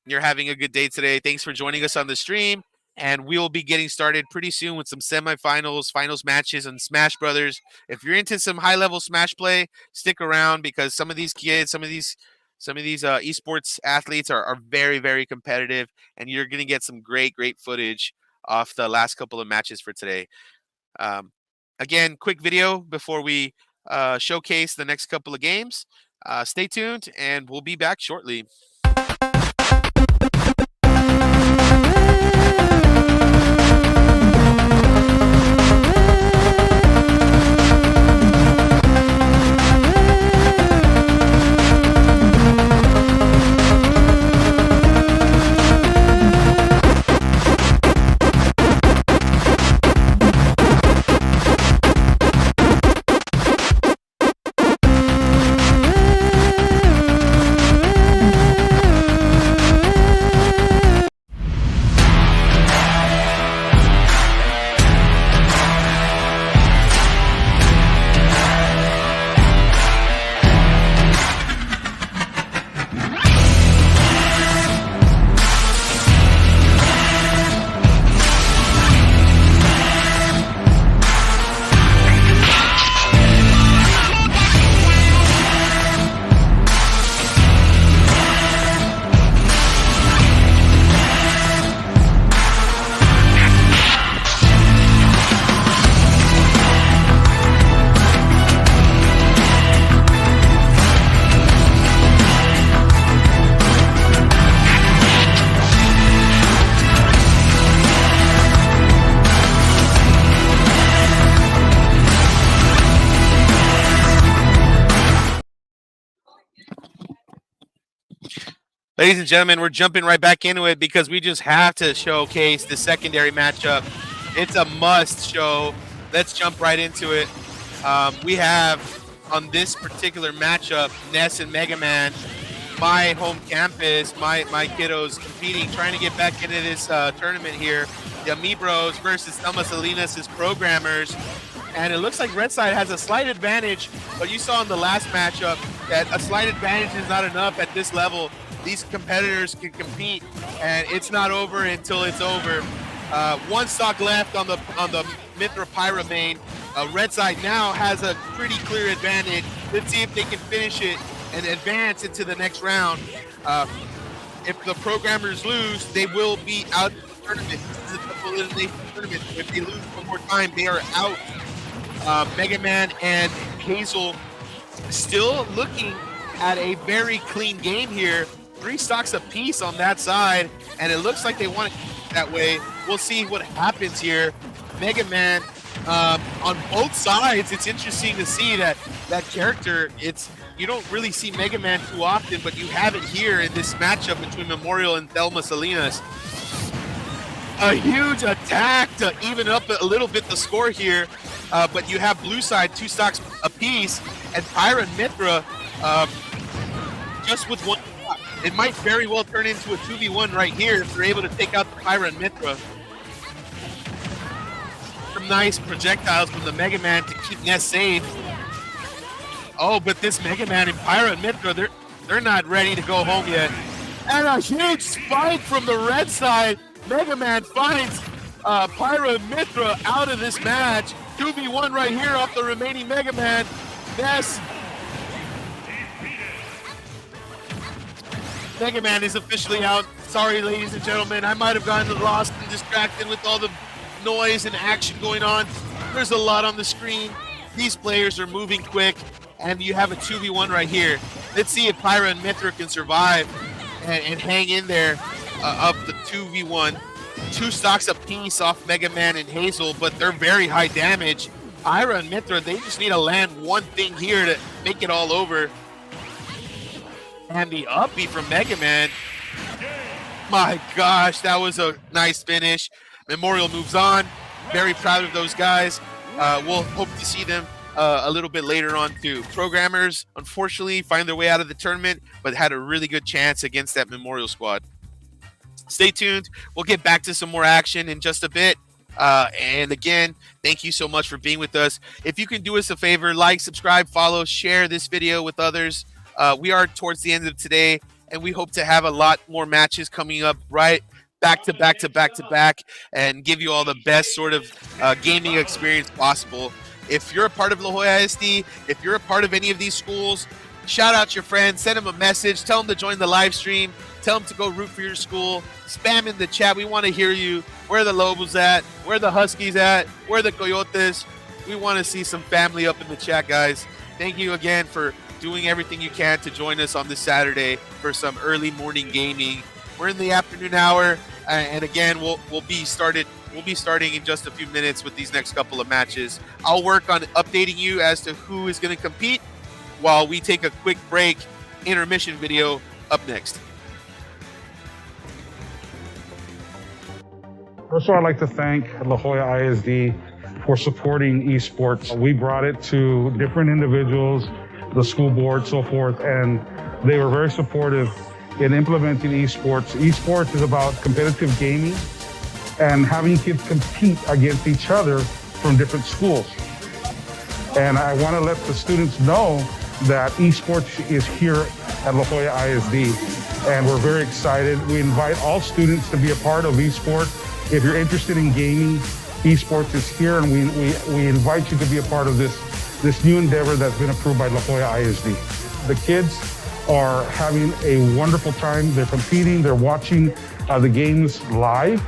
you're having a good day today. Thanks for joining us on the stream. And we will be getting started pretty soon with some semifinals, finals matches on Smash Brothers. If you're into some high-level Smash play, stick around, because some of these kids, some of these esports athletes are very, very competitive, and you're going to get some great footage off the last couple of matches for today. Again, quick video before we showcase the next couple of games. Stay tuned, and we'll be back shortly. Ladies and gentlemen, we're jumping right back into it because we just have to showcase the secondary matchup. It's a must show. Let's jump right into it. We have on this particular matchup, Ness and Mega Man, my home campus, my kiddos competing, trying to get back into this tournament here. The Amibros versus Thelma Salinas' Programmers. And it looks like Red Side has a slight advantage, but you saw in the last matchup that a slight advantage is not enough at this level. these competitors can compete, and it's not over until it's over. One stock left on the Mithra Pyra main. Red side now has a pretty clear advantage. Let's see if they can finish it and advance into the next round. If the programmers lose, they will be out of the tournament. This is a double elimination tournament. If they lose one more time, they are out. Mega Man and Hazel still looking at a very clean game here. 3 stocks apiece on that side, and it looks like they want it that way. We'll see what happens here. Mega Man, on both sides, it's interesting to see that character. You don't really see Mega Man too often, but you have it here in this matchup between Memorial and Thelma Salinas. A huge attack to even up a little bit the score here, but you have blue side 2 stocks apiece, and Pyra and Mithra just with 1 stock. It might very well turn into a 2v1 right here if they're able to take out the Pyra and Mithra. Some nice projectiles from the Mega Man to keep Ness safe. Oh, but this Mega Man and Pyra and Mithra, they're not ready to go home yet. And a huge spike from the red side. Mega Man finds Pyra and Mithra out of this match. 2v1 right here off the remaining Mega Man. Ness. Mega Man is officially out. Sorry, ladies and gentlemen. I might have gotten lost and distracted with all the noise and action going on. There's a lot on the screen. These players are moving quick, and you have a 2v1 right here. Let's see if Pyra and Mithra can survive and hang in there of the 2v1. 2 stocks apiece off Mega Man and Hazel, but they're very high damage. Pyra and Mithra, they just need to land one thing here to make it all over. And the uppy from Mega Man. My gosh, that was a nice finish. Memorial moves on. Very proud of those guys. We'll hope to see them a little bit later on too. Programmers, unfortunately, find their way out of the tournament, but had a really good chance against that Memorial squad. Stay tuned. We'll get back to some more action in just a bit. And again, thank you so much for being with us. If you can do us a favor, like, subscribe, follow, share this video with others. We are towards the end of today, and we hope to have a lot more matches coming up right back to back and give you all the best sort of gaming experience possible. If you're a part of La Jolla ISD, if you're a part of any of these schools, shout out your friends, send them a message, tell them to join the live stream, tell them to go root for your school, spam in the chat. We want to hear you. Where are the Lobos at? Where are the Huskies at? Where are the Coyotes? We want to see some family up in the chat, guys. Thank you again for doing everything you can to join us on this Saturday for some early morning gaming. We're in the afternoon hour, and again, we'll be starting in just a few minutes with these next couple of matches. I'll work on updating you as to who is going to compete while we take a quick break. Intermission video up next. First of all, I'd like to thank La Jolla ISD for supporting esports. We brought it to different individuals, the school board, so forth, and they were very supportive in implementing esports. Esports is about competitive gaming and having kids compete against each other from different schools. And I want to let the students know that esports is here at La Jolla ISD, and we're very excited. We invite all students to be a part of esports. If you're interested in gaming, esports is here, and we invite you to be a part of this new endeavor that's been approved by La Jolla ISD. The kids are having a wonderful time. They're competing, they're watching the games live.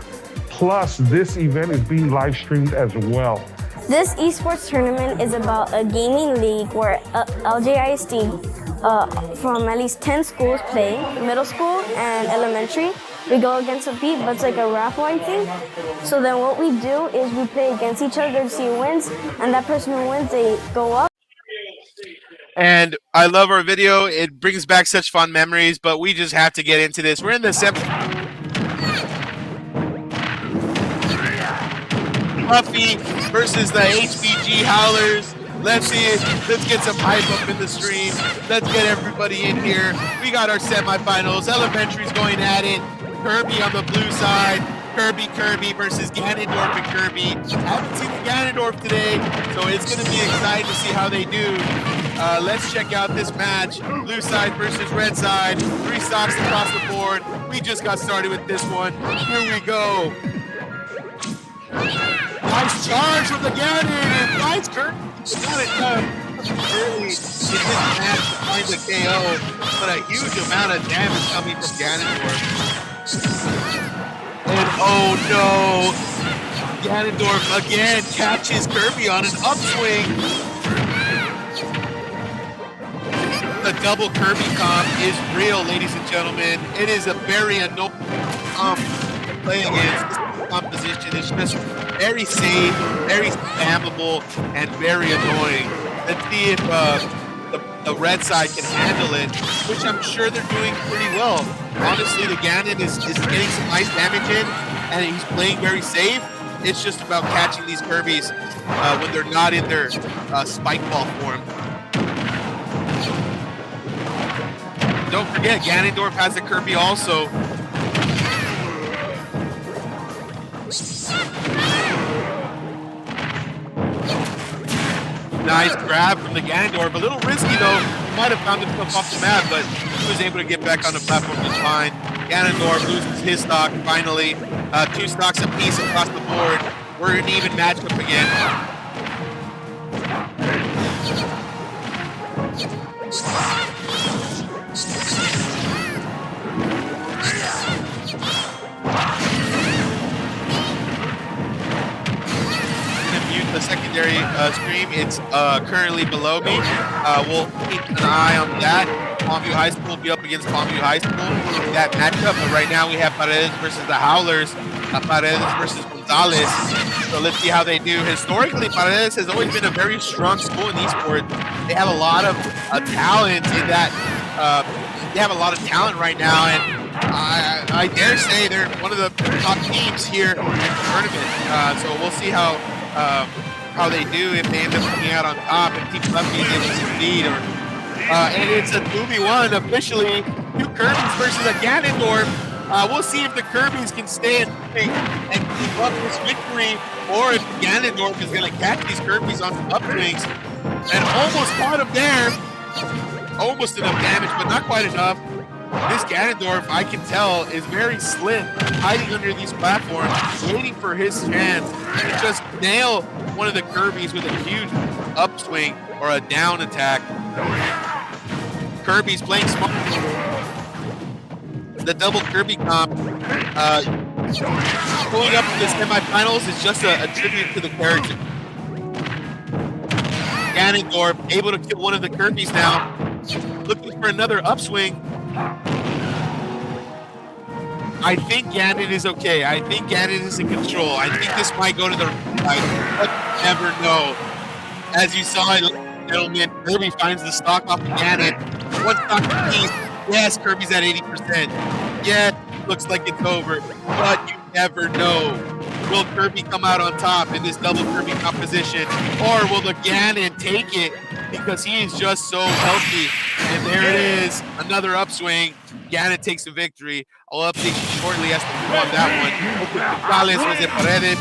Plus, this event is being live streamed as well. This esports tournament is about a gaming league where LJISD from at least 10 schools play, middle school and elementary. We go against a beat, but it's like a raffle thing. So then what we do is we play against each other to see who wins, and that person who wins, they go up. And I love our video. It brings back such fun memories, but we just have to get into this. We're in the Puffy versus the HBG Howlers. Let's see it. Let's get some hype up in the stream. Let's get everybody in here. We got our semifinals. Elementary's going at it. Kirby on the blue side. Kirby versus Ganondorf and Kirby. I haven't seen the Ganondorf today, so it's going to be exciting to see how they do. Let's check out this match. Blue side versus red side. 3 stocks across the board. We just got started with this one. Here we go. Nice charge from the Ganon, and nice Kurt got it done early in this match to find the KO, but a huge amount of damage coming from Ganondorf. And oh no, Ganondorf again catches Kirby on an upswing. The double Kirby comp is real, ladies and gentlemen. It is a very annoying comp to play against. This composition is just very safe, very spammable, and very annoying. Let's see if the red side can handle it, which I'm sure they're doing pretty well. Honestly, the Ganon is getting some nice damage in, and he's playing very safe. It's just about catching these Kirbys when they're not in their spike ball form. Don't forget, Ganondorf has a Kirby also. Nice grab from the Ganondorf. A little risky though. He might have found himself off the map, but he was able to get back on the platform just fine. Ganondorf loses his stock finally. 2 stocks apiece across the board. We're in an even matchup again. The secondary stream, it's currently below me. We'll keep an eye on that. Palmview High School will be up against Palmview High School in that matchup, but right now we have Paredes versus the Howlers, Paredes versus Gonzalez. So let's see how they do. Historically, Paredes has always been a very strong school in esports. They have a lot of talent in that. They have a lot of talent right now, and I dare say they're one of the top teams here in the tournament. So we'll see how they do if they end up coming out on top and keep up being able to succeed. And it's a 2v1 officially. 2 Kirbys versus a Ganondorf. We'll see if the Kirbys can stay and keep up this victory, or if Ganondorf is going to catch these Kirbys on the upswings. And almost caught him there. Almost enough damage, but not quite enough. This Ganondorf, I can tell, is very slim, hiding under these platforms, waiting for his chance to just nail one of the Kirbys with a huge upswing or a down attack. Kirby's playing smart. The double Kirby comp going up to the semifinals is just a tribute to the character. Ganondorf able to kill one of the Kirbys now, looking for another upswing. I think Ganon is okay. I think Ganon is in control. I think this might go to the right. But never know. As you saw, gentlemen, Kirby finds the stock off of Ganon. 1 stock apiece. Yes, Kirby's at 80%. Yes, looks like it's over. But you never know. Will Kirby come out on top in this double Kirby composition? Or will the Ganon take it because he is just so healthy? And there it is. Another upswing. Ganon takes the victory. I'll update you shortly as to who won that one. Gonzalez was it Paredes?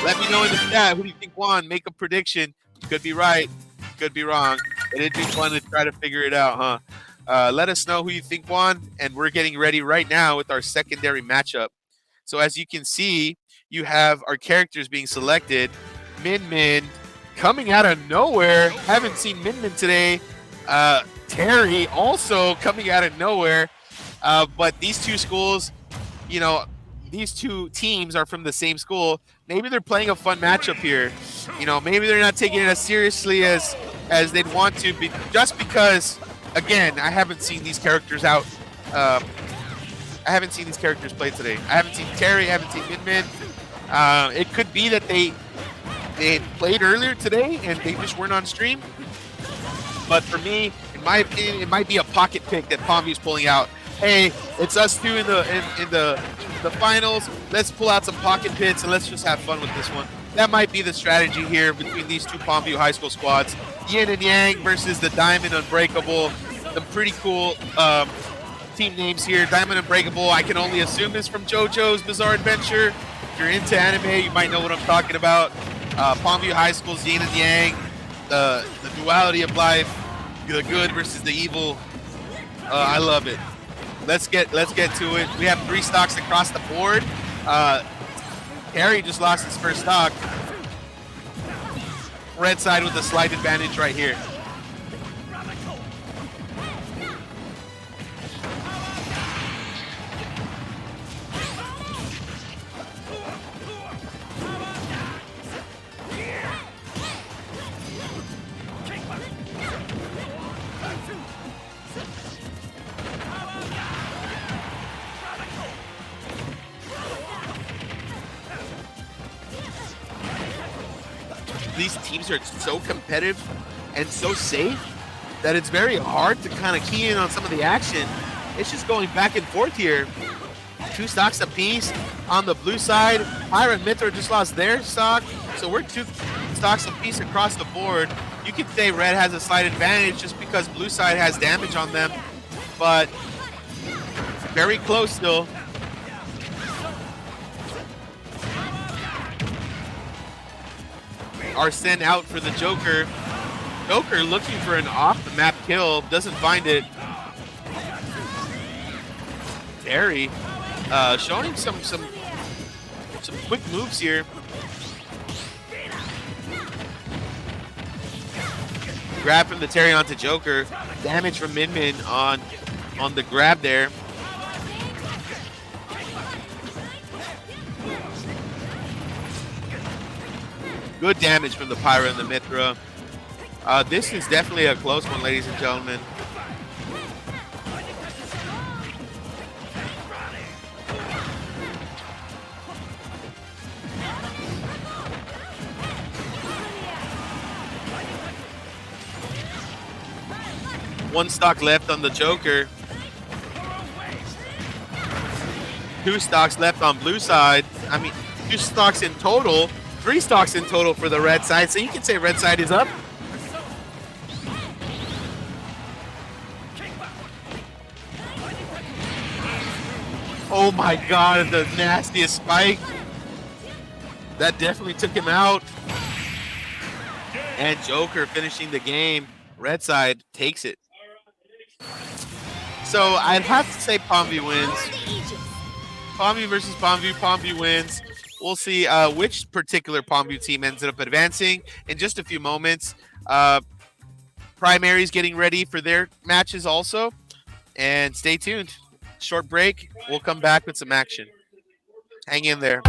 Let me know in the chat. Who do you think won? Make a prediction. Could be right. Could be wrong. It'd be fun to try to figure it out, huh? Let us know who you think won. And we're getting ready right now with our secondary matchup. So as you can see, you have our characters being selected. Min Min coming out of nowhere. Haven't seen Min Min today. Terry also coming out of nowhere. But these 2 schools, you know, these 2 teams are from the same school. Maybe they're playing a fun matchup here. You know, maybe they're not taking it as seriously as they'd want to, just because, again, I haven't seen these characters out. I haven't seen these characters play today. I haven't seen Terry. I haven't seen Min Min. It could be that they played earlier today and they just weren't on stream. But for me, in my opinion, it might be a pocket pick that Palmview's pulling out. Hey, it's us 2 in the finals. Let's pull out some pocket pits and let's just have fun with this one. That might be the strategy here between these 2 Palmview High School squads. Yin and Yang versus the Diamond Unbreakable. Some pretty cool team names here. Diamond Unbreakable, I can only assume is from JoJo's Bizarre Adventure. If you're into anime, you might know what I'm talking about. Palmview High School's Yin and Yang, the duality of life. The good versus the evil. I love it. Let's get to it. We have 3 stocks across the board. Harry just lost his first stock. Red side with a slight advantage right here. These teams are so competitive and so safe that it's very hard to kind of key in on some of the action. It's just going back and forth here. 2 stocks apiece on the blue side. Pyra and Nitro just lost their stock, so we're 2 stocks apiece across the board. You could say red has a slight advantage just because blue side has damage on them, but very close still. Arsene out for the Joker. Joker looking for an off-the-map kill, doesn't find it. Terry showing some quick moves here. Grab from the Terry onto Joker. Damage from Min Min on the grab there. Good damage from the Pyra and the Mithra. This is definitely a close one, ladies and gentlemen. One stock left on the Joker. 2 stocks left on blue side. I mean, 2 stocks in total. 3 stocks in total for the red side, so you can say red side is up. Oh my god, the nastiest spike. That definitely took him out. And Joker finishing the game. Red side takes it. So I'd have to say Palmview wins. Palmview versus Palmview. Palmview wins. We'll see which particular Palmview team ends up advancing in just a few moments. Primaries getting ready for their matches also. And stay tuned. Short break. We'll come back with some action. Hang in there.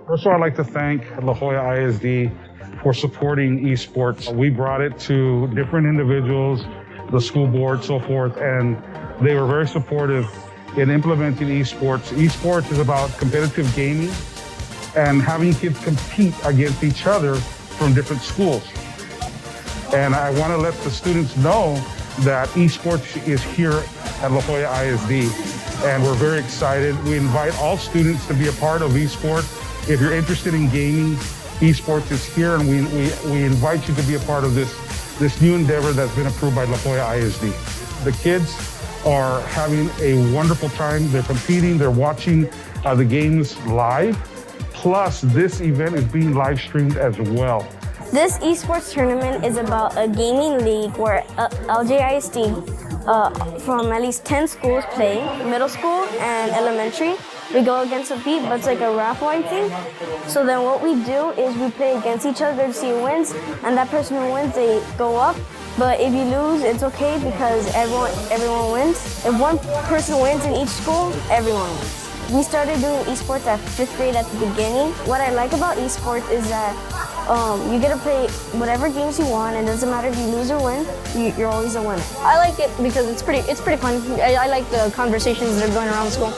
First of all, I'd like to thank La Jolla ISD for supporting esports. We brought it to different individuals, the school board, so forth, and they were very supportive in implementing esports. Esports is about competitive gaming and having kids compete against each other from different schools. And I want to let the students know that esports is here at La Jolla ISD, and we're very excited. We invite all students to be a part of esports. If you're interested in gaming, esports is here, and we invite you to be a part of this new endeavor that's been approved by La Jolla ISD. The kids are having a wonderful time. They're competing, they're watching the games live. Plus, this event is being live streamed as well. This esports tournament is about a gaming league where LJISD from at least 10 schools play, middle school and elementary. We go against a beat, but it's like a raffle thing. So then what we do is we play against each other to see who wins, and that person who wins, they go up. But if you lose, it's okay because everyone wins. If one person wins in each school, everyone wins. We started doing esports at 5th grade at the beginning. What I like about esports is that You get to play whatever games you want, and it doesn't matter if you lose or win. You're always a winner. I like it because it's pretty fun. I like the conversations that are going around school.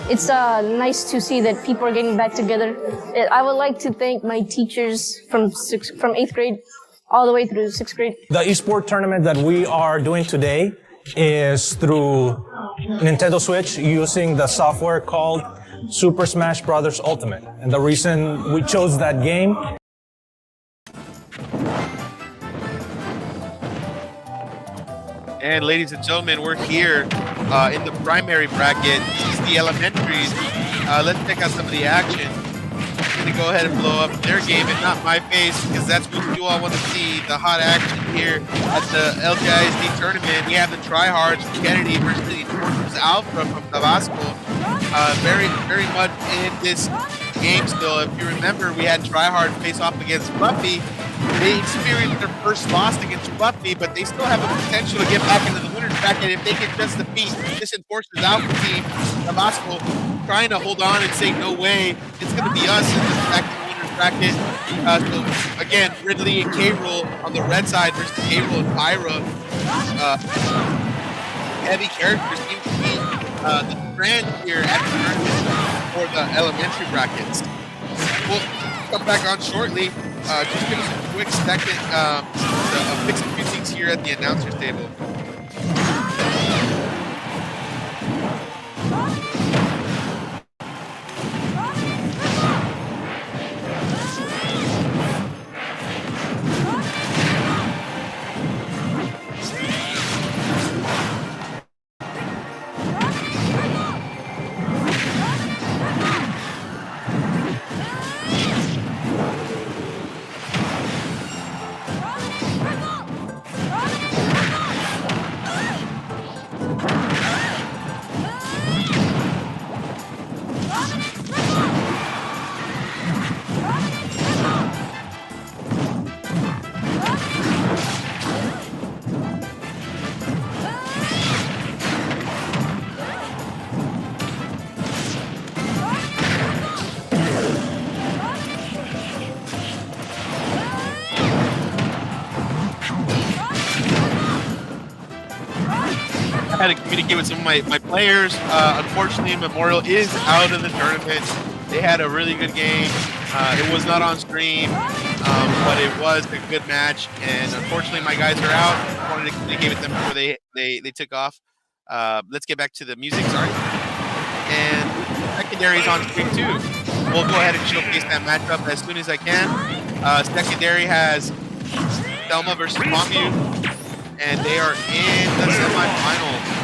It's nice to see that people are getting back together. I would like to thank my teachers from 8th grade all the way through 6th grade. The esports tournament that we are doing today is through Nintendo Switch using the software called Super Smash Bros. Ultimate. And the reason we chose that game. And ladies and gentlemen, we're here in the primary bracket. This is the elementaries. Let's check out some of the action. I'm going to go ahead and blow up their game and not my face, because that's what you all want to see, the hot action here at the LGISD tournament. We have the tryhards from Kennedy versus Alpha from Tabasco. Very, very much in this game still. If you remember, we had tryhard face off against Fluffy. They experienced their first loss against Fluffy, but they still have the potential to get back into the winner's bracket if they can just defeat this Enforcers Alpha team. Tabasco trying to hold on and say, no way, it's going to be us in this back in the winner's bracket. So again, Ridley and K-Rool on the red side versus K-Rool and Pyra. Heavy characters seem to be the trend here at the tournament for the elementary brackets. We'll come back on shortly. Just give us a quick second to fix a few things here at the announcer's table. I had to communicate with some of my players. Unfortunately, Memorial is out of the tournament. They had a really good game. It was not on stream, but it was a good match. And unfortunately, my guys are out. I wanted to communicate with them before they took off. Let's get back to the music, sorry. And secondary's on stream too. We'll go ahead and showcase that matchup as soon as I can. Secondary has Thelma versus Longview, and they are in the semifinals.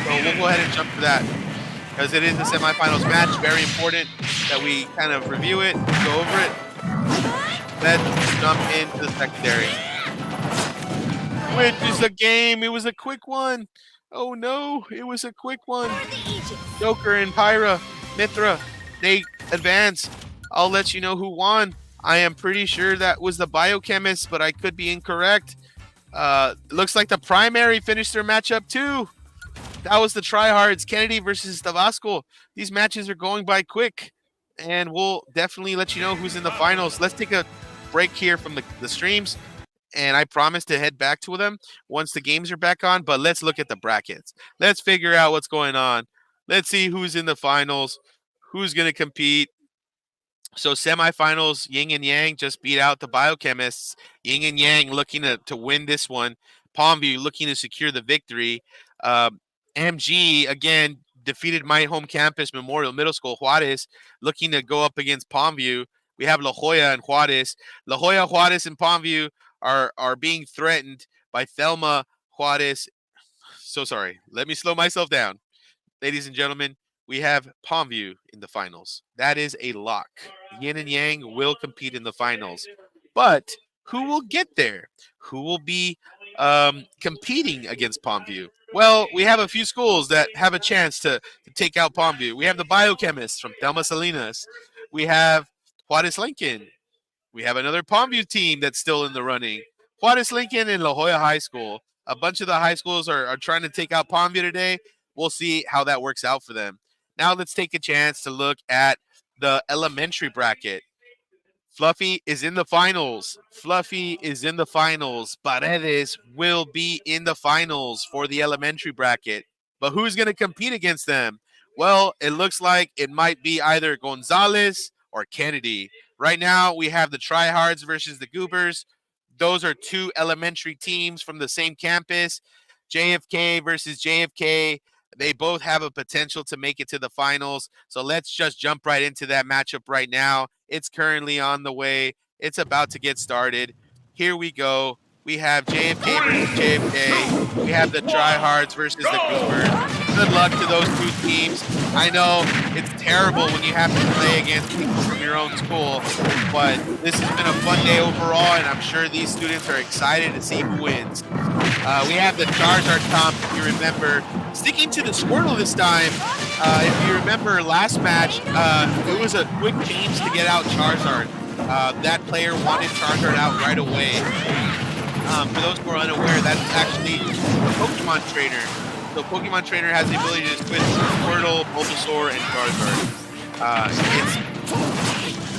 So we'll go ahead and jump to that, because it is the semifinals match. Very important that we kind of review it, go over it. Let's jump into the secondary. Which is a game. It was a quick one. Oh no, it was a quick one. Joker and Pyra, Mithra, they advance. I'll let you know who won. I am pretty sure that was the biochemist, but I could be incorrect. Looks like the primary finished their matchup too. That was the tryhards, Kennedy versus Tabasco. These matches are going by quick, and we'll definitely let you know who's in the finals. Let's take a break here from the streams, and I promise to head back to them once the games are back on. But let's look at the brackets. Let's figure out what's going on. Let's see who's in the finals, who's going to compete. So semifinals, Yin and Yang just beat out the biochemists. Yin and Yang looking to win this one. Palmview looking to secure the victory. MG, again, defeated my home campus, Memorial Middle School, Juarez, looking to go up against Palmview. We have La Jolla and Juarez. La Jolla, Juarez, and Palmview are being threatened by Thelma, Juarez. So sorry. Let me slow myself down. Ladies and gentlemen, we have Palmview in the finals. That is a lock. Yin and Yang will compete in the finals. But who will get there? Who will be competing against Palmview? Well, we have a few schools that have a chance to take out Palmview. We have the biochemists from Thelma Salinas. We have Juarez Lincoln. We have another Palmview team that's still in the running. Juarez Lincoln and La Jolla High School. A bunch of the high schools are trying to take out Palmview today. We'll see how that works out for them. Now let's take a chance to look at the elementary bracket. Fluffy is in the finals. Fluffy is in the finals. Paredes will be in the finals for the elementary bracket. But who's going to compete against them? Well, it looks like it might be either Gonzalez or Kennedy. Right now, we have the Tryhards versus the Goobers. Those are two elementary teams from the same campus. JFK versus JFK. They both have a potential to make it to the finals. So let's just jump right into that matchup right now. It's currently on the way. It's about to get started. Here we go. We have JFK versus JFK. We have the Tryhards versus the Goobers. Good luck to those two teams. I know it's terrible when you have to play against people from your own school, but this has been a fun day overall, and I'm sure these students are excited to see who wins. We have the Charizard comp, if you remember. Sticking to the Squirtle this time, if you remember last match, it was a quick change to get out Charizard. That player wanted Charizard out right away. For those who are unaware, that's actually a Pokemon trainer. So Pokemon trainer has the ability to switch Squirtle, Bulbasaur, and Charizard.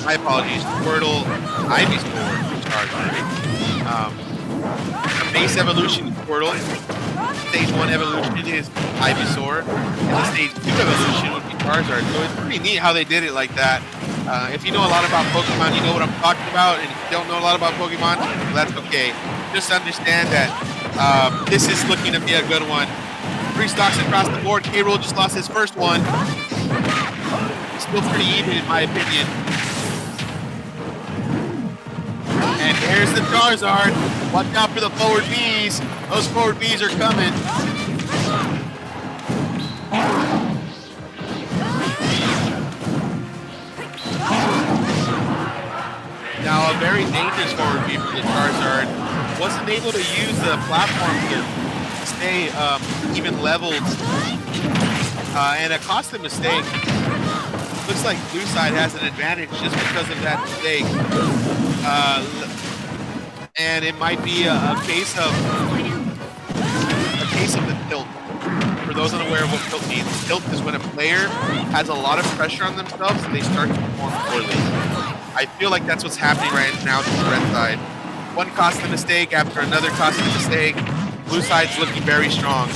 My apologies, Squirtle, Ivysaur, Charizard. A base evolution Squirtle. Stage 1 evolution is Ivysaur, and the Stage 2 evolution would be Charizard. So it's pretty neat how they did it like that. If you know a lot about Pokemon, you know what I'm talking about, and if you don't know a lot about Pokemon, well, that's okay. Just understand that this is looking to be a good one. 3 stocks across the board. K-Rool just lost his first one. Still pretty even in my opinion. And here's the Charizard. Watch out for the forward Bs. Those forward Bs are coming. Now a very dangerous forward B for the Charizard. Wasn't able to use the platform to stay even leveled. And it cost a mistake. Looks like blue side has an advantage just because of that mistake. And it might be a case of the tilt. For those unaware of what tilt means, tilt is when a player has a lot of pressure on themselves and they start to perform poorly. I feel like that's what's happening right now to the red side. One costly mistake after another costly mistake. Blue side's looking very strong.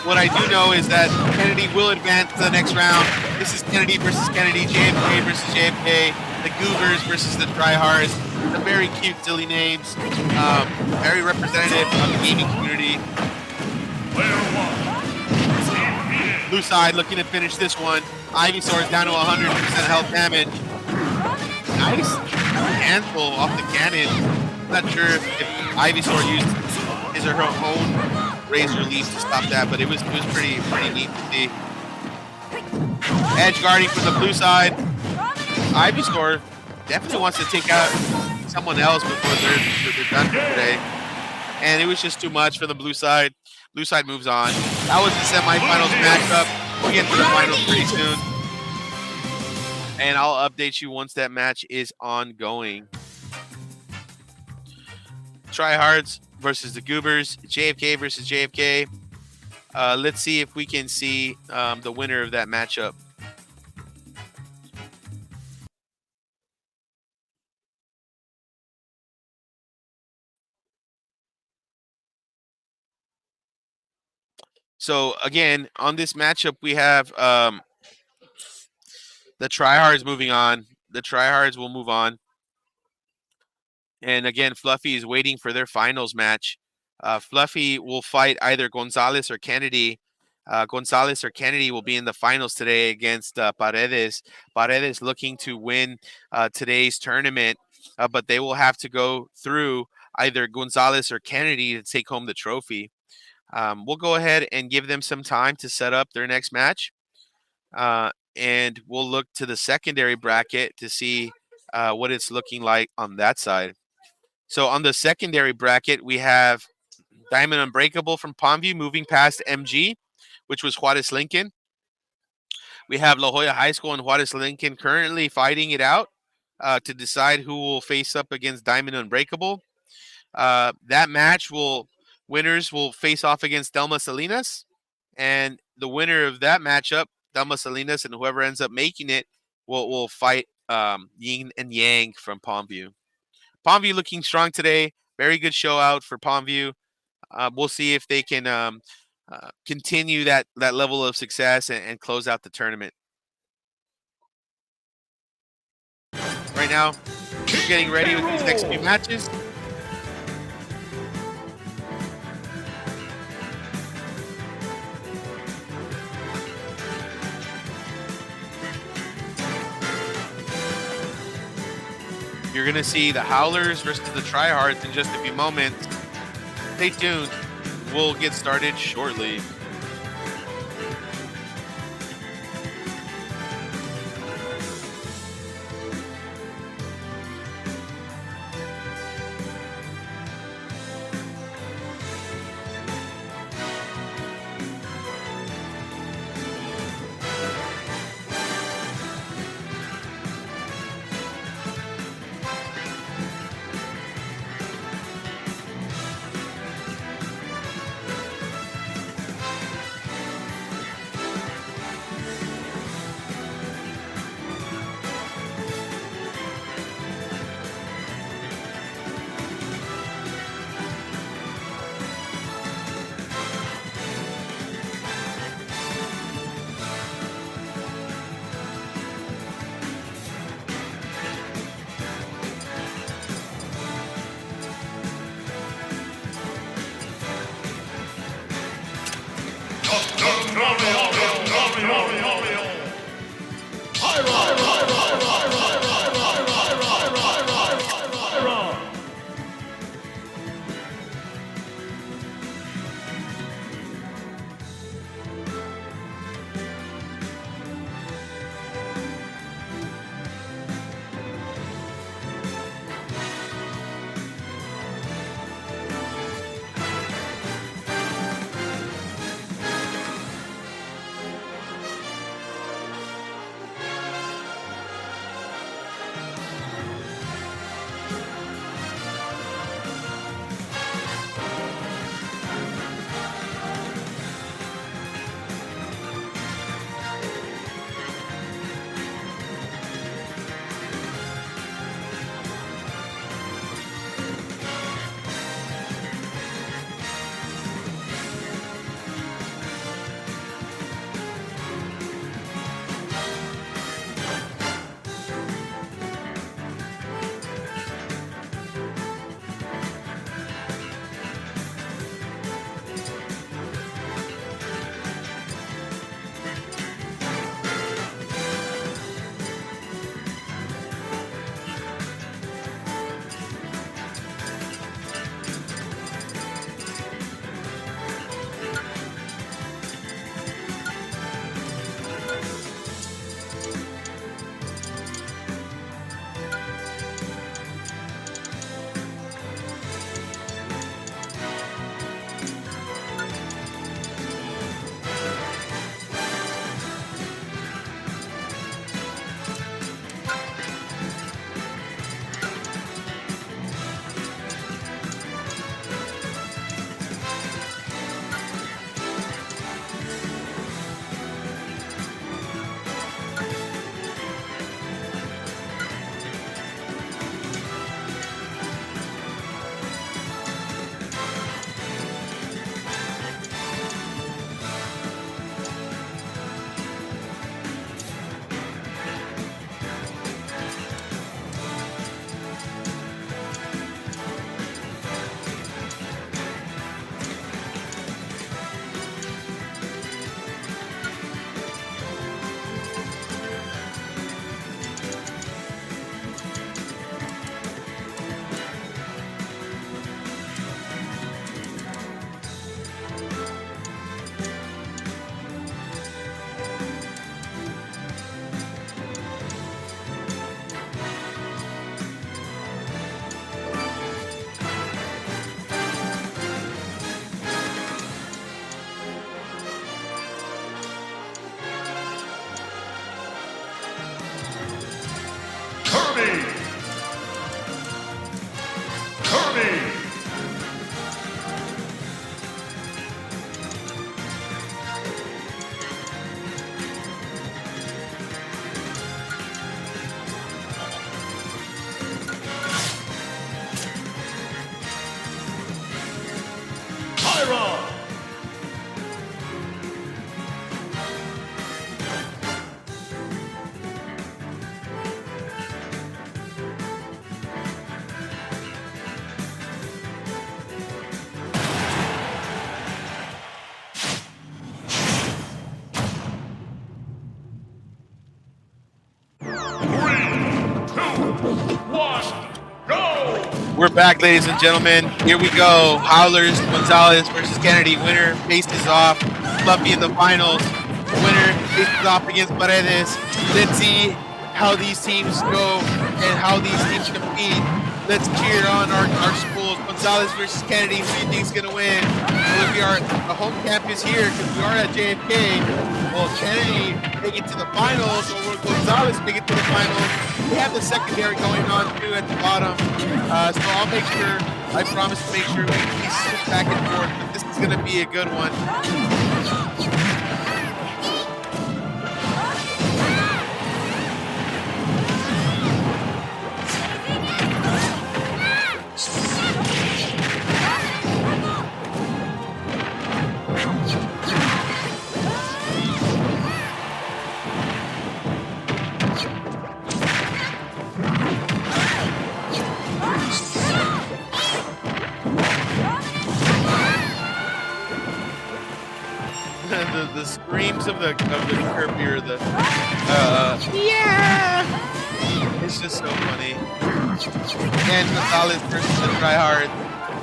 What I do know is that Kennedy will advance to the next round. This is Kennedy versus Kennedy, JFK versus JFK, the Goobers versus the Tryhards. The very cute, silly names. Very representative of the gaming community. Blue side looking to finish this one. Ivysaur is down to 100% health damage. Nice handful off the cannon. I'm not sure if Ivysaur used his or her own razor leaf to stop that, but it was pretty neat to see. Edge guarding from the blue side. Ivysaur definitely wants to take out someone else before they're done for today. And it was just too much for the blue side. Blue side moves on. That was the semifinals matchup. We'll get to the finals pretty soon. And I'll update you once that match is ongoing. Tryhards versus the Goobers. JFK versus JFK. Let's see if we can see the winner of that matchup. So again, on this matchup, we have the Tryhards moving on. The Tryhards will move on. And again, Fluffy is waiting for their finals match. Fluffy will fight either Gonzalez or Kennedy. Gonzalez or Kennedy will be in the finals today against Paredes. Paredes looking to win today's tournament, but they will have to go through either Gonzalez or Kennedy to take home the trophy. We'll go ahead and give them some time to set up their next match. And we'll look to the secondary bracket to see what it's looking like on that side. So on the secondary bracket, we have Diamond Unbreakable from Pondview moving past MG, which was Juarez Lincoln. We have La Jolla High School and Juarez Lincoln currently fighting it out to decide who will face up against Diamond Unbreakable. That match winners will face off against Delma Salinas, and the winner of that matchup, Damas Salinas, and whoever ends up making it, will fight Yin and Yang from Palmview. Palmview looking strong today. Very good show out for Palmview. We'll see if they can continue that level of success and close out the tournament. Right now, we're getting ready with these next few matches. You're going to see the Howlers versus the Tryhards in just a few moments. Stay tuned. We'll get started shortly. firearm. We're back, ladies and gentlemen. Here we go. Howlers, Gonzalez versus Kennedy. Winner faces off. Fluffy in the finals. Winner faces off against Paredes. Let's see how these teams go and how these teams compete. Let's cheer on our schools. Gonzalez versus Kennedy. Who do you think is going to win? Well, we are the home campus here because we are at JFK. Will Kennedy make it to the finals, or will Gonzalez make it to the finals? We have the secondary going on too at the bottom. So I'll make sure, I promise to make sure we switch back and forth, but this is going to be a good one. the screams of the curb here, yeah, it's just so funny. And Gonzalez versus the tryhard,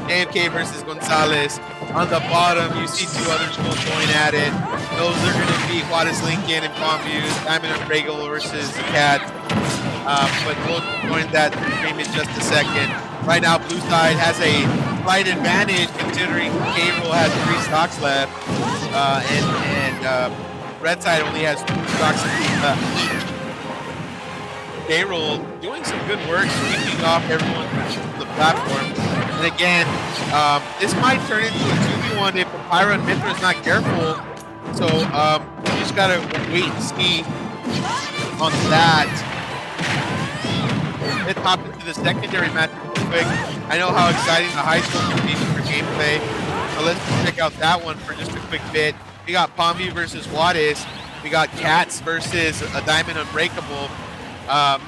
AMK versus Gonzalez. On the bottom, you see two other schools going at it. Those are going to be Juarez Lincoln and Palmview, Diamond and Regal versus the Cats. But we'll join that stream in just a second. Right now, Blue Side has a slight advantage considering K-Roll has 3 stocks left, and Red Side only has 2 stocks each. K-Roll doing some good work, sweeping off everyone from the platform. And again, this might turn into a 2v1 if Pyra and Mithra is not careful. So you just gotta wait and see on that. Let's hop into the secondary match real quick. I know how exciting the high school can be for gameplay, so let's check out that one for just a quick bit. We got Palmview versus Juarez. We got Cats versus a Diamond Unbreakable.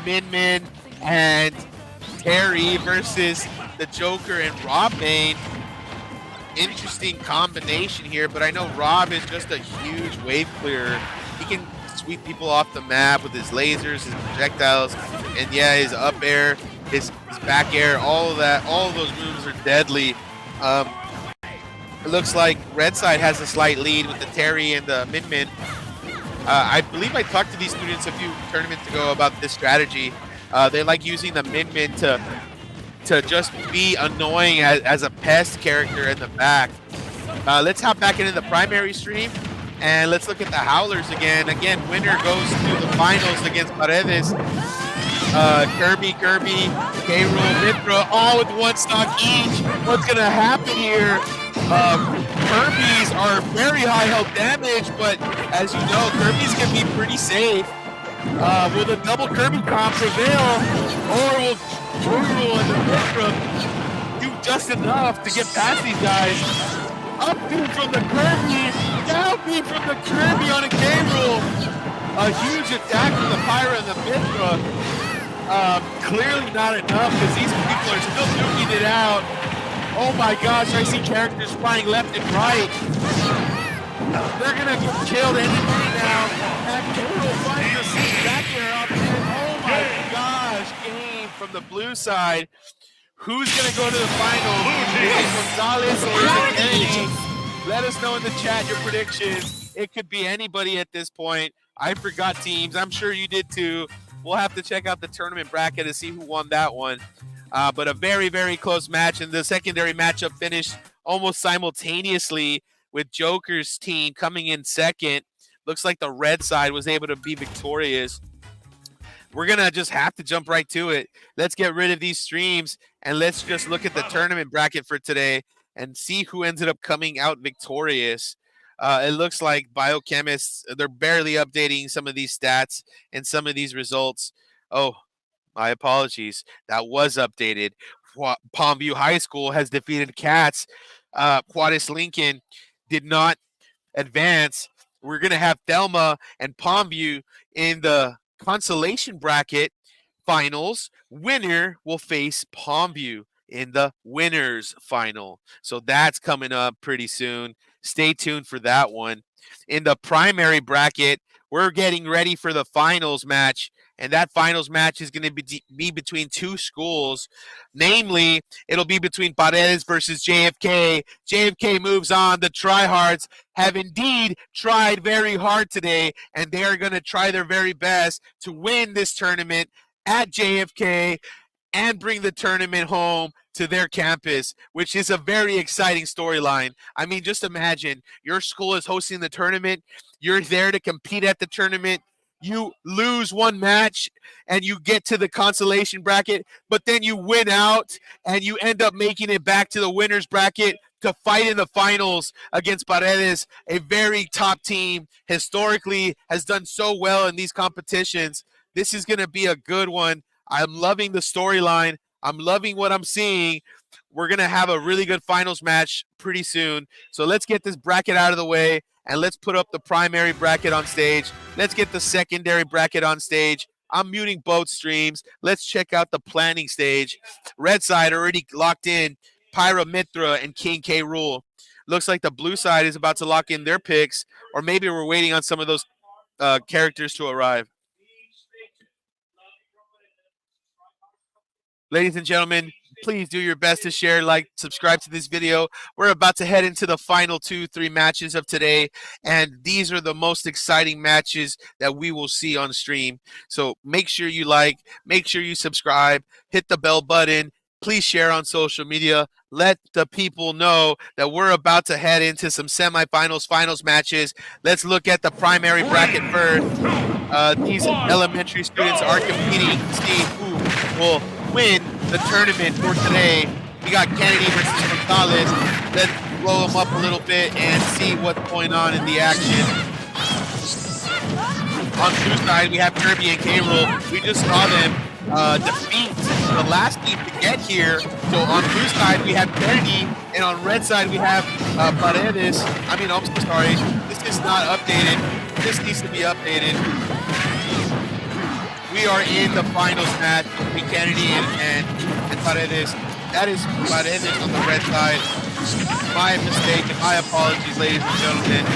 Min Min and Terry versus the Joker and Rob Main. Interesting combination here, but I know Rob is just a huge wave clearer. He can sweep people off the map with his lasers, his projectiles, and yeah, his up air, his back air, all of that, all of those moves are deadly. It looks like Red Side has a slight lead with the Terry and the Min Min. I believe I talked to these students a few tournaments ago about this strategy. They like using the Min Min to just be annoying as a pest character in the back. Let's hop back into the primary stream and let's look at the Howlers again. Again, winner goes to the finals against Paredes. Kirby, K-Roll, Nitro, all with 1 stock each. What's gonna happen here? Kirby's are very high health damage, but as you know, Kirby's can be pretty safe. Will the double Kirby comp prevail, or will Brutal and the Nitro do just enough to get past these guys? Up B from the Kirby, down B from the Kirby on a K-Roll. A huge attack from the Pyra and the Mithra. Clearly not enough because these people are still duking it out. Oh my gosh, I see characters flying left and right. They're gonna get killed any minute now. And K-Roll finds the seat back there up. And oh my gosh, game from the blue side. Who's gonna go to the final? Is it Gonzalez or is it Kennedy? Let us know in the chat your predictions. It could be anybody at this point. I forgot teams. I'm sure you did too. We'll have to check out the tournament bracket to see who won that one. But a very, very close match. And the secondary matchup finished almost simultaneously with Joker's team coming in second. Looks like the red side was able to be victorious. We're going to just have to jump right to it. Let's get rid of these streams and let's just look at the tournament bracket for today and see who ended up coming out victorious. It looks like biochemists, they're barely updating some of these stats and some of these results. Oh, my apologies. That was updated. Palmview High School has defeated Cats Quadis Lincoln did not advance. We're going to have Thelma and Palmview in the consolation bracket finals. Winner will face Palmview in the winners final. So that's coming up pretty soon. Stay tuned for that one. In the primary bracket, we're getting ready for the finals match, and that finals match is going to be between two schools. Namely, it'll be between Paredes versus JFK. JFK moves on. The tryhards have indeed tried very hard today, and they are going to try their very best to win this tournament at JFK and bring the tournament home to their campus, which is a very exciting storyline. I mean, just imagine your school is hosting the tournament. You're there to compete at the tournament. You lose one match and you get to the consolation bracket, but then you win out and you end up making it back to the winners bracket to fight in the finals against Paredes, a very top team, historically has done so well in these competitions. This is going to be a good one. I'm loving the storyline. I'm loving what I'm seeing. We're going to have a really good finals match pretty soon. So let's get this bracket out of the way, and let's put up the primary bracket on stage. Let's get the secondary bracket on stage. I'm muting both streams. Let's check out the planning stage. Red side already locked in Pyra Mitra and King K. Rool. Looks like the blue side is about to lock in their picks, or maybe we're waiting on some of those characters to arrive. Ladies and gentlemen, please do your best to share, like, subscribe to this video. We're about to head into the final 2-3 matches of today, and these are the most exciting matches that we will see on stream. So make sure you like, make sure you subscribe, hit the bell button. Please share on social media. Let the people know that we're about to head into some semifinals, finals matches. Let's look at the primary bracket first. These elementary students are competing to see who will win the tournament for today. We got Kennedy versus Gonzalez. Let's blow them up a little bit and see what's going on in the action. On blue side, we have Kirby and K-Rool. We just saw them defeat the last team to get here. So on blue side, we have Kennedy, and on red side, we have Paredes. I'm so sorry. This is not updated. This needs to be updated. We are in the finals match between Kennedy and Paredes. That is Paredes on the red side. My mistake and my apologies, ladies and gentlemen.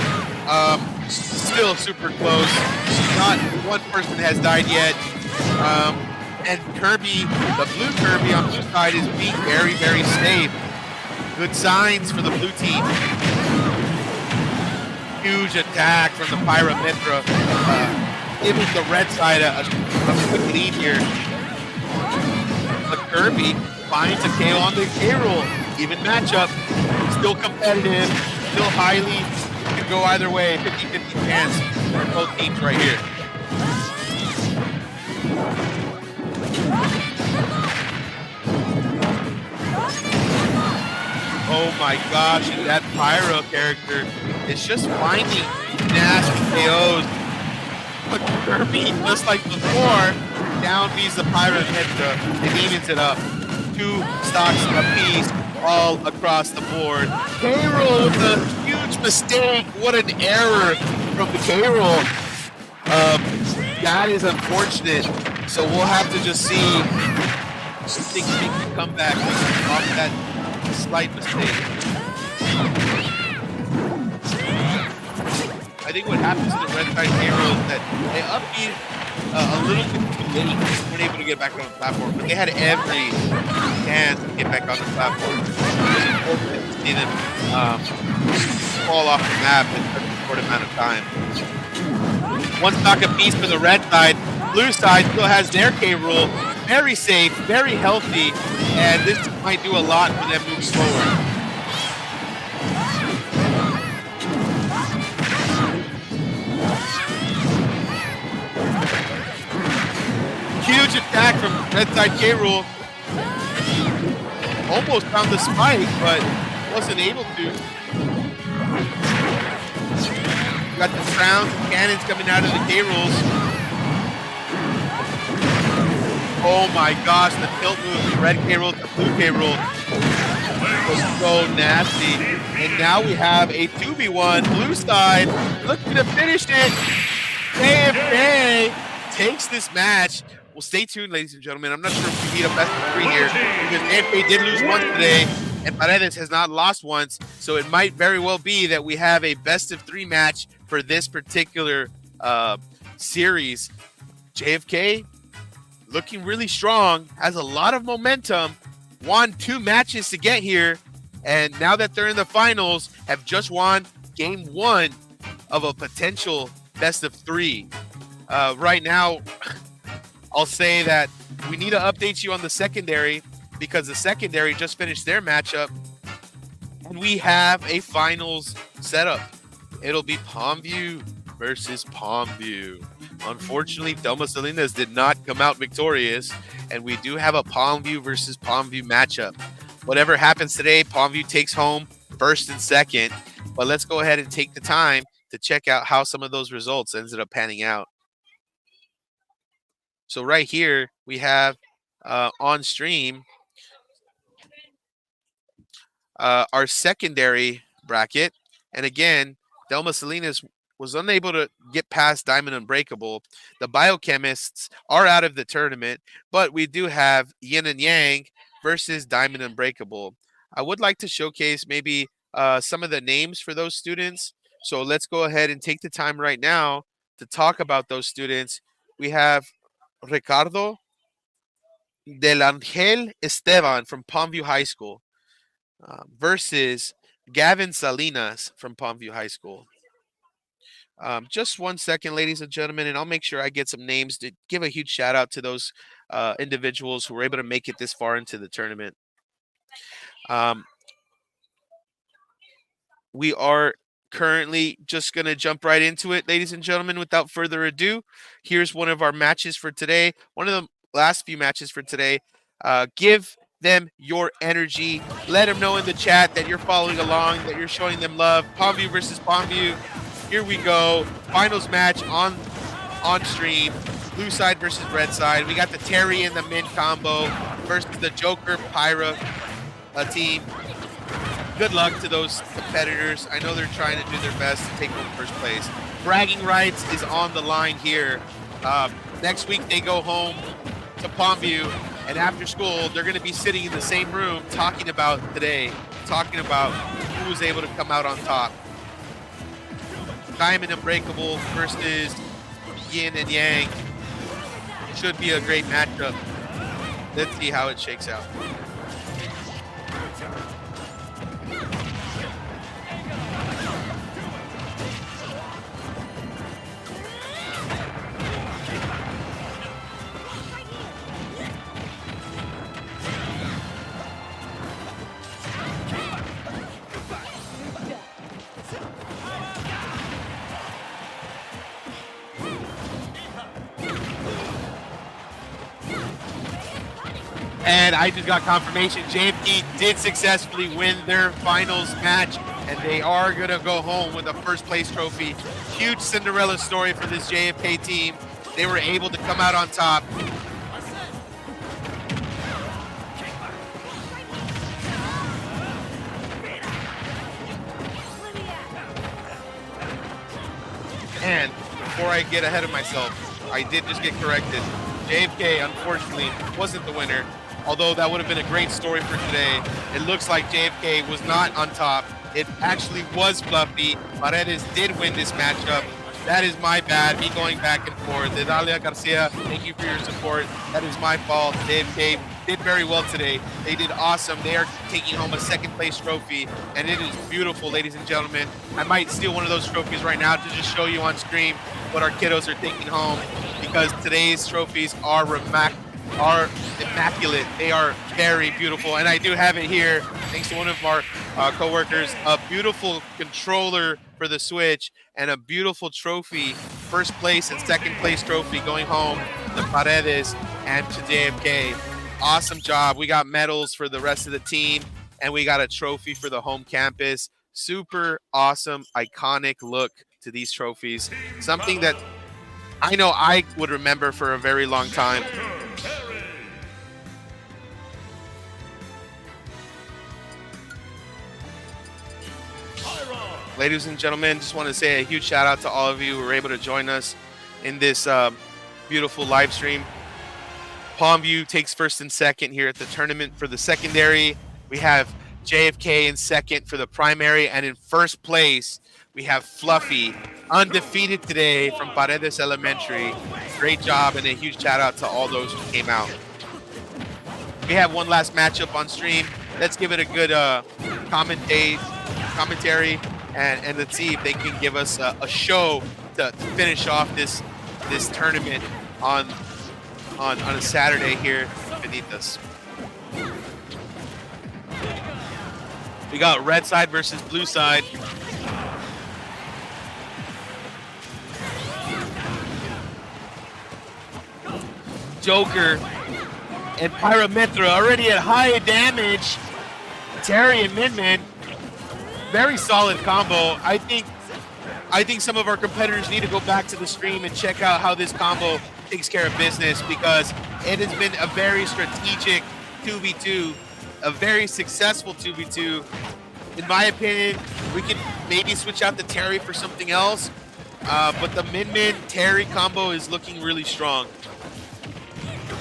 Still super close. Not one person has died yet. And Kirby, the blue Kirby on blue side is being very, very safe. Good signs for the blue team. Huge attack from the Pyra Mitra. Giving the red side a quick lead here. But Kirby finds a KO on the K-Rool. Even matchup. Still competitive. Still highly. Could go either way. 50-50 chance for both teams right here. Oh my gosh, and that Pyro character is just finding nasty KOs. But Kirby, just like before, down beats the Pyro Mitra and evens it up. 2 stocks apiece all across the board. K-Rool with a huge mistake. What an error from the K-Rool. That is unfortunate. So we'll have to just see if they can make the comeback off that slight mistake. I think what happens to the red side K-Rool is that they upbeat a little bit too late. They weren't able to get back on the platform, but they had every chance to get back on the platform. It was unfortunate to see them fall off the map in such a short amount of time. 1 stock apiece for the red side. Blue side still has their K-Rool. Very safe, very healthy, and this might do a lot for them moving forward. Huge attack from red side K-Rool. Almost found the spike, but wasn't able to. Got the crowns and cannons coming out of the K-Rools. Oh my gosh, the tilt move from red K-Rool to blue K-Rool. was so nasty. And now we have a 2v1 blue side looking to finish it. JFK takes this match. Well, stay tuned, ladies and gentlemen. I'm not sure if we need a best of 3 here because JFK did lose once today and Paredes has not lost once. So it might very well be that we have a best of 3 match for this particular series. JFK looking really strong, has a lot of momentum, won 2 matches to get here, and now that they're in the finals, have just won game 1 of a potential best of 3. Right now, I'll say that we need to update you on the secondary because the secondary just finished their matchup, and we have a finals setup. It'll be Palmview versus Palmview. Unfortunately, Delma Salinas did not come out victorious, and we do have a Palmview versus Palmview matchup. Whatever happens today, Palmview takes home first and second, but let's go ahead and take the time to check out how some of those results ended up panning out. So right here, we have on stream our secondary bracket. And again, Delma Salinas was unable to get past Diamond Unbreakable. The biochemists are out of the tournament, but we do have Yin and Yang versus Diamond Unbreakable. I would like to showcase maybe some of the names for those students. So let's go ahead and take the time right now to talk about those students. We have Ricardo Del Angel Esteban from Palmview High School versus Gavin Salinas from Palmview High School. Just 1 second, ladies and gentlemen, and I'll make sure I get some names to give a huge shout out to those individuals who were able to make it this far into the tournament. We are currently just going to jump right into it, ladies and gentlemen, without further ado. Here's one of our matches for today. One of the last few matches for today. Give them your energy. Let them know in the chat that you're following along, that you're showing them love. Palmview versus Palmview. Here we go. Finals match on stream. Blue side versus red side. We got the Terry and the Min combo versus the Joker Pyra team. Good luck to those competitors. I know they're trying to do their best to take home first place. Bragging rights is on the line here. Next week they go home to Palmview, and after school they're going to be sitting in the same room talking about today, talking about who was able to come out on top. Diamond Unbreakable versus Yin and Yang. Should be a great matchup. Let's see how it shakes out. And I just got confirmation JFK did successfully win their finals match, and they are going to go home with a first place trophy. Huge Cinderella story for this JFK team. They were able to come out on top. And before I get ahead of myself, I did just get corrected. JFK, unfortunately, wasn't the winner. Although that would have been a great story for today. It looks like JFK was not on top. It actually was Fluffy. Paredes did win this matchup. That is my bad, me going back and forth. Idalia Garcia, thank you for your support. That is my fault. JFK did very well today. They did awesome. They are taking home a second place trophy, and it is beautiful, ladies and gentlemen. I might steal one of those trophies right now to just show you on screen what our kiddos are taking home, because today's trophies are immaculate. They are very beautiful, and I do have it here thanks to one of our co-workers, a beautiful controller for the Switch and a beautiful trophy, first place and second place trophy going home to Paredes and to JFK. Awesome job. We got medals for the rest of the team, and we got a trophy for the home campus. Super awesome, iconic look to these trophies. Something that I know I would remember for a very long time. Ladies and gentlemen, just want to say a huge shout out to all of you who were able to join us in this beautiful live stream. Palmview takes first and second here at the tournament for the secondary. We have JFK in second for the primary, and in first place we have Fluffy, undefeated today from Paredes Elementary. Great job, and a huge shout out to all those who came out. We have one last matchup on stream. Let's give it a good commentary, and let's see if they can give us a show to finish off this tournament on a Saturday here beneath us. We got red side versus blue side. Joker and Pyrometra already at high damage. Terry and Midman, very solid combo. I think some of our competitors need to go back to the stream and check out how this combo takes care of business, because it has been a very strategic 2v2, a very successful 2v2. In my opinion, we could maybe switch out the Terry for something else, but the Min-Min Terry combo is looking really strong.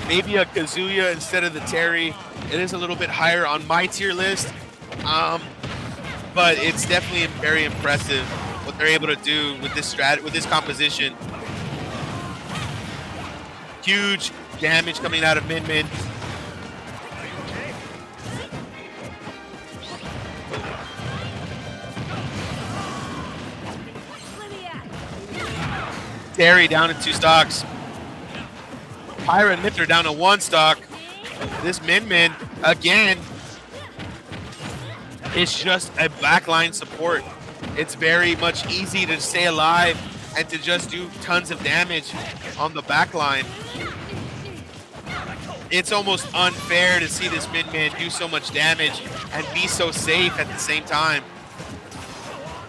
Maybe a Kazuya instead of the Terry. It is a little bit higher on my tier list, but it's definitely very impressive what they're able to do with this composition. Huge damage coming out of Min-Min. Terry down to 2 stocks. Pyra and Mithra down to 1 stock. This Min-Min, again, it's just a backline support. It's very much easy to stay alive and to just do tons of damage on the backline. It's almost unfair to see this Min-Min do so much damage and be so safe at the same time.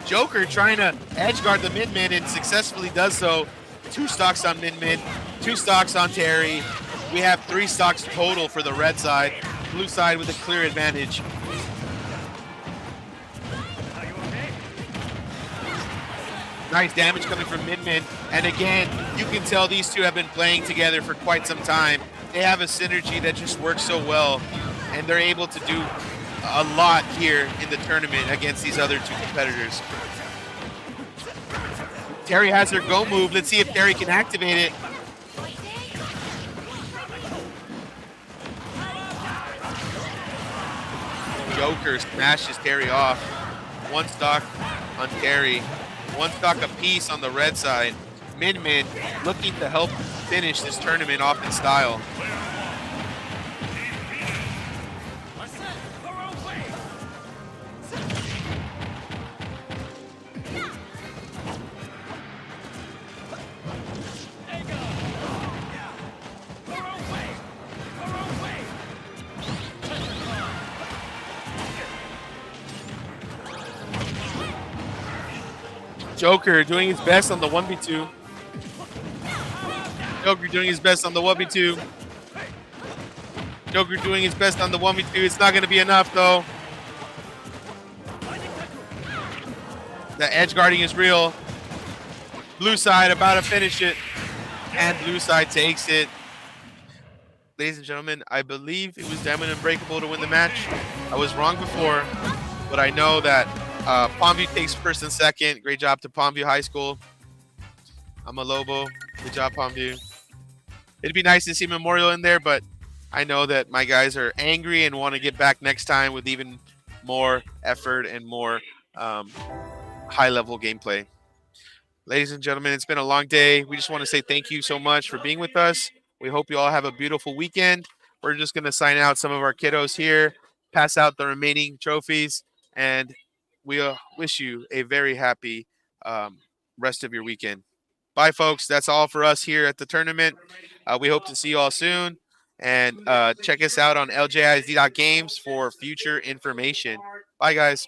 Joker trying to edge guard the Min-Min and successfully does so. 2 stocks on Min-Min, 2 stocks on Terry. We have 3 stocks total for the red side. Blue side with a clear advantage. Nice damage coming from Min-Min. And again, you can tell these two have been playing together for quite some time. They have a synergy that just works so well, and they're able to do a lot here in the tournament against these other 2 competitors. Terry has her go move. Let's see if Terry can activate it. Joker smashes Terry off. 1 stock on Terry. 1 stock apiece on the red side. Min-Min looking to help finish this tournament off in style. Joker doing his best on the 1v2. Joker doing his best on the 1v2. Joker doing his best on the 1v2. It's not going to be enough, though. The edge guarding is real. Blue side about to finish it. And blue side takes it. Ladies and gentlemen, I believe it was Diamond Unbreakable to win the match. I was wrong before, but I know that Palmview takes first and second. Great job to Palmview High School. I'm a Lobo. Good job, Palmview. It'd be nice to see Memorial in there, but I know that my guys are angry and want to get back next time with even more effort and more high-level gameplay. Ladies and gentlemen, it's been a long day. We just want to say thank you so much for being with us. We hope you all have a beautiful weekend. We're just going to sign out some of our kiddos here, pass out the remaining trophies, and we wish you a very happy rest of your weekend. Bye, folks. That's all for us here at the tournament. We hope to see you all soon. And check us out on ljisd.games for future information. Bye, guys.